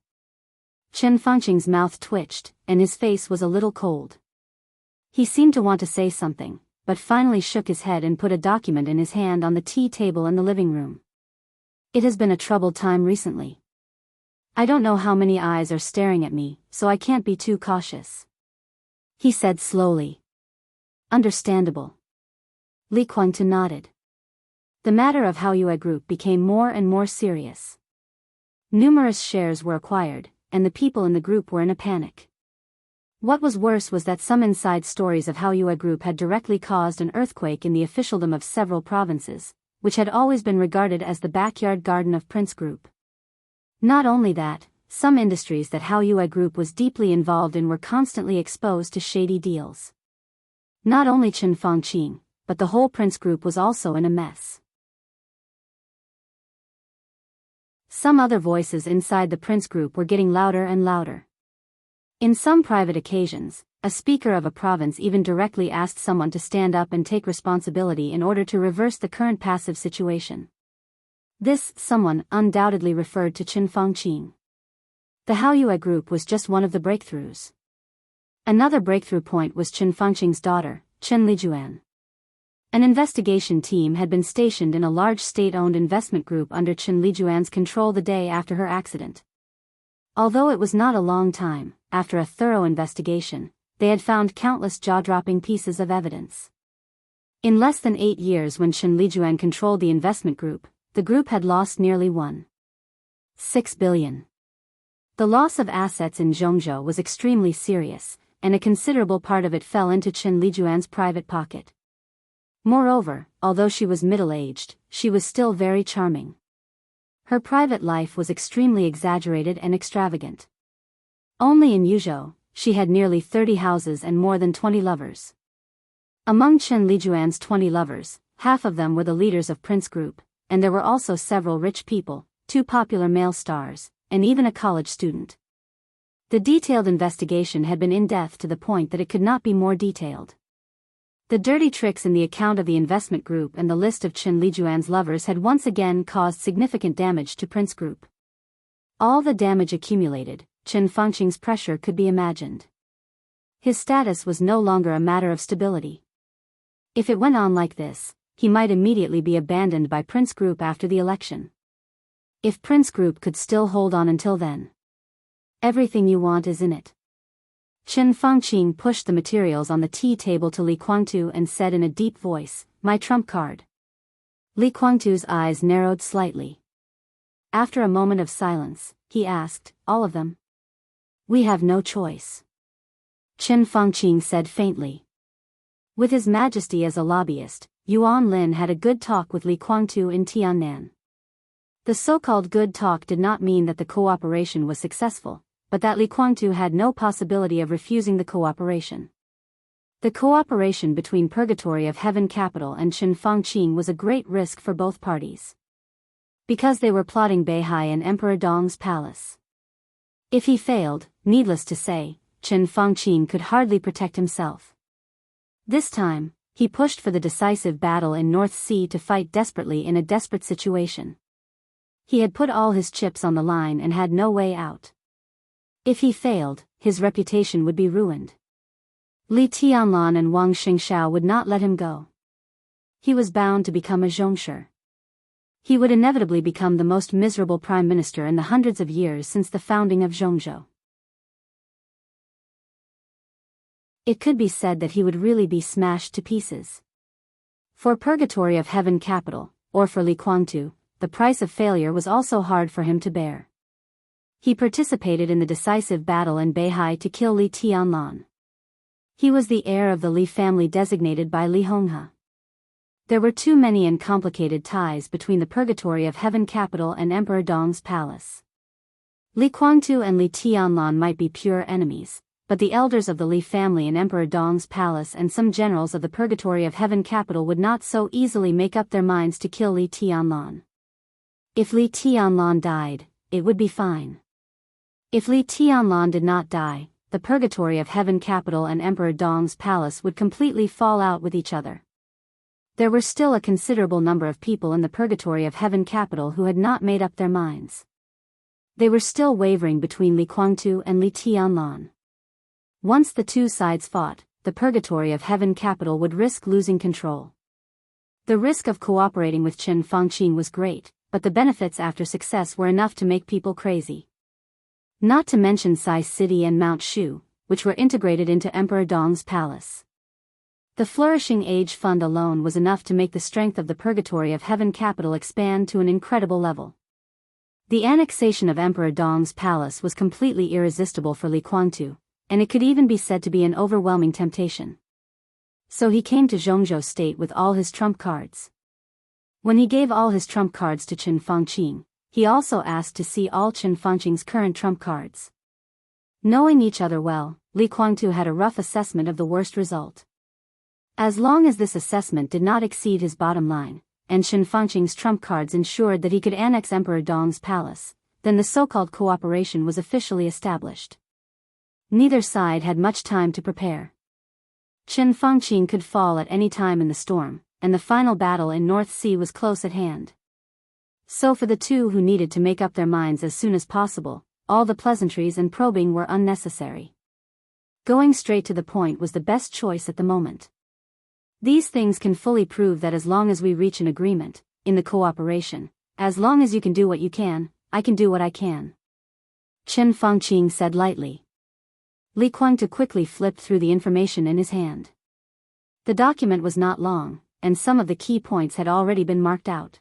Qin Fangqing's mouth twitched, and his face was a little cold. He seemed to want to say something, but finally shook his head and put a document in his hand on the tea table in the living room. It has been a troubled time recently. I don't know how many eyes are staring at me, so I can't be too cautious. He said slowly. Understandable. Li Kuangtu nodded. The matter of Haoyue Group became more and more serious. Numerous shares were acquired, and the people in the group were in a panic. What was worse was that some inside stories of Haoyue Group had directly caused an earthquake in the officialdom of several provinces, which had always been regarded as the backyard garden of Prince Group. Not only that, some industries that Haoyue Group was deeply involved in were constantly exposed to shady deals. Not only Qin Fangqing, but the whole Prince Group was also in a mess. Some other voices inside the prince group were getting louder and louder. In some private occasions, a speaker of a province even directly asked someone to stand up and take responsibility in order to reverse the current passive situation. This someone undoubtedly referred to Qin Fangqing. The Haoyue group was just one of the breakthroughs. Another breakthrough point was Qin Fangqing's daughter, Qin Lijuan. An investigation team had been stationed in a large state-owned investment group under Qin Lijuan's control the day after her accident. Although it was not a long time, after a thorough investigation, they had found countless jaw-dropping pieces of evidence. In less than 8 years when Qin Lijuan controlled the investment group, the group had lost nearly 1.6 billion. The loss of assets in Zhongzhou was extremely serious, and a considerable part of it fell into Qin Lijuan's private pocket. Moreover, although she was middle-aged, she was still very charming. Her private life was extremely exaggerated and extravagant. Only in Yuzhou, she had nearly 30 houses and more than 20 lovers. Among Qin Lijuan's 20 lovers, half of them were the leaders of Prince Group, and there were also several rich people, 2 popular male stars, and even a college student. The detailed investigation had been in-depth to the point that it could not be more detailed. The dirty tricks in the account of the investment group and the list of Qin Lijuan's lovers had once again caused significant damage to Prince Group. All the damage accumulated, Qin Fangqing's pressure could be imagined. His status was no longer a matter of stability. If it went on like this, he might immediately be abandoned by Prince Group after the election. If Prince Group could still hold on until then. Everything you want is in it. Qin Fangqing pushed the materials on the tea table to Li Guangtu and said in a deep voice, "My trump card." Li Guangtu's eyes narrowed slightly. After a moment of silence, he asked, "All of them?" "We have no choice," Qin Fangqing said faintly. With His Majesty as a lobbyist, Yuan Lin had a good talk with Li Guangtu in Tiannan. The so-called good talk did not mean that the cooperation was successful, but that Li Guangtu had no possibility of refusing the cooperation. The cooperation between Purgatory of Heaven Capital and Qin Fangqing was a great risk for both parties. Because they were plotting Beihai and Emperor Dong's palace. If he failed, needless to say, Qin Fangqing could hardly protect himself. This time, he pushed for the decisive battle in North Sea to fight desperately in a desperate situation. He had put all his chips on the line and had no way out. If he failed, his reputation would be ruined. Li Tianlan and Wang Xingxiao would not let him go. He was bound to become a zhongshi. He would inevitably become the most miserable prime minister in the hundreds of years since the founding of Zhongzhou. It could be said that he would really be smashed to pieces. For Purgatory of Heaven Capital, or for Li Guangtu, the price of failure was also hard for him to bear. He participated in the decisive battle in Beihai to kill Li Tianlan. He was the heir of the Li family designated by Li Honghe. There were too many and complicated ties between the Purgatory of Heaven Capital and Emperor Dong's palace. Li Guangtu and Li Tianlan might be pure enemies, but the elders of the Li family and Emperor Dong's palace and some generals of the Purgatory of Heaven Capital would not so easily make up their minds to kill Li Tianlan. If Li Tianlan died, it would be fine. If Li Tianlan did not die, the Purgatory of Heaven Capital and Emperor Dong's palace would completely fall out with each other. There were still a considerable number of people in the Purgatory of Heaven Capital who had not made up their minds. They were still wavering between Li Guangtu and Li Tianlan. Once the two sides fought, the Purgatory of Heaven Capital would risk losing control. The risk of cooperating with Qin Fangqing was great, but the benefits after success were enough to make people crazy. Not to mention Sai City and Mount Shu, which were integrated into Emperor Dong's palace. The Flourishing Age Fund alone was enough to make the strength of the Purgatory of Heaven Capital expand to an incredible level. The annexation of Emperor Dong's palace was completely irresistible for Li Guangtu, and it could even be said to be an overwhelming temptation. So he came to Zhongzhou State with all his trump cards. When he gave all his trump cards to Qin Fangqing, he also asked to see all Qin Fangqing's current trump cards. Knowing each other well, Li Guangtu had a rough assessment of the worst result. As long as this assessment did not exceed his bottom line, and Qin Fangqing's trump cards ensured that he could annex Emperor Dong's palace, then the so-called cooperation was officially established. Neither side had much time to prepare. Qin Fangqing could fall at any time in the storm, and the final battle in North Sea was close at hand. So for the two who needed to make up their minds as soon as possible, all the pleasantries and probing were unnecessary. Going straight to the point was the best choice at the moment. These things can fully prove that as long as we reach an agreement, in the cooperation, as long as you can do what you can, I can do what I can. Qin Fangqing said lightly. Li Guangtu quickly flipped through the information in his hand. The document was not long, and some of the key points had already been marked out.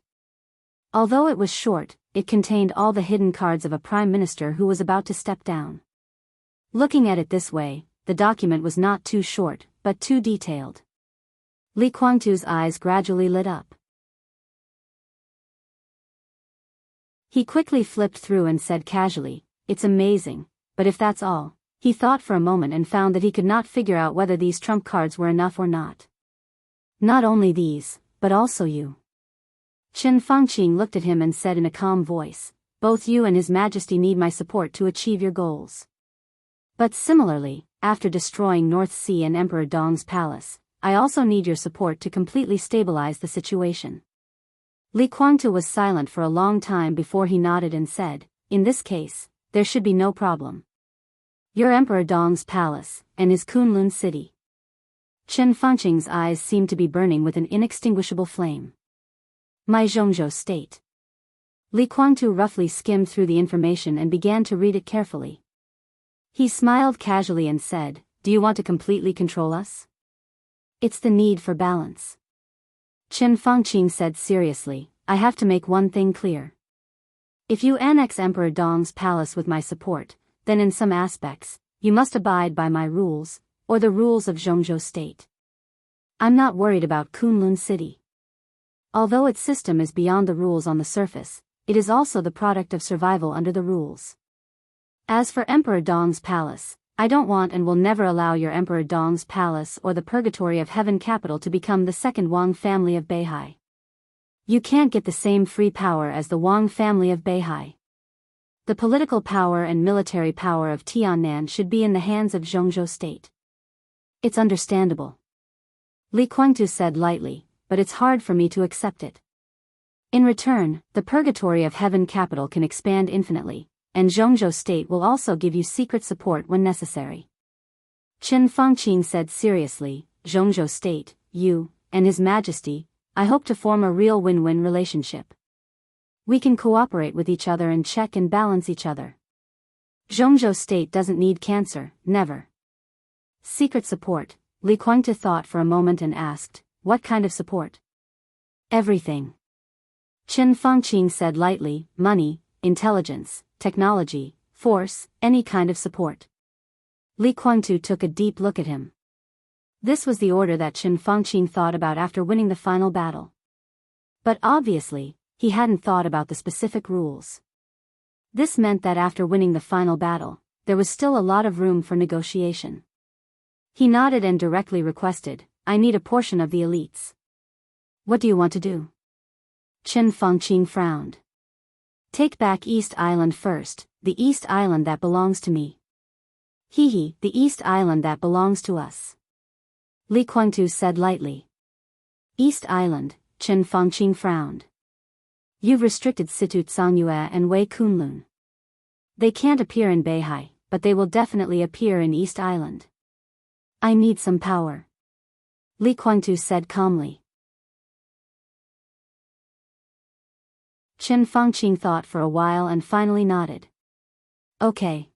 Although it was short, it contained all the hidden cards of a prime minister who was about to step down. Looking at it this way, the document was not too short, but too detailed. Li Guangtu's eyes gradually lit up. He quickly flipped through and said casually, "It's amazing, but if that's all," he thought for a moment and found that he could not figure out whether these trump cards were enough or not. "Not only these, but also you." Qin Fangqing looked at him and said in a calm voice, "Both you and His Majesty need my support to achieve your goals. But similarly, after destroying North Sea and Emperor Dong's palace, I also need your support to completely stabilize the situation." Li Guangtu was silent for a long time before he nodded and said, "In this case, there should be no problem. Your Emperor Dong's palace, and his Kunlun city." Qin Fangqing's eyes seemed to be burning with an inextinguishable flame. "My Zhongzhou state." Li Guangtu roughly skimmed through the information and began to read it carefully. He smiled casually and said, "Do you want to completely control us?" "It's the need for balance." Qin Fangqing said seriously, "I have to make one thing clear. If you annex Emperor Dong's palace with my support, then in some aspects, you must abide by my rules, or the rules of Zhongzhou state. I'm not worried about Kunlun city. Although its system is beyond the rules on the surface, it is also the product of survival under the rules. As for Emperor Dong's palace, I don't want and will never allow your Emperor Dong's palace or the Purgatory of Heaven capital to become the second Wang family of Beihai. You can't get the same free power as the Wang family of Beihai. The political power and military power of Tiannan should be in the hands of Zhongzhou state." "It's understandable," Li Guangtu said lightly, "but it's hard for me to accept it. In return, the Purgatory of Heaven capital can expand infinitely, and Zhongzhou state will also give you secret support when necessary." Qin Fangqing said seriously, "Zhongzhou state, you, and His Majesty, I hope to form a real win-win relationship. We can cooperate with each other and check and balance each other. Zhongzhou state doesn't need cancer, never." "Secret support," Li Guangtu thought for a moment and asked, "What kind of support?" "Everything." Qin Fangqing said lightly, "Money, intelligence, technology, force, any kind of support." Li Guangtu took a deep look at him. This was the order that Qin Fangqing thought about after winning the final battle. But obviously, he hadn't thought about the specific rules. This meant that after winning the final battle, there was still a lot of room for negotiation. He nodded and directly requested, "I need a portion of the elites." "What do you want to do?" Qin Fangqing frowned. "Take back East Island first, the East Island that belongs to me." "Hee, the East Island that belongs to us," Li Guangtu said lightly. "East Island," Qin Fangqing frowned. "You've restricted Situ Tsangyue and Wei Kunlun. They can't appear in Beihai, but they will definitely appear in East Island." "I need some power," Li Guangtu said calmly. Qin Fangqing thought for a while and finally nodded. "Okay."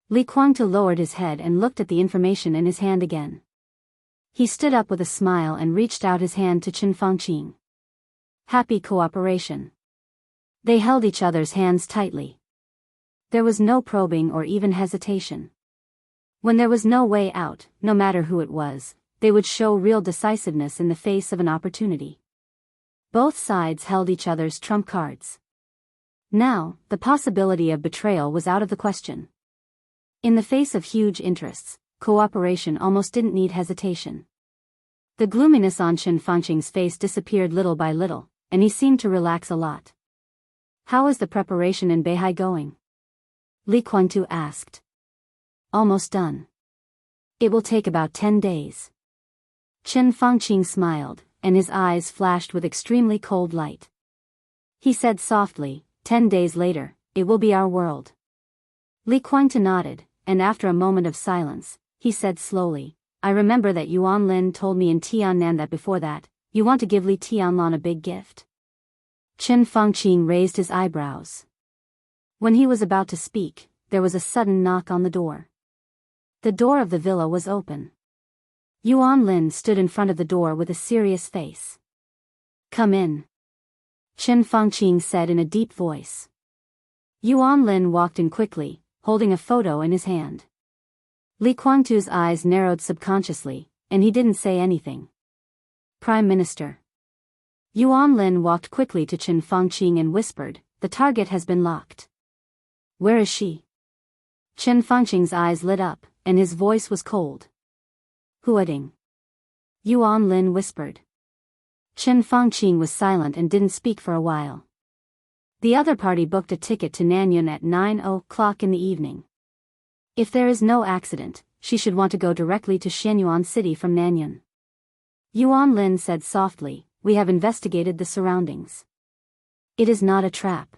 Li Guangtu lowered his head and looked at the information in his hand again. He stood up with a smile and reached out his hand to Qin Fangqing. Happy cooperation. They held each other's hands tightly. There was no probing or even hesitation. When there was no way out, no matter who it was, they would show real decisiveness in the face of an opportunity. Both sides held each other's trump cards. Now, the possibility of betrayal was out of the question. In the face of huge interests, cooperation almost didn't need hesitation. The gloominess on Chen Fangqing's face disappeared little by little, and he seemed to relax a lot. How is the preparation in Beihai going? Li Kuangtu asked. Almost done. It will take about 10 days. Chen Fangqing smiled, and his eyes flashed with extremely cold light. He said softly, 10 days later, it will be our world. Li Kuangtu nodded, and after a moment of silence, he said slowly, I remember that Yuan Lin told me in Tiannan that before that, you want to give Li Tianlan a big gift. Chen Fangqing raised his eyebrows. When he was about to speak, there was a sudden knock on the door. The door of the villa was open. Yuan Lin stood in front of the door with a serious face. Come in. Chen Fangqing said in a deep voice. Yuan Lin walked in quickly, holding a photo in his hand. Li Kuangtu's eyes narrowed subconsciously, and he didn't say anything. Prime Minister. Yuan Lin walked quickly to Chen Fangqing and whispered, the target has been locked. Where is she? Chen Fangqing's eyes lit up, and his voice was cold. Huading. Yuan Lin whispered. Chen Fangqing was silent and didn't speak for a while. The other party booked a ticket to Nanyun at 9:00 in the evening. If there is no accident, she should want to go directly to Shenyuan City from Nanyun. Yuan Lin said softly, we have investigated the surroundings. It is not a trap.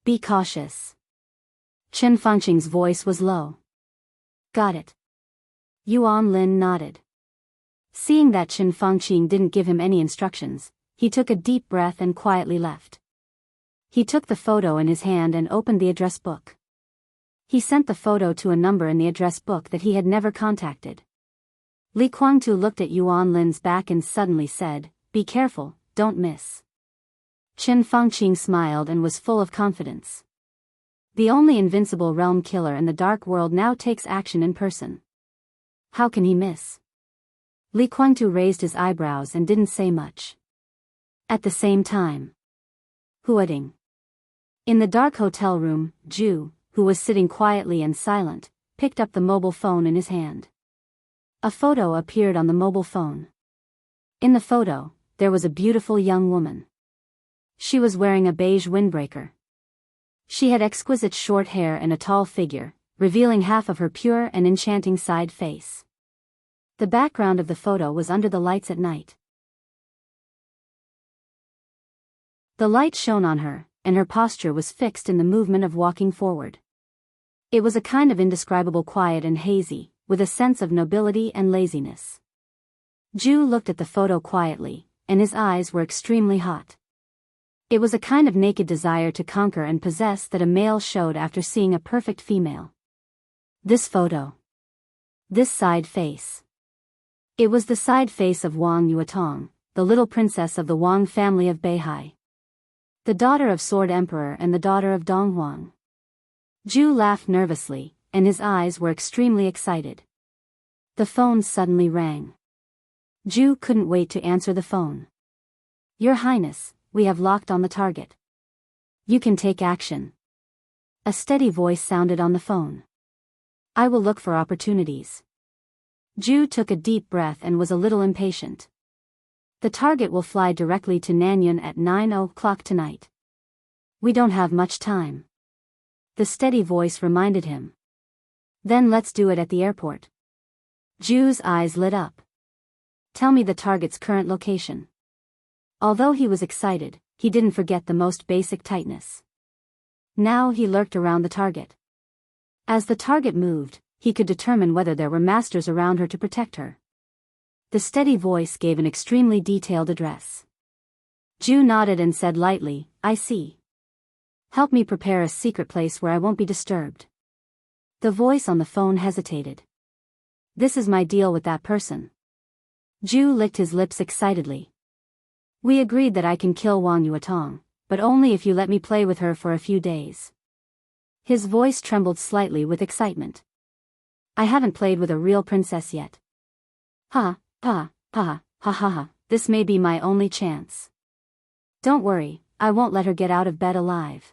Be cautious. Chen Fangqing's voice was low. Got it. Yuan Lin nodded. Seeing that Chen Fangqing didn't give him any instructions, he took a deep breath and quietly left. He took the photo in his hand and opened the address book. He sent the photo to a number in the address book that he had never contacted. Li Kuangtu looked at Yuan Lin's back and suddenly said, be careful, don't miss. Chen Fangqing smiled and was full of confidence. The only invincible realm killer in the dark world now takes action in person. How can he miss? Li Kuangtu raised his eyebrows and didn't say much. At the same time. Huading. In the dark hotel room, Ju, who was sitting quietly and silent, picked up the mobile phone in his hand. A photo appeared on the mobile phone. In the photo, there was a beautiful young woman. She was wearing a beige windbreaker. She had exquisite short hair and a tall figure, revealing half of her pure and enchanting side face. The background of the photo was under the lights at night. The light shone on her, and her posture was fixed in the movement of walking forward. It was a kind of indescribable quiet and hazy, with a sense of nobility and laziness. Ju looked at the photo quietly, and his eyes were extremely hot. It was a kind of naked desire to conquer and possess that a male showed after seeing a perfect female. This photo. This side face. It was the side face of Wang Yuetong, the little princess of the Wang family of Beihai. The daughter of Sword Emperor and the daughter of Dong Huang. Ju laughed nervously, and his eyes were extremely excited. The phone suddenly rang. Ju couldn't wait to answer the phone. Your Highness, we have locked on the target. You can take action. A steady voice sounded on the phone. I will look for opportunities. Ju took a deep breath and was a little impatient. The target will fly directly to Nanyun at 9:00 tonight. We don't have much time. The steady voice reminded him. Then let's do it at the airport. Ju's eyes lit up. Tell me the target's current location. Although he was excited, he didn't forget the most basic tightness. Now he lurked around the target. As the target moved, he could determine whether there were masters around her to protect her. The steady voice gave an extremely detailed address. Ju nodded and said lightly, I see. Help me prepare a secret place where I won't be disturbed. The voice on the phone hesitated. This is my deal with that person. Ju licked his lips excitedly. We agreed that I can kill Wang Yuetong, but only if you let me play with her for a few days. His voice trembled slightly with excitement. I haven't played with a real princess yet. Ha, ha, ha, ha ha ha, this may be my only chance. Don't worry, I won't let her get out of bed alive.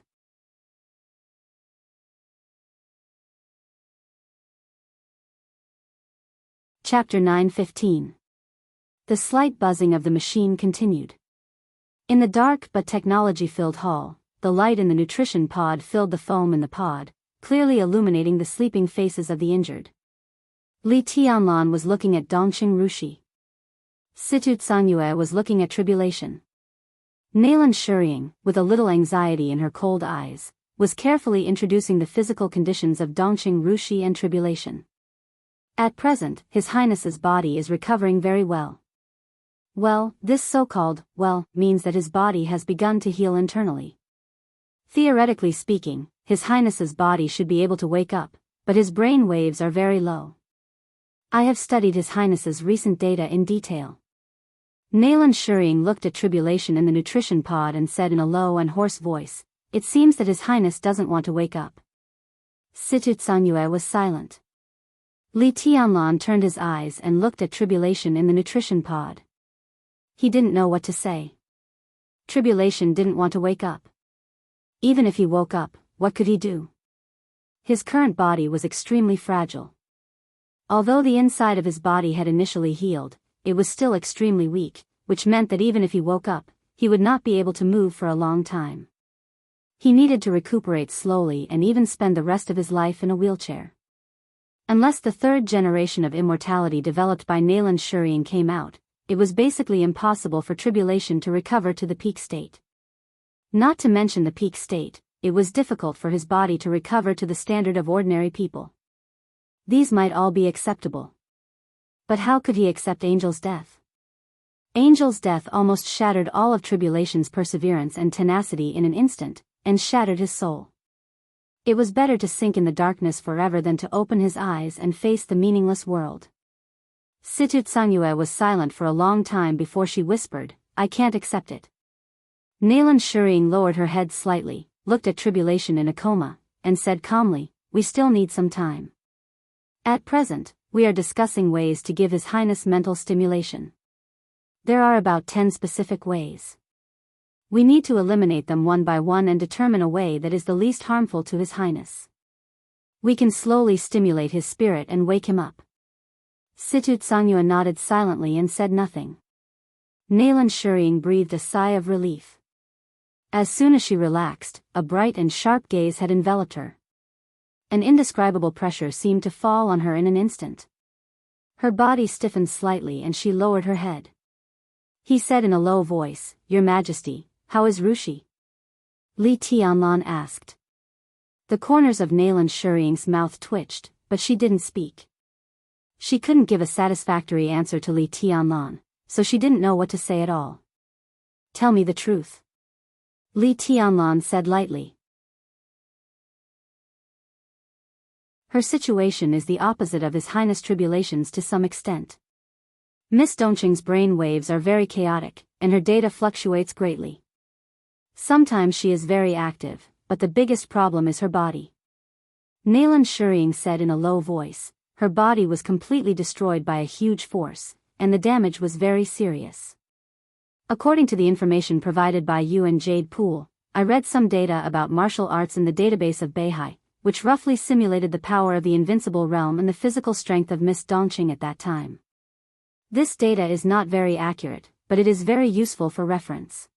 Chapter 9:15. The slight buzzing of the machine continued. In the dark but technology-filled hall, the light in the nutrition pod filled the foam in the pod, clearly illuminating the sleeping faces of the injured. Li Tianlan was looking at Dongqing Rushi. Situ Tsangyue was looking at Tribulation. Naylan Shuriying, with a little anxiety in her cold eyes, was carefully introducing the physical conditions of Dongqing Rushi and Tribulation. At present, His Highness's body is recovering very well. Well, this so-called, well, means that his body has begun to heal internally. Theoretically speaking, His Highness's body should be able to wake up, but his brain waves are very low. I have studied His Highness's recent data in detail. Naylan Shuriying looked at Tribulation in the nutrition pod and said in a low and hoarse voice, "It seems that His Highness doesn't want to wake up." Situ Tsangyue was silent. Li Tianlan turned his eyes and looked at Tribulation in the nutrition pod. He didn't know what to say. Tribulation didn't want to wake up. Even if he woke up, what could he do? His current body was extremely fragile. Although the inside of his body had initially healed, it was still extremely weak, which meant that even if he woke up, he would not be able to move for a long time. He needed to recuperate slowly and even spend the rest of his life in a wheelchair. Unless the third generation of immortality developed by Naylan Shuriying came out, it was basically impossible for Tribulation to recover to the peak state. Not to mention the peak state, it was difficult for his body to recover to the standard of ordinary people. These might all be acceptable. But how could he accept Angel's death? Angel's death almost shattered all of Tribulation's perseverance and tenacity in an instant, and shattered his soul. It was better to sink in the darkness forever than to open his eyes and face the meaningless world. Situ Tsangyue was silent for a long time before she whispered, "I can't accept it." Naylan Shuriying lowered her head slightly, looked at Tribulation in a coma, and said calmly, "We still need some time. At present, we are discussing ways to give His Highness mental stimulation. There are about 10 specific ways. We need to eliminate them one by one and determine a way that is the least harmful to His Highness. We can slowly stimulate his spirit and wake him up." Situ Tsangyue nodded silently and said nothing. Naylan Shuriying breathed a sigh of relief. As soon as she relaxed, a bright and sharp gaze had enveloped her. An indescribable pressure seemed to fall on her in an instant. Her body stiffened slightly and she lowered her head. He said in a low voice, "Your Majesty, how is Rushi?" Li Tianlan asked. The corners of Naylan Shuriying's mouth twitched, but she didn't speak. She couldn't give a satisfactory answer to Li Tianlan, so she didn't know what to say at all. "Tell me the truth," Li Tianlan said lightly. Her situation is the opposite of His Highness Tribulation's to some extent. Miss Dongqing's brain waves are very chaotic, and her data fluctuates greatly. Sometimes she is very active, but the biggest problem is her body. Naylan Shuriying said in a low voice, "Her body was completely destroyed by a huge force, and the damage was very serious. According to the information provided by you and Jade Pool, I read some data about martial arts in the database of Beihai, which roughly simulated the power of the invincible realm and the physical strength of Miss Dongqing at that time. This data is not very accurate, but it is very useful for reference.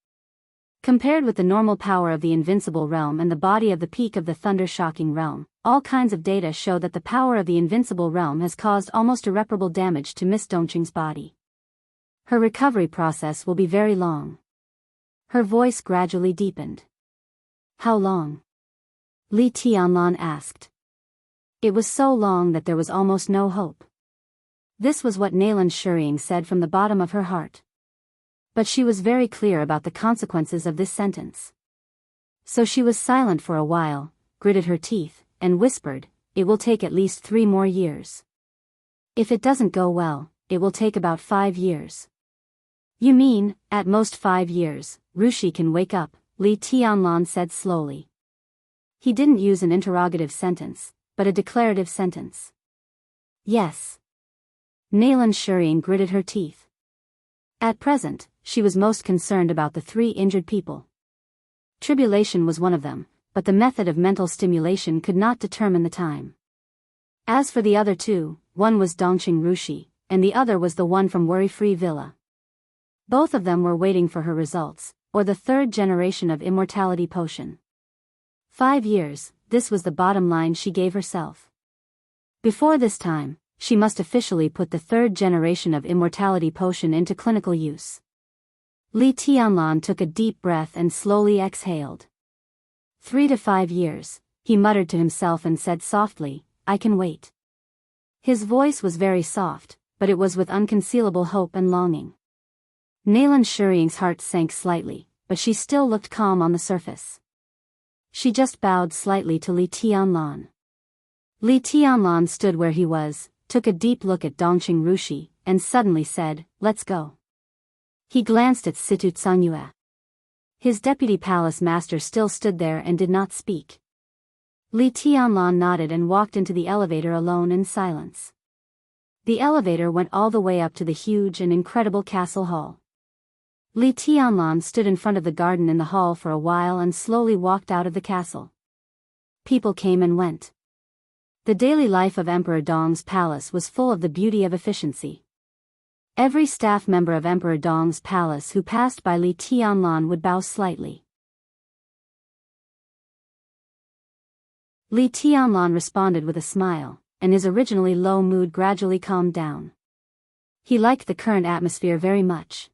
Compared with the normal power of the invincible realm and the body of the peak of the thunder-shocking realm, all kinds of data show that the power of the invincible realm has caused almost irreparable damage to Miss Dongqing's body. Her recovery process will be very long." Her voice gradually deepened. "How long?" Li Tianlan asked. It was so long that there was almost no hope. This was what Naylan Shuriying said from the bottom of her heart. But she was very clear about the consequences of this sentence. So she was silent for a while, gritted her teeth, and whispered, "It will take at least 3 more years. If it doesn't go well, it will take about 5 years." "You mean, at most 5 years, Rushi can wake up," Li Tianlan said slowly. He didn't use an interrogative sentence, but a declarative sentence. "Yes." Naylan Shuriying gritted her teeth. At present, she was most concerned about the 3 injured people. Tribulation was one of them, but the method of mental stimulation could not determine the time. As for the other 2, one was Dongqing Rushi, and the other was the one from Worry-Free Villa. Both of them were waiting for her results, or the third generation of immortality potion. 5 years, this was the bottom line she gave herself. Before this time, she must officially put the third generation of immortality potion into clinical use. Li Tianlan took a deep breath and slowly exhaled. 3 to 5 years, he muttered to himself and said softly, I can wait. His voice was very soft, but it was with unconcealable hope and longing. Nalan Shuriying's heart sank slightly, but she still looked calm on the surface. She just bowed slightly to Li Tianlan. Li Tianlan stood where he was, took a deep look at Dongqing Rushi, and suddenly said, let's go. He glanced at Situ Tsangyue. His deputy palace master still stood there and did not speak. Li Tianlan nodded and walked into the elevator alone in silence. The elevator went all the way up to the huge and incredible castle hall. Li Tianlan stood in front of the garden in the hall for a while and slowly walked out of the castle. People came and went. The daily life of Emperor Dong's palace was full of the beauty of efficiency. Every staff member of Emperor Dong's palace who passed by Li Tianlan would bow slightly. Li Tianlan responded with a smile, and his originally low mood gradually calmed down. He liked the current atmosphere very much.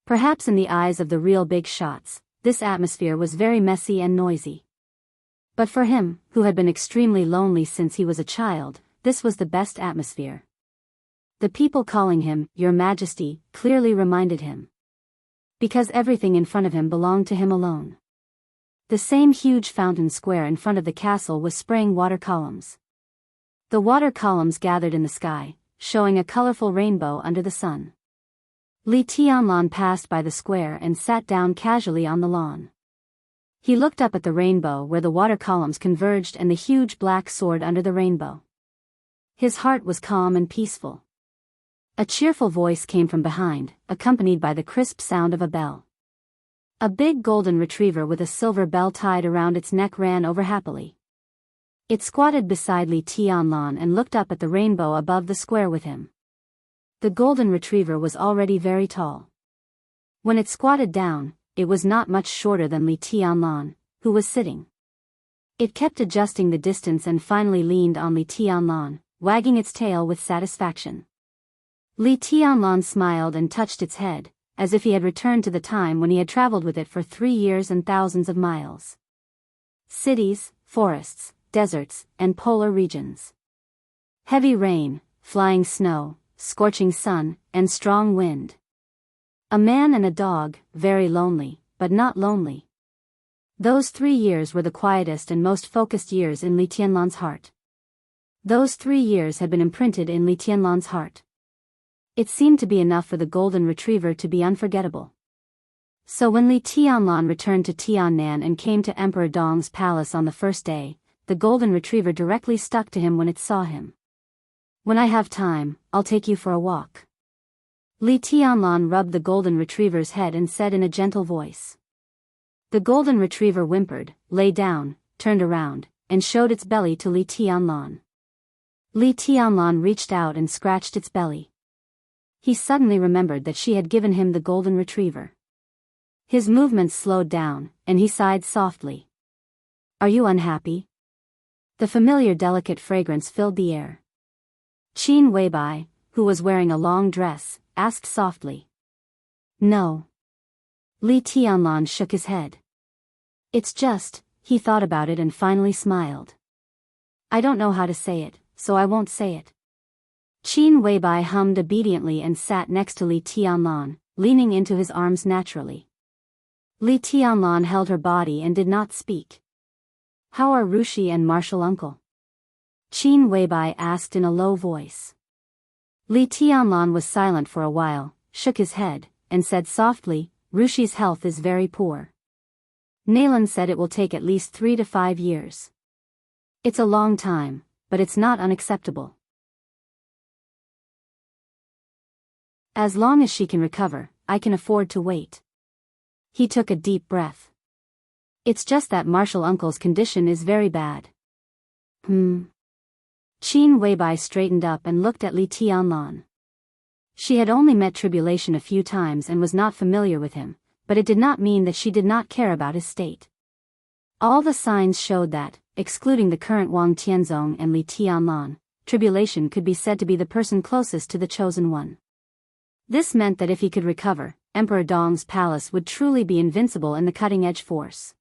Perhaps in the eyes of the real big shots, this atmosphere was very messy and noisy. But for him, who had been extremely lonely since he was a child, this was the best atmosphere. The people calling him, Your Majesty, clearly reminded him. Because everything in front of him belonged to him alone. The same huge fountain square in front of the castle was spraying water columns. The water columns gathered in the sky, showing a colorful rainbow under the sun. Li Tianlan passed by the square and sat down casually on the lawn. He looked up at the rainbow where the water columns converged and the huge black sword under the rainbow. His heart was calm and peaceful. A cheerful voice came from behind, accompanied by the crisp sound of a bell. A big golden retriever with a silver bell tied around its neck ran over happily. It squatted beside Li Tianlan and looked up at the rainbow above the square with him. The golden retriever was already very tall. When it squatted down, it was not much shorter than Li Tianlan, who was sitting. It kept adjusting the distance and finally leaned on Li Tianlan, wagging its tail with satisfaction. Li Tianlan smiled and touched its head, as if he had returned to the time when he had traveled with it for 3 years and thousands of miles. Cities, forests, deserts, and polar regions. Heavy rain, flying snow, scorching sun, and strong wind. A man and a dog, very lonely, but not lonely. Those 3 years were the quietest and most focused years in Li Tianlan's heart. Those 3 years had been imprinted in Li Tianlan's heart. It seemed to be enough for the golden retriever to be unforgettable. So when Li Tianlan returned to Tiannan and came to Emperor Dong's palace on the first day, the golden retriever directly stuck to him when it saw him. When I have time, I'll take you for a walk. Li Tianlan rubbed the golden retriever's head and said in a gentle voice. The golden retriever whimpered, lay down, turned around, and showed its belly to Li Tianlan. Li Tianlan reached out and scratched its belly. He suddenly remembered that she had given him the golden retriever. His movements slowed down, and he sighed softly. Are you unhappy? The familiar delicate fragrance filled the air. Qin Weibai, who was wearing a long dress, asked softly. No. Li Tianlan shook his head. It's just, he thought about it and finally smiled. I don't know how to say it, so I won't say it. Qin Weibai hummed obediently and sat next to Li Tianlan, leaning into his arms naturally. Li Tianlan held her body and did not speak. How are Rushi and Martial Uncle? Qin Weibai asked in a low voice. Li Tianlan was silent for a while, shook his head, and said softly, Rushi's health is very poor. Nalan said it will take at least 3 to 5 years. It's a long time, but it's not unacceptable. As long as she can recover, I can afford to wait. He took a deep breath. It's just that Martial Uncle's condition is very bad. Qin Weibai straightened up and looked at Li Tianlan. She had only met Tribulation a few times and was not familiar with him, but it did not mean that she did not care about his state. All the signs showed that, excluding the current Wang Tianzong and Li Tianlan, Tribulation could be said to be the person closest to the Chosen One. This meant that if he could recover, Emperor Dong's palace would truly be invincible in the cutting-edge force.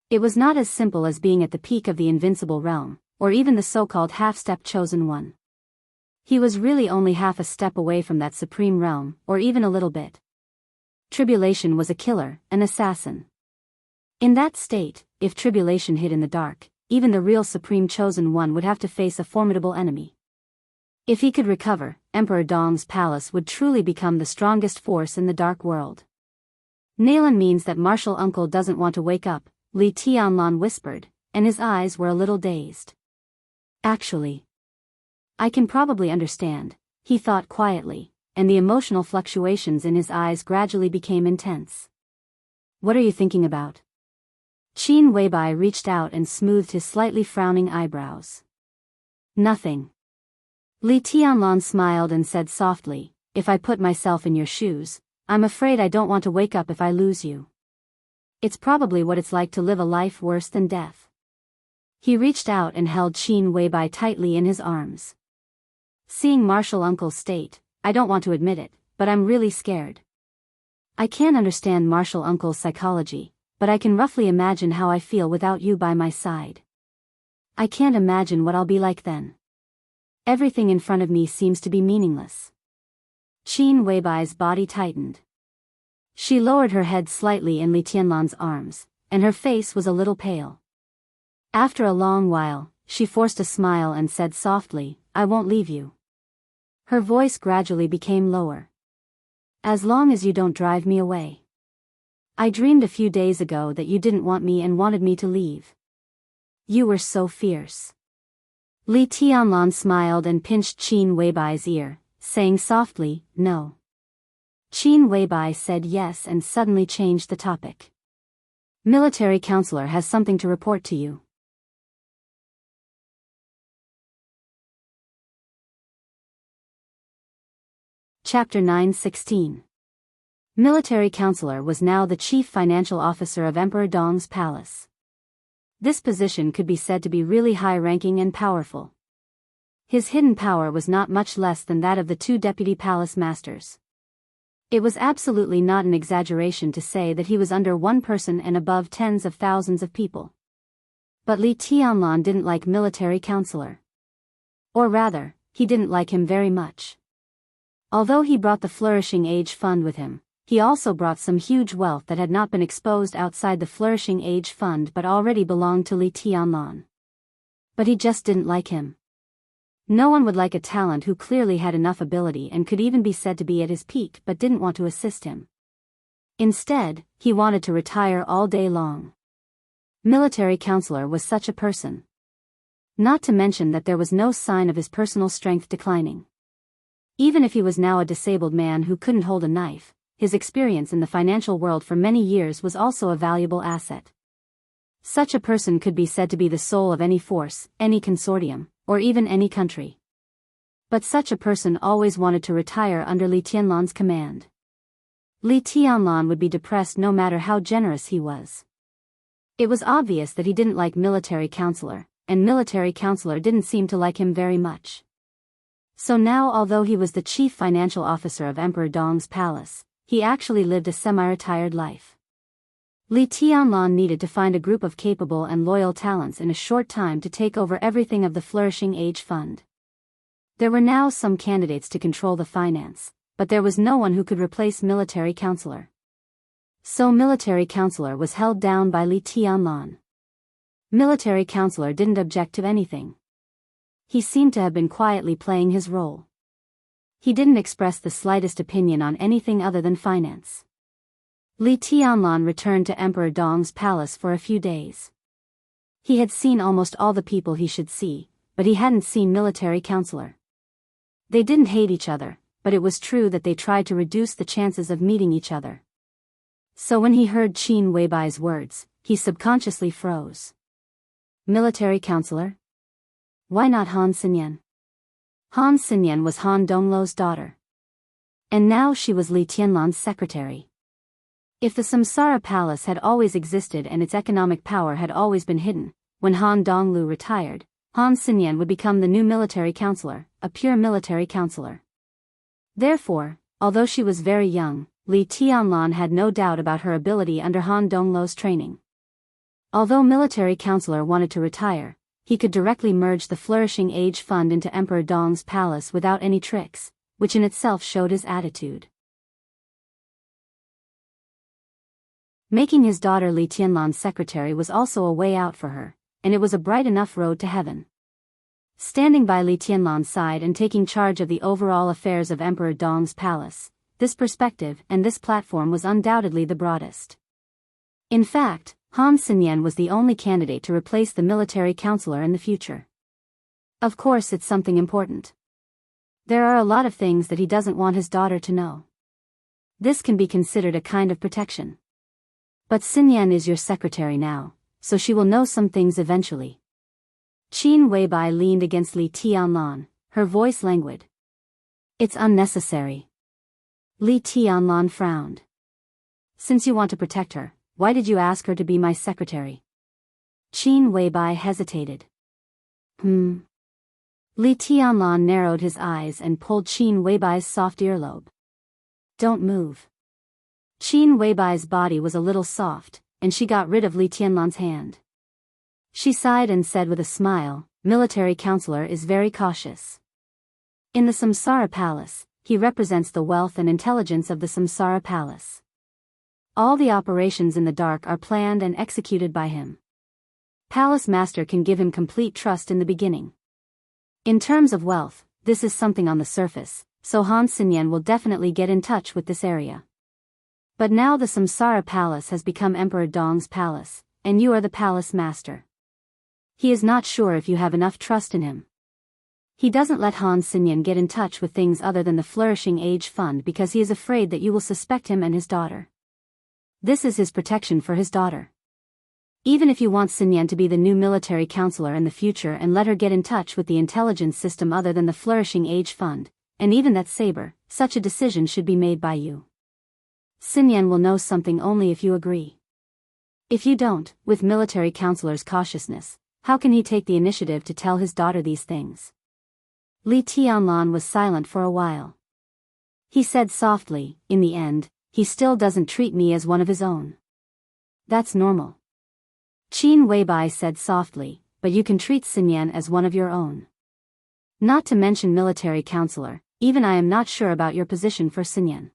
It was not as simple as being at the peak of the invincible realm, or even the so-called half-step Chosen One. He was really only half a step away from that supreme realm, or even a little bit. Tribulation was a killer, an assassin. In that state, if Tribulation hid in the dark, even the real supreme Chosen One would have to face a formidable enemy. If he could recover, Emperor Dong's palace would truly become the strongest force in the dark world. Nalan means that Martial Uncle doesn't want to wake up, Li Tianlan whispered, and his eyes were a little dazed. Actually, I can probably understand, he thought quietly, and the emotional fluctuations in his eyes gradually became intense. What are you thinking about? Qin Weibai reached out and smoothed his slightly frowning eyebrows. Nothing. Li Tianlan smiled and said softly, if I put myself in your shoes, I'm afraid I don't want to wake up if I lose you. It's probably what it's like to live a life worse than death. He reached out and held Qin Weibai tightly in his arms. Seeing Martial Uncle's state, I don't want to admit it, but I'm really scared. I can't understand Martial Uncle's psychology, but I can roughly imagine how I feel without you by my side. I can't imagine what I'll be like then. Everything in front of me seems to be meaningless. Qin Weibai's body tightened. She lowered her head slightly in Li Tianlan's arms, and her face was a little pale. After a long while, she forced a smile and said softly, I won't leave you. Her voice gradually became lower. As long as you don't drive me away. I dreamed a few days ago that you didn't want me and wanted me to leave. You were so fierce. Li Tianlan smiled and pinched Qin Weibai's ear, saying softly, no. Qin Weibai said yes and suddenly changed the topic. Military counselor has something to report to you. Chapter 9:16. Military counselor was now the chief financial officer of Emperor Dong's palace. This position could be said to be really high-ranking and powerful. His hidden power was not much less than that of the two deputy palace masters. It was absolutely not an exaggeration to say that he was under one person and above tens of thousands of people. But Li Tianlan didn't like military counselor. Or rather, he didn't like him very much. Although he brought the Flourishing Age Fund with him, he also brought some huge wealth that had not been exposed outside the Flourishing Age Fund but already belonged to Li Tianlan. But he just didn't like him. No one would like a talent who clearly had enough ability and could even be said to be at his peak but didn't want to assist him. Instead, he wanted to retire all day long. Military counselor was such a person. Not to mention that there was no sign of his personal strength declining. Even if he was now a disabled man who couldn't hold a knife, his experience in the financial world for many years was also a valuable asset. Such a person could be said to be the soul of any force, any consortium, or even any country. But such a person always wanted to retire under Li Tianlan's command. Li Tianlan would be depressed no matter how generous he was. It was obvious that he didn't like military counselor, and military counselor didn't seem to like him very much. So now, although he was the chief financial officer of Emperor Dong's palace, he actually lived a semi-retired life. Li Tianlan needed to find a group of capable and loyal talents in a short time to take over everything of the Flourishing Age Fund. There were now some candidates to control the finance, but there was no one who could replace military counselor. So military counselor was held down by Li Tianlan. Military counselor didn't object to anything. He seemed to have been quietly playing his role. He didn't express the slightest opinion on anything other than finance. Li Tianlan returned to Emperor Dong's palace for a few days. He had seen almost all the people he should see, but he hadn't seen military counselor. They didn't hate each other, but it was true that they tried to reduce the chances of meeting each other. So when he heard Qin Weibai's words, he subconsciously froze. Military counselor? Why not Han Xinyan? Han Xinyan was Han Dongluo's daughter. And now she was Li Tianlan's secretary. If the Samsara Palace had always existed and its economic power had always been hidden, when Han Donglu retired, Han Xinyan would become the new military counselor, a pure military counselor. Therefore, although she was very young, Li Tianlan had no doubt about her ability under Han Donglu's training. Although military counselor wanted to retire, he could directly merge the flourishing age fund into Emperor Dong's palace without any tricks, which in itself showed his attitude. Making his daughter Li Tianlan's secretary was also a way out for her, and it was a bright enough road to heaven. Standing by Li Tianlan's side and taking charge of the overall affairs of Emperor Dong's palace, this perspective and this platform was undoubtedly the broadest. In fact, Han Xinyan was the only candidate to replace the military counselor in the future. Of course, it's something important. There are a lot of things that he doesn't want his daughter to know. This can be considered a kind of protection. But Xinyan is your secretary now, so she will know some things eventually. Qin Weibai leaned against Li Tianlan, her voice languid. It's unnecessary. Li Tianlan frowned. Since you want to protect her, why did you ask her to be my secretary? Qin Weibai hesitated. Li Tianlan narrowed his eyes and pulled Qin Weibai's soft earlobe. Don't move. Qin Weibai's body was a little soft, and she got rid of Li Tianlan's hand. She sighed and said with a smile, military counselor is very cautious. In the Samsara Palace, he represents the wealth and intelligence of the Samsara Palace. All the operations in the dark are planned and executed by him. Palace Master can give him complete trust in the beginning. In terms of wealth, this is something on the surface, so Han Xinyan will definitely get in touch with this area. But now the Samsara Palace has become Emperor Dong's palace, and you are the Palace Master. He is not sure if you have enough trust in him. He doesn't let Han Xinyan get in touch with things other than the Flourishing Age Fund because he is afraid that you will suspect him and his daughter. This is his protection for his daughter. Even if you want Xinyan to be the new military counselor in the future and let her get in touch with the intelligence system other than the Flourishing Age Fund, and even that saber, such a decision should be made by you. Xinyan will know something only if you agree. If you don't, with military counselor's cautiousness, how can he take the initiative to tell his daughter these things? Li Tianlan was silent for a while. He said softly, in the end, he still doesn't treat me as one of his own. That's normal. Qin Weibai said softly, but you can treat Xinyan as one of your own. Not to mention military counselor, even I am not sure about your position for Xinyan.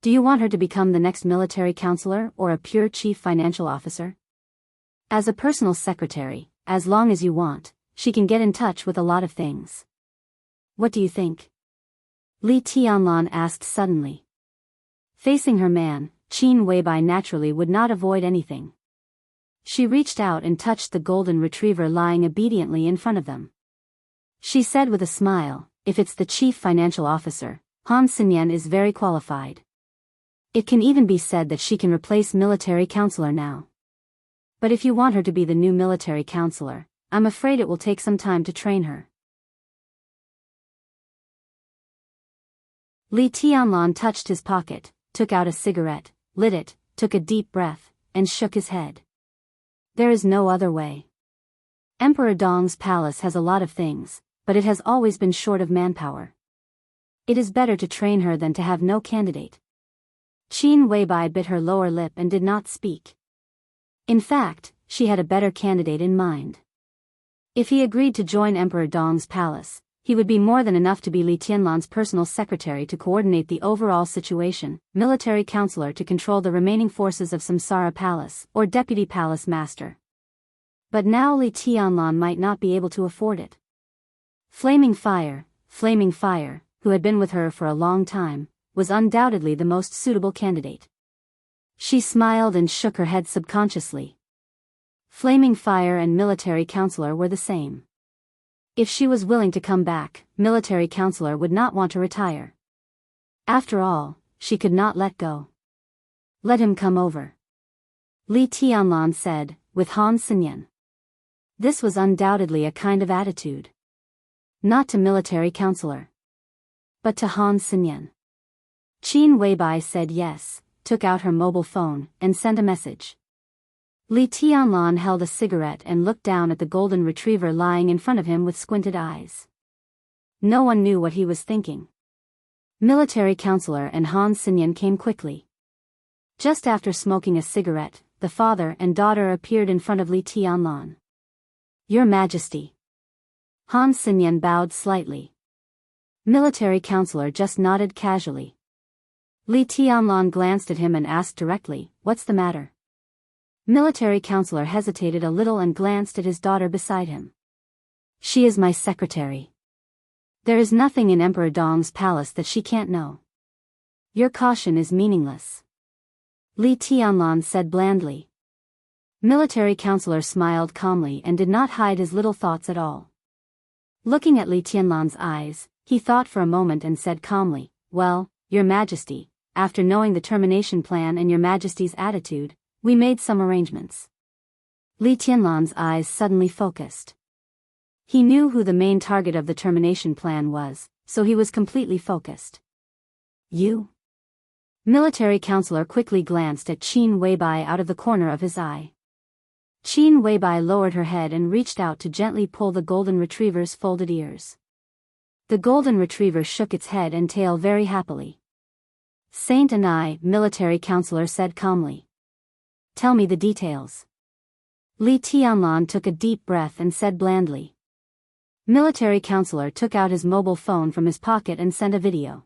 Do you want her to become the next military counselor or a pure chief financial officer? As a personal secretary, as long as you want, she can get in touch with a lot of things. What do you think? Li Tianlan asked suddenly. Facing her man, Qin Weibai naturally would not avoid anything. She reached out and touched the golden retriever lying obediently in front of them. She said with a smile, if it's the chief financial officer, Han Xinyan is very qualified. It can even be said that she can replace military counselor now. But if you want her to be the new military counselor, I'm afraid it will take some time to train her. Li Tianlan touched his pocket, took out a cigarette, lit it, took a deep breath, and shook his head. There is no other way. Emperor Dong's palace has a lot of things, but it has always been short of manpower. It is better to train her than to have no candidate. Qin Weibai bit her lower lip and did not speak. In fact, she had a better candidate in mind. If he agreed to join Emperor Dong's palace, he would be more than enough to be Li Tianlan's personal secretary to coordinate the overall situation, military counselor to control the remaining forces of Samsara Palace, or deputy palace master. But now Li Tianlan might not be able to afford it. Flaming Fire, who had been with her for a long time, was undoubtedly the most suitable candidate. She smiled and shook her head subconsciously. Flaming Fire and military counselor were the same. If she was willing to come back, military counselor would not want to retire. After all, she could not let go. Let him come over. Li Tianlan said, with Han Xinyan. This was undoubtedly a kind of attitude. Not to military counselor, but to Han Xinyan. Qin Weibai said yes, took out her mobile phone, and sent a message. Li Tianlan held a cigarette and looked down at the golden retriever lying in front of him with squinted eyes. No one knew what he was thinking. Military counselor and Han Xinyan came quickly. Just after smoking a cigarette, the father and daughter appeared in front of Li Tianlan. Your Majesty. Han Xinyan bowed slightly. Military counselor just nodded casually. Li Tianlan glanced at him and asked directly, "What's the matter?" Military counselor hesitated a little and glanced at his daughter beside him. "She is my secretary. There is nothing in Emperor Dong's palace that she can't know. Your caution is meaningless," Li Tianlan said blandly. Military counselor smiled calmly and did not hide his little thoughts at all. Looking at Li Tianlan's eyes, he thought for a moment and said calmly, "Well, Your Majesty, after knowing the termination plan and Your Majesty's attitude, we made some arrangements." Li Tianlan's eyes suddenly focused. He knew who the main target of the termination plan was, so he was completely focused. "You?" Military counselor quickly glanced at Qin Weibai out of the corner of his eye. Qin Weibai lowered her head and reached out to gently pull the golden retriever's folded ears. The golden retriever shook its head and tail very happily. "Saint and I," military counselor said calmly. "Tell me the details." Li Tianlan took a deep breath and said blandly. Military counselor took out his mobile phone from his pocket and sent a video.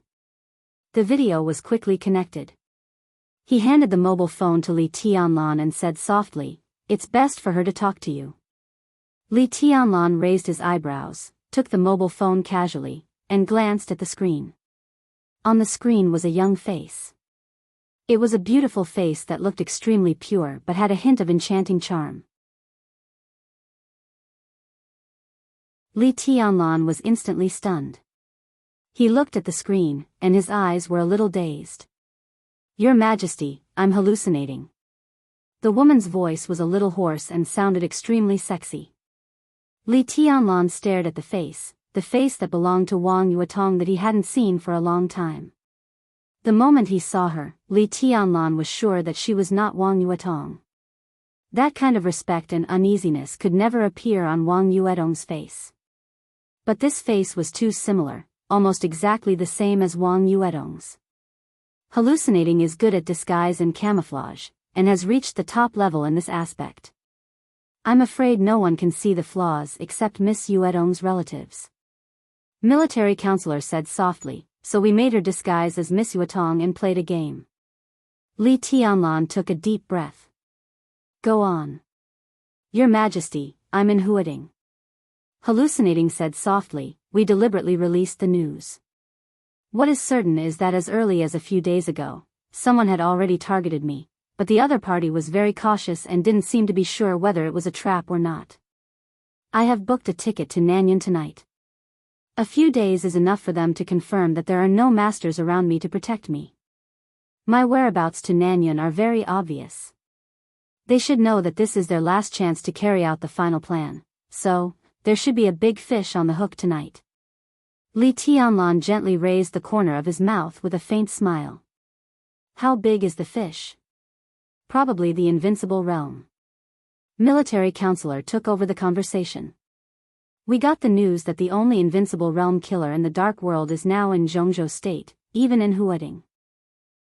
The video was quickly connected. He handed the mobile phone to Li Tianlan and said softly, "It's best for her to talk to you." Li Tianlan raised his eyebrows, took the mobile phone casually, and glanced at the screen. On the screen was a young face. It was a beautiful face that looked extremely pure but had a hint of enchanting charm. Li Tianlan was instantly stunned. He looked at the screen, and his eyes were a little dazed. "Your Majesty, I'm hallucinating." The woman's voice was a little hoarse and sounded extremely sexy. Li Tianlan stared at the face that belonged to Wang Yuetong that he hadn't seen for a long time. The moment he saw her, Li Tianlan was sure that she was not Wang Yuetong. That kind of respect and uneasiness could never appear on Wang Yuetong's face. But this face was too similar, almost exactly the same as Wang Yuetong's. Hallucinating is good at disguise and camouflage, and has reached the top level in this aspect. I'm afraid no one can see the flaws except Miss Yuetong's relatives. Military counselor said softly, "So we made her disguise as Miss Yuetong and played a game." Li Tianlan took a deep breath. "Go on." "Your Majesty, I'm in Huading." Hallucinating said softly, "We deliberately released the news. What is certain is that as early as a few days ago, someone had already targeted me, but the other party was very cautious and didn't seem to be sure whether it was a trap or not. I have booked a ticket to Nanyuan tonight. A few days is enough for them to confirm that there are no masters around me to protect me. My whereabouts to Nanyuan are very obvious. They should know that this is their last chance to carry out the final plan, so there should be a big fish on the hook tonight." Li Tianlan gently raised the corner of his mouth with a faint smile. "How big is the fish?" "Probably the invincible realm." Military counselor took over the conversation. "We got the news that the only invincible realm killer in the dark world is now in Zhongzhou state, even in Huading."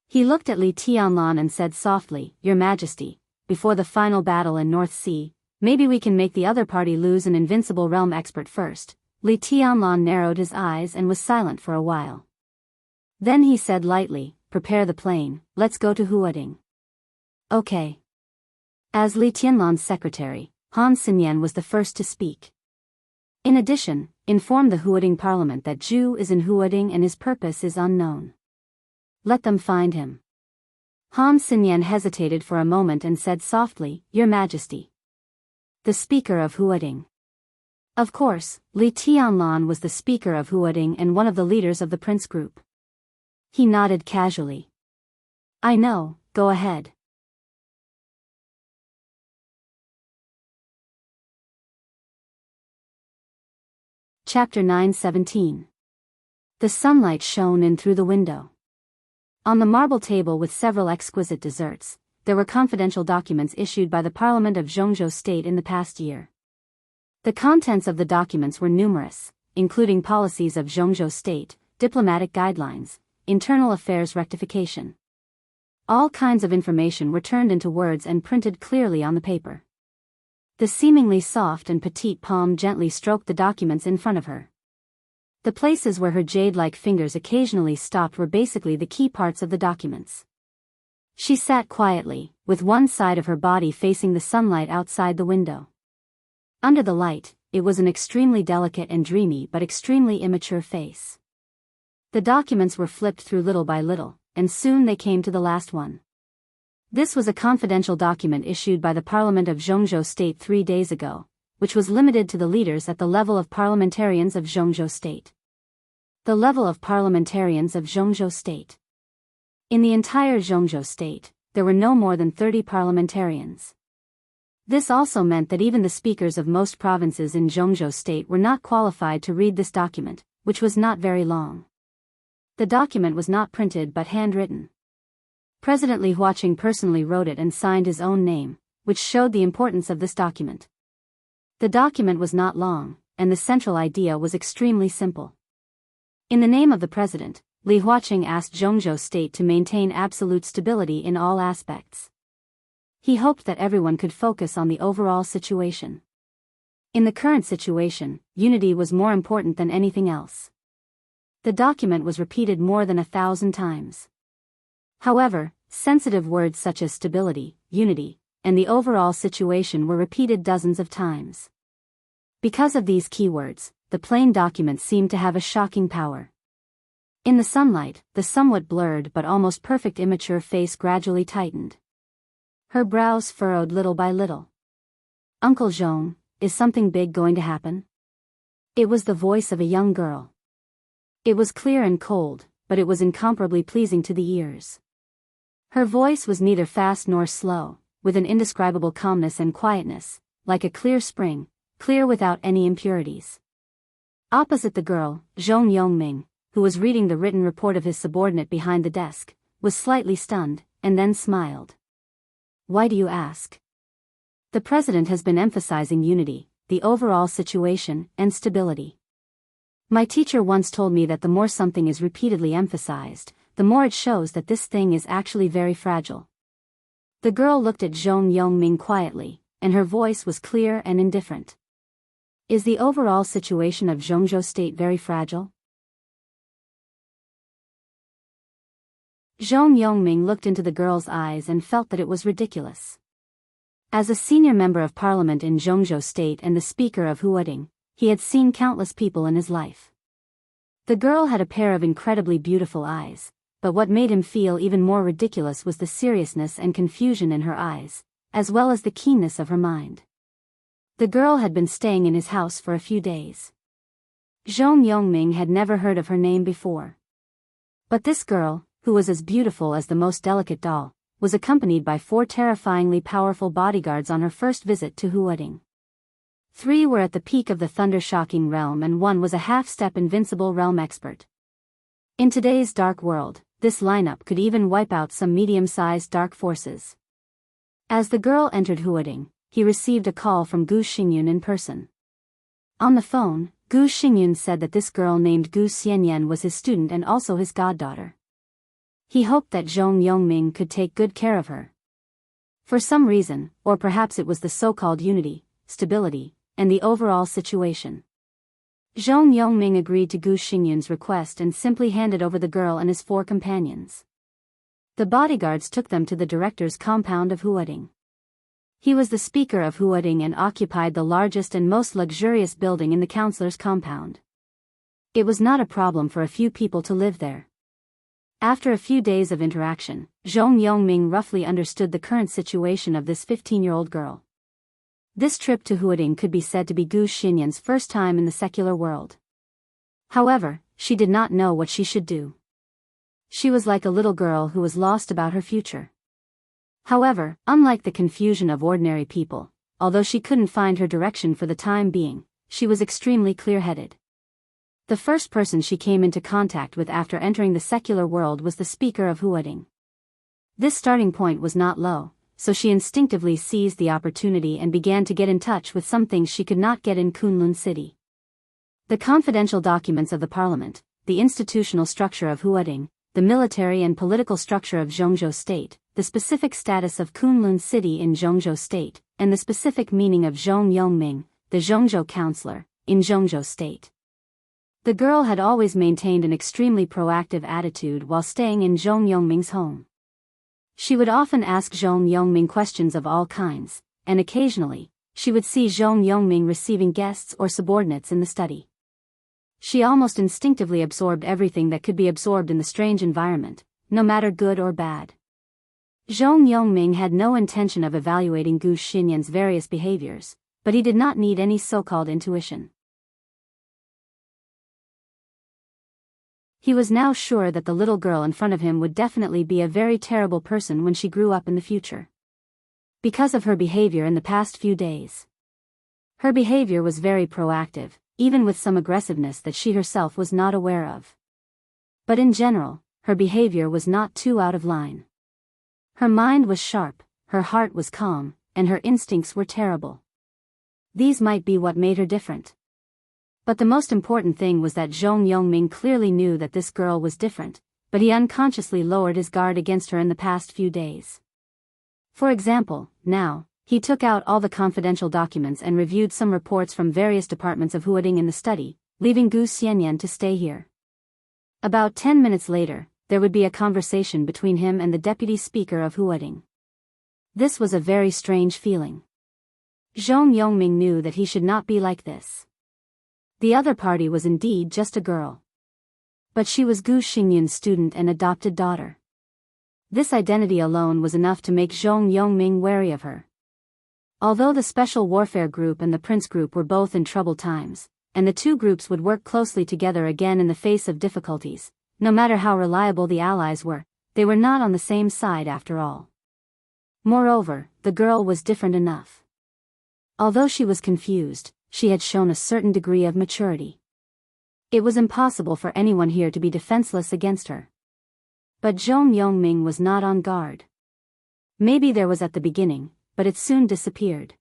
He looked at Li Tianlan and said softly, "Your Majesty, before the final battle in North Sea, maybe we can make the other party lose an invincible realm expert first." Li Tianlan narrowed his eyes and was silent for a while. Then he said lightly, "Prepare the plane, let's go to Huading." "Okay." As Li Tianlan's secretary, Han Xinyan was the first to speak. In addition, inform the Huading parliament that Zhu is in Huading and his purpose is unknown. Let them find him. Han Xinyan hesitated for a moment and said softly, "Your Majesty." The speaker of Huading. Of course, Li Tianlan was the speaker of Huading and one of the leaders of the prince group. He nodded casually. "I know, go ahead." Chapter 9:17. The sunlight shone in through the window. On the marble table with several exquisite desserts, there were confidential documents issued by the Parliament of Zhongzhou State in the past year. The contents of the documents were numerous, including policies of Zhongzhou State, diplomatic guidelines, internal affairs rectification. All kinds of information were turned into words and printed clearly on the paper. The seemingly soft and petite palm gently stroked the documents in front of her. The places where her jade-like fingers occasionally stopped were basically the key parts of the documents. She sat quietly, with one side of her body facing the sunlight outside the window. Under the light, it was an extremely delicate and dreamy but extremely immature face. The documents were flipped through little by little, and soon they came to the last one. This was a confidential document issued by the Parliament of Zhongzhou State 3 days ago, which was limited to the leaders at the level of parliamentarians of Zhongzhou State. The level of parliamentarians of Zhongzhou State. In the entire Zhongzhou State, there were no more than 30 parliamentarians. This also meant that even the speakers of most provinces in Zhongzhou State were not qualified to read this document, which was not very long. The document was not printed but handwritten. President Li Huaqing personally wrote it and signed his own name, which showed the importance of this document. The document was not long, and the central idea was extremely simple. In the name of the president, Li Huaqing asked Zhongzhou State to maintain absolute stability in all aspects. He hoped that everyone could focus on the overall situation. In the current situation, unity was more important than anything else. The document was repeated more than 1,000 times. However, sensitive words such as stability, unity, and the overall situation were repeated dozens of times. Because of these keywords, the plain document seemed to have a shocking power. In the sunlight, the somewhat blurred but almost perfect immature face gradually tightened. Her brows furrowed little by little. "Uncle Zhong, is something big going to happen?" It was the voice of a young girl. It was clear and cold, but it was incomparably pleasing to the ears. Her voice was neither fast nor slow, with an indescribable calmness and quietness, like a clear spring, clear without any impurities. Opposite the girl, Zhong Yongming, who was reading the written report of his subordinate behind the desk, was slightly stunned, and then smiled. "Why do you ask?" "The president has been emphasizing unity, the overall situation, and stability. My teacher once told me that the more something is repeatedly emphasized, the more it shows that this thing is actually very fragile." The girl looked at Zhong Yongming quietly, and her voice was clear and indifferent. "Is the overall situation of Zhongzhou State very fragile?" Zhong Yongming looked into the girl's eyes and felt that it was ridiculous. As a senior member of parliament in Zhongzhou State and the speaker of Heartwarming, he had seen countless people in his life. The girl had a pair of incredibly beautiful eyes, but what made him feel even more ridiculous was the seriousness and confusion in her eyes, as well as the keenness of her mind. The girl had been staying in his house for a few days. Zhong Yongming had never heard of her name before. But this girl, who was as beautiful as the most delicate doll, was accompanied by 4 terrifyingly powerful bodyguards on her first visit to Heartwarming. 3 were at the peak of the thunder-shocking realm and 1 was a half-step invincible realm expert. In today's dark world, this lineup could even wipe out some medium-sized dark forces. As the girl entered Heartwarming, he received a call from Gu Xingyun in person. On the phone, Gu Xingyun said that this girl named Gu Xianyan was his student and also his goddaughter. He hoped that Zhong Yongming could take good care of her. For some reason, or perhaps it was the so-called unity, stability, and the overall situation. Zhong Yongming agreed to Gu Xingyun's request and simply handed over the girl and his 4 companions. The bodyguards took them to the director's compound of Heartwarming. He was the speaker of Heartwarming and occupied the largest and most luxurious building in the councillor's compound. It was not a problem for a few people to live there. After a few days of interaction, Zhong Yongming roughly understood the current situation of this 15-year-old girl. This trip to Heartwarming could be said to be Gu Xinyan's first time in the secular world. However, she did not know what she should do. She was like a little girl who was lost about her future. However, unlike the confusion of ordinary people, although she couldn't find her direction for the time being, she was extremely clear-headed. The first person she came into contact with after entering the secular world was the speaker of Heartwarming. This starting point was not low, so she instinctively seized the opportunity and began to get in touch with some things she could not get in Kunlun City. The confidential documents of the parliament, the institutional structure of Heartwarming, the military and political structure of Zhongzhou State, the specific status of Kunlun City in Zhongzhou State, and the specific meaning of Zhong Yongming, the Zhongzhou counselor, in Zhongzhou State. The girl had always maintained an extremely proactive attitude while staying in Zhong Yongming's home. She would often ask Zhong Yongming questions of all kinds, and occasionally, she would see Zhong Yongming receiving guests or subordinates in the study. She almost instinctively absorbed everything that could be absorbed in the strange environment, no matter good or bad. Zhong Yongming had no intention of evaluating Gu Xinyan's various behaviors, but he did not need any so-called intuition. He was now sure that the little girl in front of him would definitely be a very terrible person when she grew up in the future. Because of her behavior in the past few days. Her behavior was very proactive, even with some aggressiveness that she herself was not aware of. But in general, her behavior was not too out of line. Her mind was sharp, her heart was calm, and her instincts were terrible. These might be what made her different. But the most important thing was that Zhong Yongming clearly knew that this girl was different, but he unconsciously lowered his guard against her in the past few days. For example, now, he took out all the confidential documents and reviewed some reports from various departments of Heartwarming in the study, leaving Gu Xianyan to stay here. About 10 minutes later, there would be a conversation between him and the deputy speaker of Heartwarming. This was a very strange feeling. Zhong Yongming knew that he should not be like this. The other party was indeed just a girl. But she was Gu Xinyan's student and adopted daughter. This identity alone was enough to make Zhong Yongming wary of her. Although the Special Warfare Group and the Prince Group were both in troubled times, and the two groups would work closely together again in the face of difficulties, no matter how reliable the allies were, they were not on the same side after all. Moreover, the girl was different enough. Although she was confused, she had shown a certain degree of maturity. It was impossible for anyone here to be defenseless against her. But Zhong Yongming was not on guard. Maybe there was at the beginning, but it soon disappeared.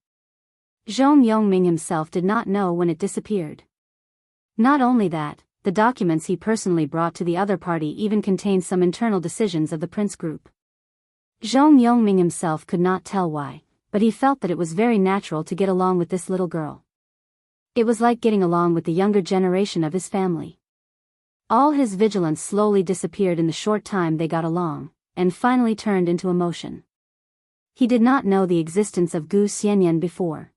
Zhong Yongming himself did not know when it disappeared. Not only that, the documents he personally brought to the other party even contained some internal decisions of the Prince Group. Zhong Yongming himself could not tell why, but he felt that it was very natural to get along with this little girl. It was like getting along with the younger generation of his family. All his vigilance slowly disappeared in the short time they got along, and finally turned into emotion. He did not know the existence of Gu Xianyan before.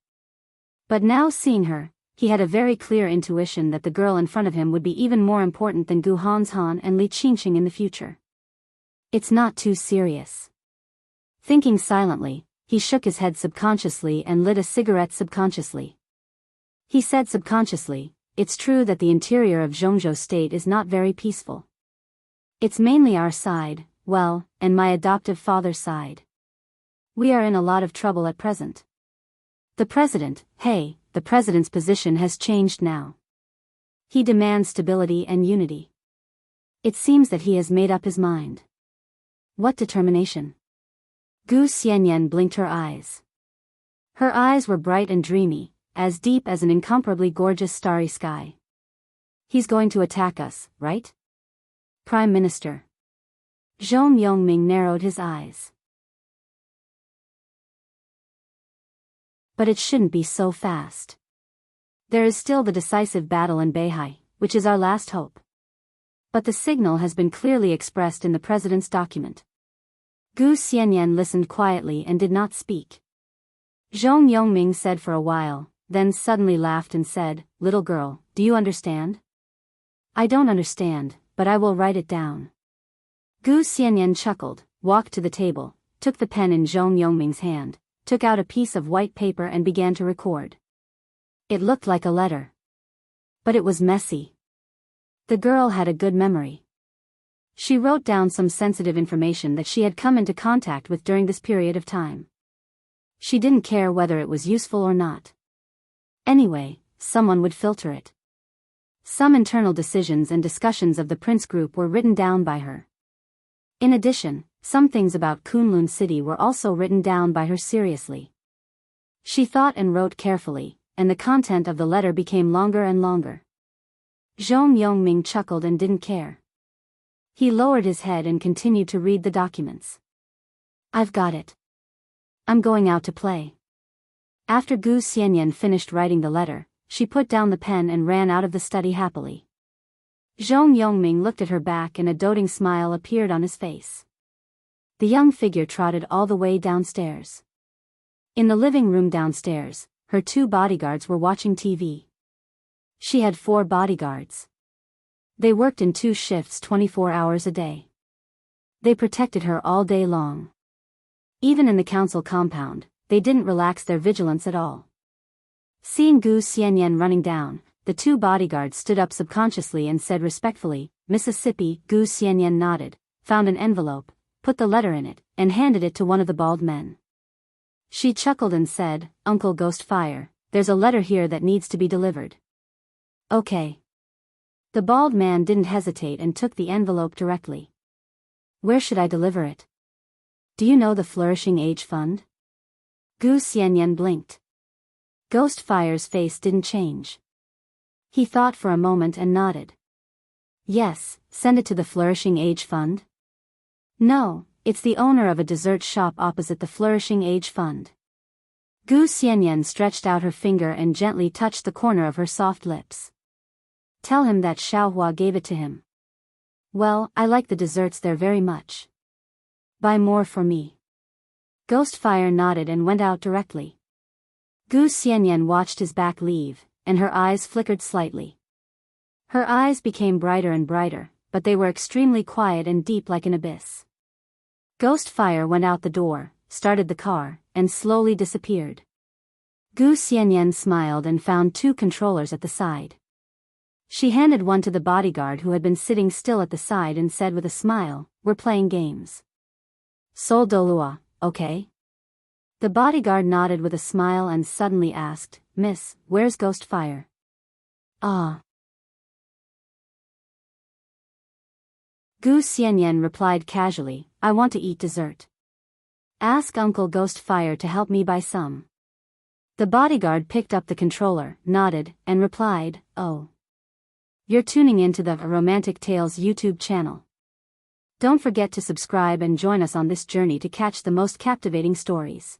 But now seeing her, he had a very clear intuition that the girl in front of him would be even more important than Gu Hanshan and Li Qingqing in the future. It's not too serious. Thinking silently, he shook his head subconsciously and lit a cigarette subconsciously. He said subconsciously, it's true that the interior of Zhongzhou State is not very peaceful. It's mainly our side, well, and my adoptive father's side. We are in a lot of trouble at present. The president's position has changed now. He demands stability and unity. It seems that he has made up his mind. What determination? Gu Xianyan blinked her eyes. Her eyes were bright and dreamy, as deep as an incomparably gorgeous starry sky. He's going to attack us, right? Prime Minister. Zhong Yongming narrowed his eyes. But it shouldn't be so fast. There is still the decisive battle in Beihai, which is our last hope. But the signal has been clearly expressed in the president's document. Gu Xianyan listened quietly and did not speak. Zhong Yongming said for a while, then suddenly laughed and said, "Little girl, do you understand?" "I don't understand, but I will write it down." Gu Xianyan chuckled, walked to the table, took the pen in Zhong Yongming's hand, took out a piece of white paper and began to record. It looked like a letter. But it was messy. The girl had a good memory. She wrote down some sensitive information that she had come into contact with during this period of time. She didn't care whether it was useful or not. Anyway, someone would filter it. Some internal decisions and discussions of the Prince Group were written down by her. In addition, some things about Kunlun City were also written down by her seriously. She thought and wrote carefully, and the content of the letter became longer and longer. Zhong Yongming chuckled and didn't care. He lowered his head and continued to read the documents. I've got it. I'm going out to play. After Gu Xianyan finished writing the letter, she put down the pen and ran out of the study happily. Zhong Yongming looked at her back and a doting smile appeared on his face. The young figure trotted all the way downstairs. In the living room downstairs, her 2 bodyguards were watching TV. She had 4 bodyguards. They worked in 2 shifts 24 hours a day. They protected her all day long. Even in the council compound, they didn't relax their vigilance at all. Seeing Gu Xianyan running down, the 2 bodyguards stood up subconsciously and said respectfully, Mississippi. Gu Xianyan nodded, found an envelope, put the letter in it, and handed it to one of the bald men. She chuckled and said, Uncle Ghostfire, there's a letter here that needs to be delivered. Okay. The bald man didn't hesitate and took the envelope directly. Where should I deliver it? Do you know the Flourishing Age Fund? Gu Xianyan blinked. Ghostfire's face didn't change. He thought for a moment and nodded. Yes, send it to the Flourishing Age Fund. No, it's the owner of a dessert shop opposite the Flourishing Age Fund. Gu Xianyan stretched out her finger and gently touched the corner of her soft lips. Tell him that Xiaohua gave it to him. Well, I like the desserts there very much. Buy more for me. Ghostfire nodded and went out directly. Gu Xianyan watched his back leave, and her eyes flickered slightly. Her eyes became brighter and brighter, but they were extremely quiet and deep like an abyss. Ghostfire went out the door, started the car, and slowly disappeared. Gu Xianyan smiled and found 2 controllers at the side. She handed one to the bodyguard who had been sitting still at the side and said with a smile, We're playing games. Sol Dolua, okay? The bodyguard nodded with a smile and suddenly asked, Miss, where's Ghostfire? Ah. Gu Xianyan replied casually, I want to eat dessert. Ask Uncle Ghostfire to help me buy some. The bodyguard picked up the controller, nodded, and replied, Oh. You're tuning in to the Romantic Tales YouTube channel. Don't forget to subscribe and join us on this journey to catch the most captivating stories.